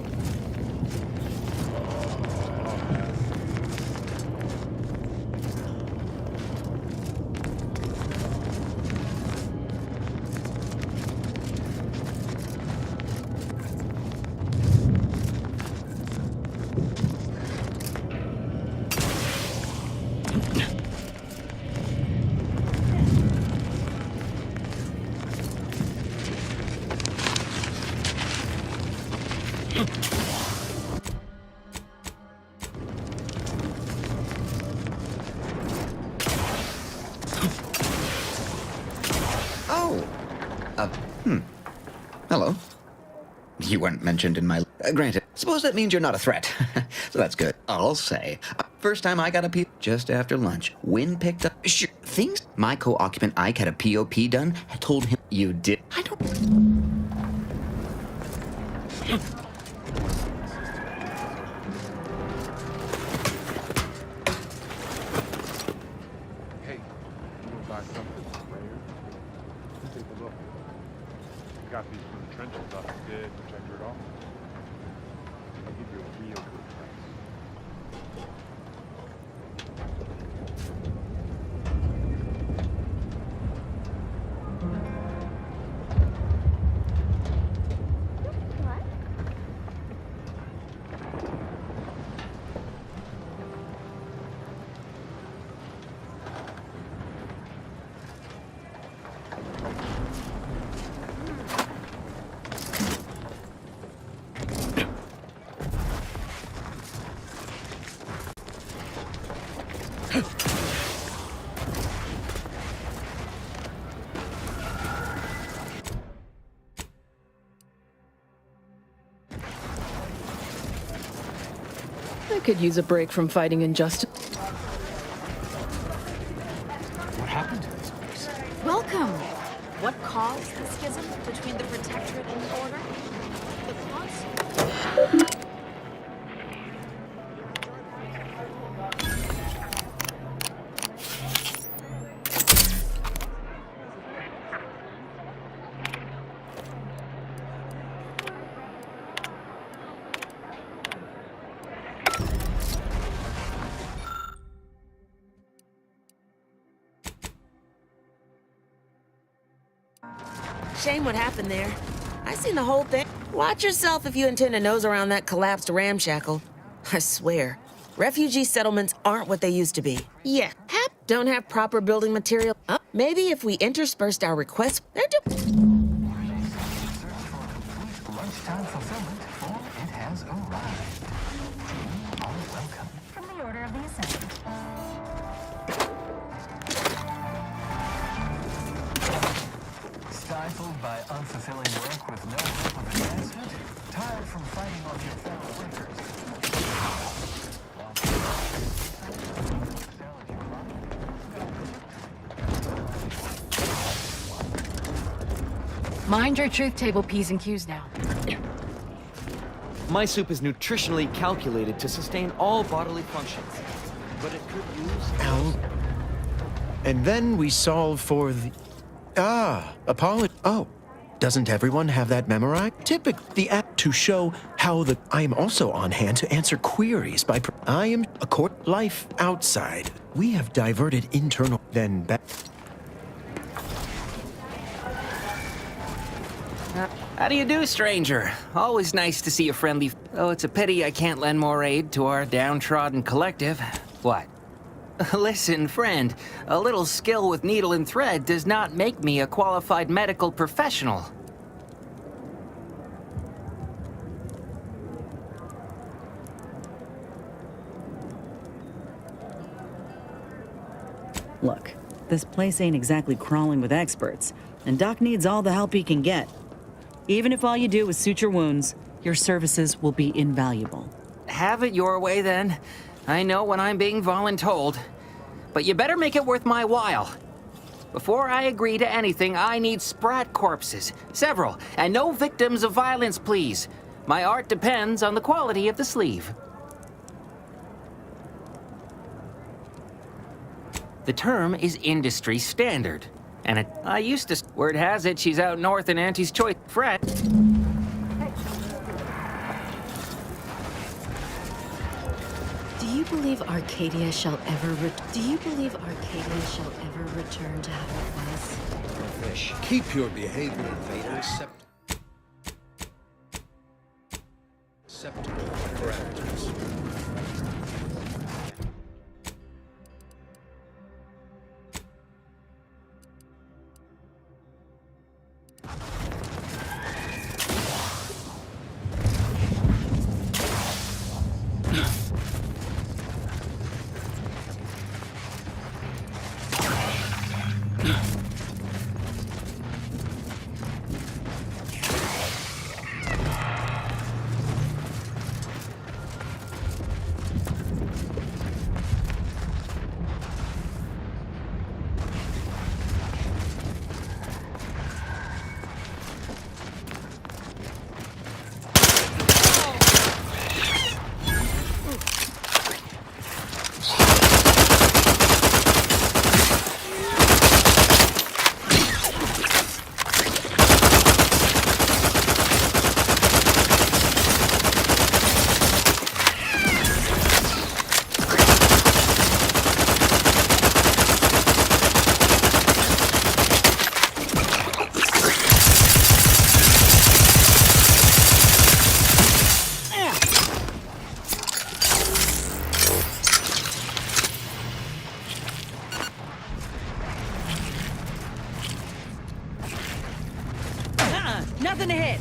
[SPEAKER 1] Hello. You weren't mentioned in my... granted, suppose that means you're not a threat. So that's good. I'll say. First time I got a P... just after lunch. Wynn picked up... Sure, things... My co-occupant Ike had a POP done. I told him you did... I don't...
[SPEAKER 24] Hey, you want to buy something rare? Take a look. Got these from the trenches off the dead protector off. I'll give you a real good price.
[SPEAKER 23] I could use a break from fighting injustice.
[SPEAKER 13] What happened to this place?
[SPEAKER 7] Welcome. What caused the schism between the Protectorate and the Order? The cause?
[SPEAKER 3] Shame what happened there. I seen the whole thing. Watch yourself if you intend to nose around that collapsed ramshackle. I swear, refugee settlements aren't what they used to be. Yeah, don't have proper building material. Maybe if we interspersed our requests, they're
[SPEAKER 4] Lunchtime fulfillment form, it has arrived. You are welcome. From the Order of the Ascendant. Stifled by unfulfilling work with no hope of advancement? Tired from fighting off your fellow workers?
[SPEAKER 17] Mind your truth table P's and Q's now.
[SPEAKER 5] My soup is nutritionally calculated to sustain all bodily functions, but it could use...
[SPEAKER 8] Ow. And then we solve for the... apology. Oh, doesn't everyone have that memorized? The app to show how the... I am also on hand to answer queries by... I am a court life outside. We have diverted internal... Then back...
[SPEAKER 12] How do you do, stranger? Always nice to see a friendly... Oh, it's a pity I can't lend more aid to our downtrodden collective. What? Listen, friend, a little skill with needle and thread does not make me a qualified medical professional.
[SPEAKER 18] Look, this place ain't exactly crawling with experts, and Doc needs all the help he can get. Even if all you do is suture wounds, your services will be invaluable.
[SPEAKER 12] Have it your way, then. I know when I'm being voluntold. But you better make it worth my while. Before I agree to anything, I need sprat corpses. Several. And no victims of violence, please. My art depends on the quality of the sleeve. The term is industry standard. And I used to... Word has it she's out north in Auntie's Choice. Fred.
[SPEAKER 9] Do you believe Arcadia shall ever return to how it was?
[SPEAKER 6] Fish. Keep your behavior, invader, acceptable parameters.
[SPEAKER 18] Nothing to hit.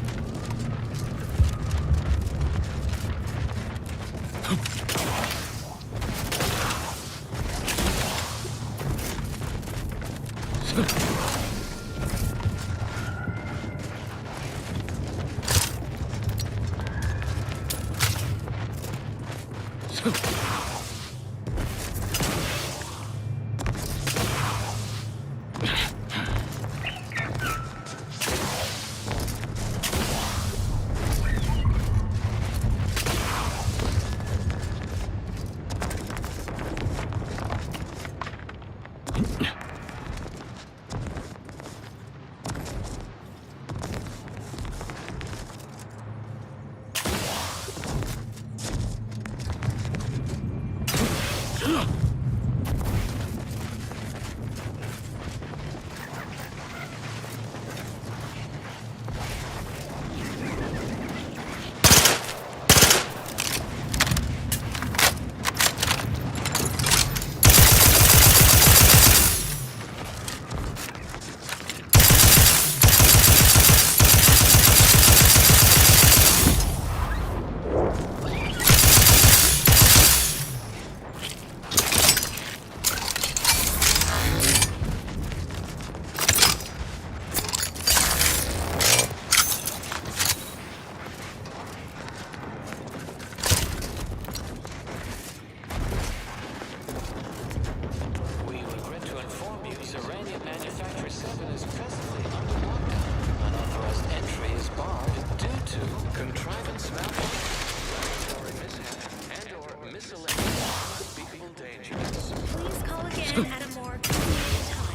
[SPEAKER 10] Please call again at a more convenient time.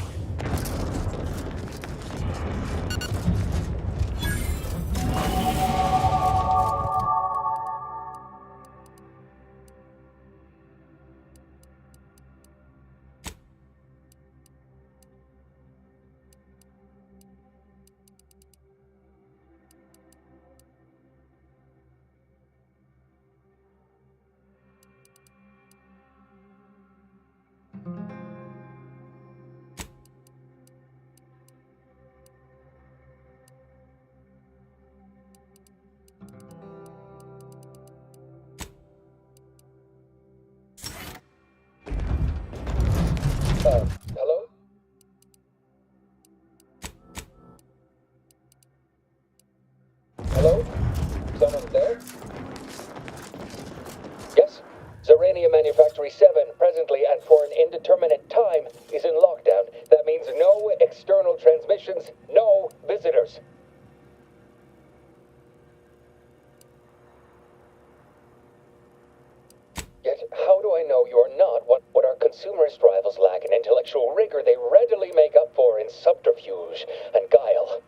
[SPEAKER 14] Hello? Hello? Someone there? Yes? Zerania Manufactory 7, presently and for an indeterminate time, is in lockdown. That means no external transmissions, no visitors. Yet, how do I know you're not what our consumerist rivals lack in intellectual rigor they readily make up for in subterfuge and guile?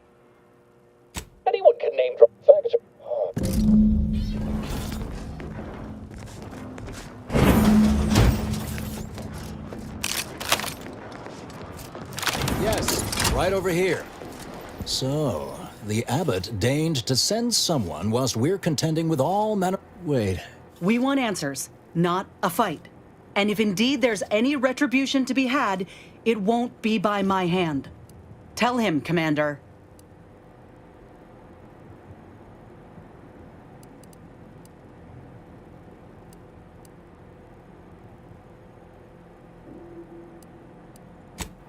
[SPEAKER 14] Anyone can name drop facts.
[SPEAKER 15] Yes, right over here. So, the abbot deigned to send someone whilst we're contending with all manner... Wait.
[SPEAKER 18] We want answers, not a fight. And if indeed there's any retribution to be had, it won't be by my hand. Tell him, Commander.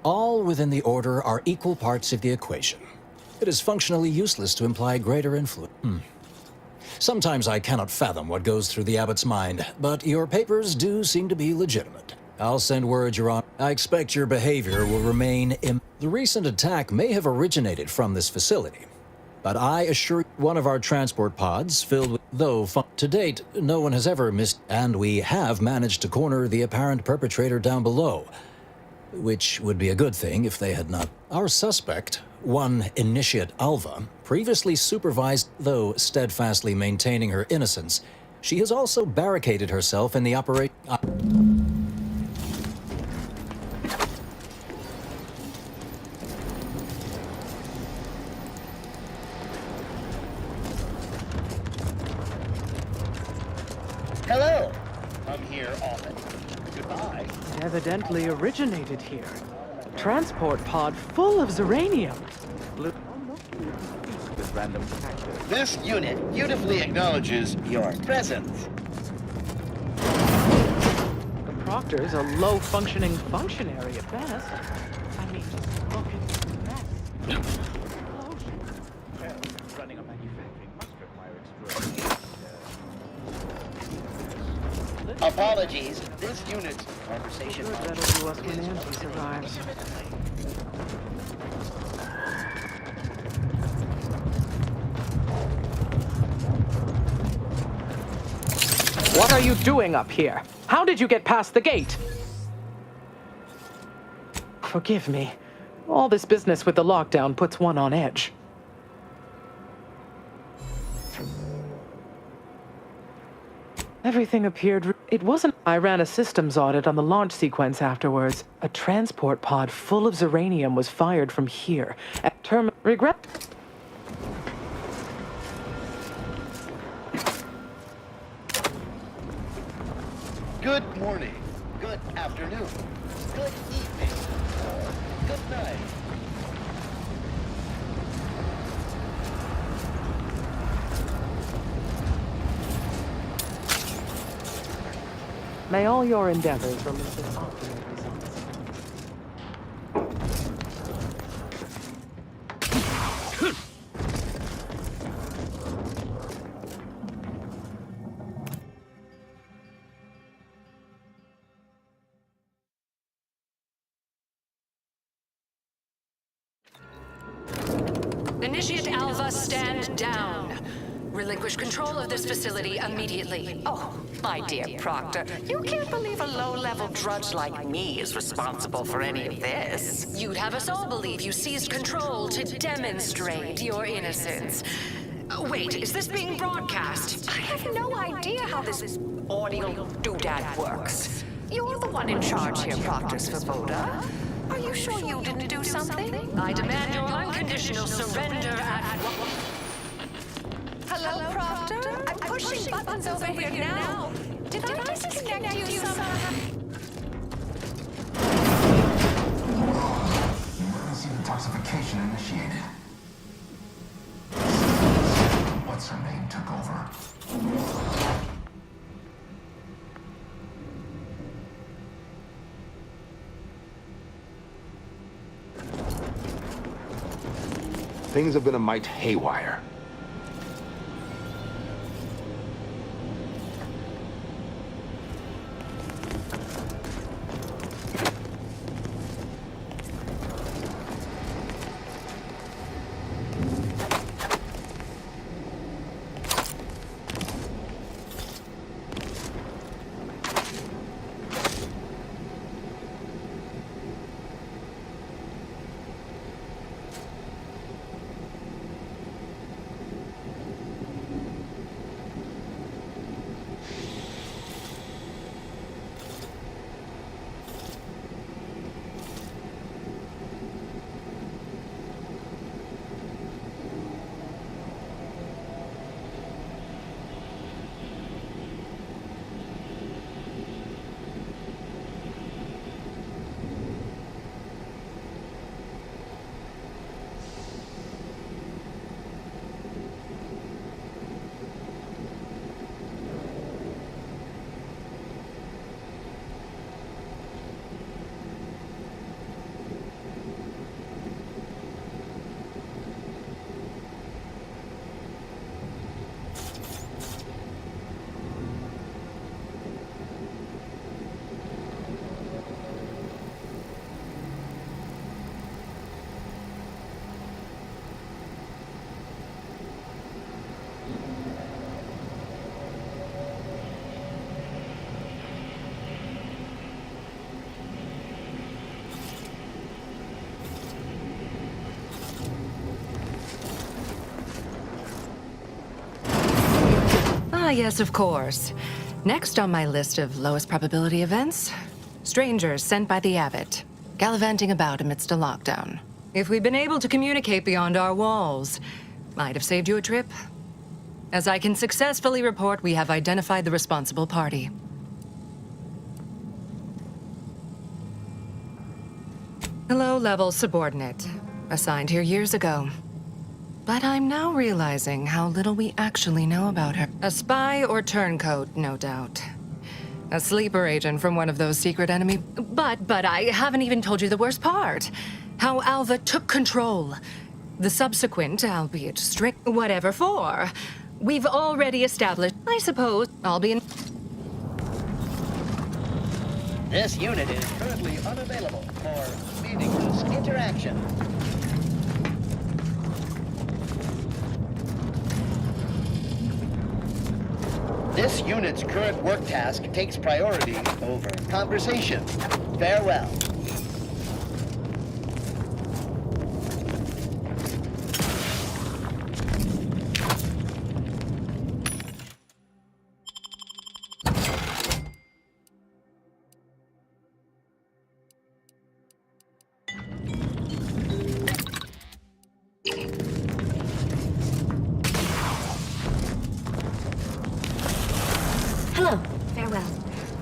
[SPEAKER 15] All within the Order are equal parts of the equation. It is functionally useless to imply greater influence. Sometimes I cannot fathom what goes through the abbot's mind, but your papers do seem to be legitimate. I'll send word, Your Honor. I expect your behavior will remain The recent attack may have originated from this facility, but I assure you one of our transport pods filled with... to date, no one has ever missed, and we have managed to corner the apparent perpetrator down below, which would be a good thing if they had not. Our suspect, one Initiate Alva, previously supervised, though steadfastly maintaining her innocence. She has also barricaded herself in the operation.
[SPEAKER 19] Hello. I'm here often. Goodbye.
[SPEAKER 22] It evidently originated here. Transport pod full of zeranium.
[SPEAKER 19] With random factors. This unit beautifully acknowledges your presence.
[SPEAKER 22] The Proctor's a low-functioning functionary at best. I mean, just look at the mess.
[SPEAKER 19] Well, running a manufacturing must require extraordinary... Apologies. This unit's conversation.
[SPEAKER 22] Good, that'll do us when Angie survives. What are you doing up here? How did you get past the gate? Forgive me. All this business with the lockdown puts one on edge. Everything appeared... It wasn't... I ran a systems audit on the launch sequence afterwards. A transport pod full of Zeranium was fired from here. At regret...
[SPEAKER 19] Good morning. Good afternoon. Good evening. Good night.
[SPEAKER 22] May all your endeavors remain with optimal results.
[SPEAKER 2] Initiate Alva, stand down. Relinquish control of this facility immediately.
[SPEAKER 16] Oh, my dear Proctor, you can't believe a low-level drudge like me is responsible for any of this.
[SPEAKER 2] You'd have us all believe you seized control to demonstrate your innocence. Wait, is this being broadcast?
[SPEAKER 16] I have no idea how this audio doodad works. You're the one in charge here, Proctor's Svoboda. Are you sure you didn't do something?
[SPEAKER 2] I demand your unconditional surrender at once.
[SPEAKER 16] Hello, Proctor? I'm pushing buttons over here now. Did I disconnect you somehow?
[SPEAKER 4] Emergency detoxification initiated. What's her name took over?
[SPEAKER 20] Things have been a mite haywire.
[SPEAKER 2] Ah, yes, of course. Next on my list of lowest probability events, strangers sent by the Abbot, gallivanting about amidst a lockdown. If we'd been able to communicate beyond our walls, might have saved you a trip. As I can successfully report, we have identified the responsible party. A low-level subordinate, assigned here years ago. But I'm now realizing how little we actually know about her. A spy or turncoat, no doubt. A sleeper agent from one of those secret enemy... But I haven't even told you the worst part. How Alva took control. The subsequent, albeit strict, whatever for. We've already established, I suppose, I'll be in...
[SPEAKER 19] This unit is currently unavailable for meaningless interaction. This unit's current work task takes priority over conversation. Farewell.
[SPEAKER 10] Hello. Farewell.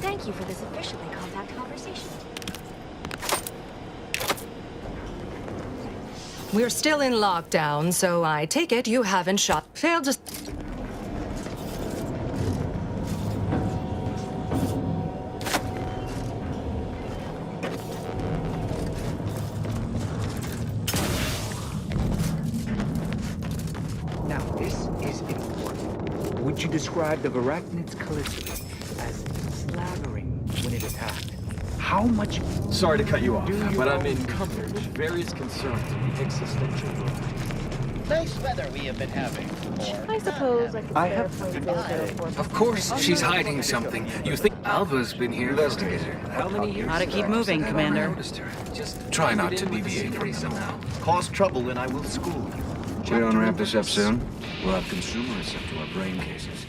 [SPEAKER 10] Thank you for this officially compact conversation.
[SPEAKER 2] We're still in lockdown, so I take it you haven't failed to...
[SPEAKER 20] Now, this is important. Would you describe the Varachnid's calicity as slathering when it attacked? How much...
[SPEAKER 1] Sorry to cut you off,
[SPEAKER 20] Do you
[SPEAKER 1] but I'm
[SPEAKER 20] know-
[SPEAKER 1] in various concerns with existential growth.
[SPEAKER 19] Nice weather we have been having.
[SPEAKER 9] I suppose I could
[SPEAKER 1] I
[SPEAKER 9] spare
[SPEAKER 1] have-
[SPEAKER 9] 0.004.
[SPEAKER 13] Of course, she's hiding something. You think Alva's been here?
[SPEAKER 1] Investigator, how many years?
[SPEAKER 18] Gotta keep moving, Commander.
[SPEAKER 13] Just try not to deviate from them now.
[SPEAKER 1] Cause trouble and I will school you.
[SPEAKER 20] We don't wrap this up soon?
[SPEAKER 1] We'll have consumers sent to our brain cases.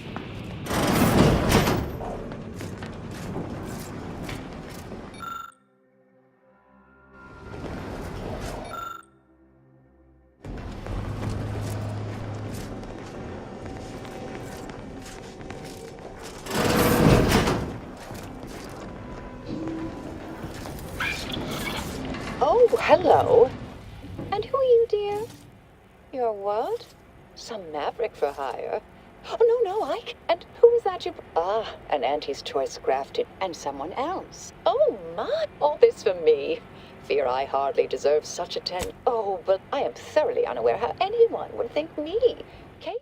[SPEAKER 16] Oh, hello. And who are you, dear? You're what? Some maverick for hire. Oh, no, and who is that you... Ah, an Auntie's Choice grafted. And someone else. Oh, my. All this for me. Fear I hardly deserve such attention. Oh, but I am thoroughly unaware how anyone would think me. Kate?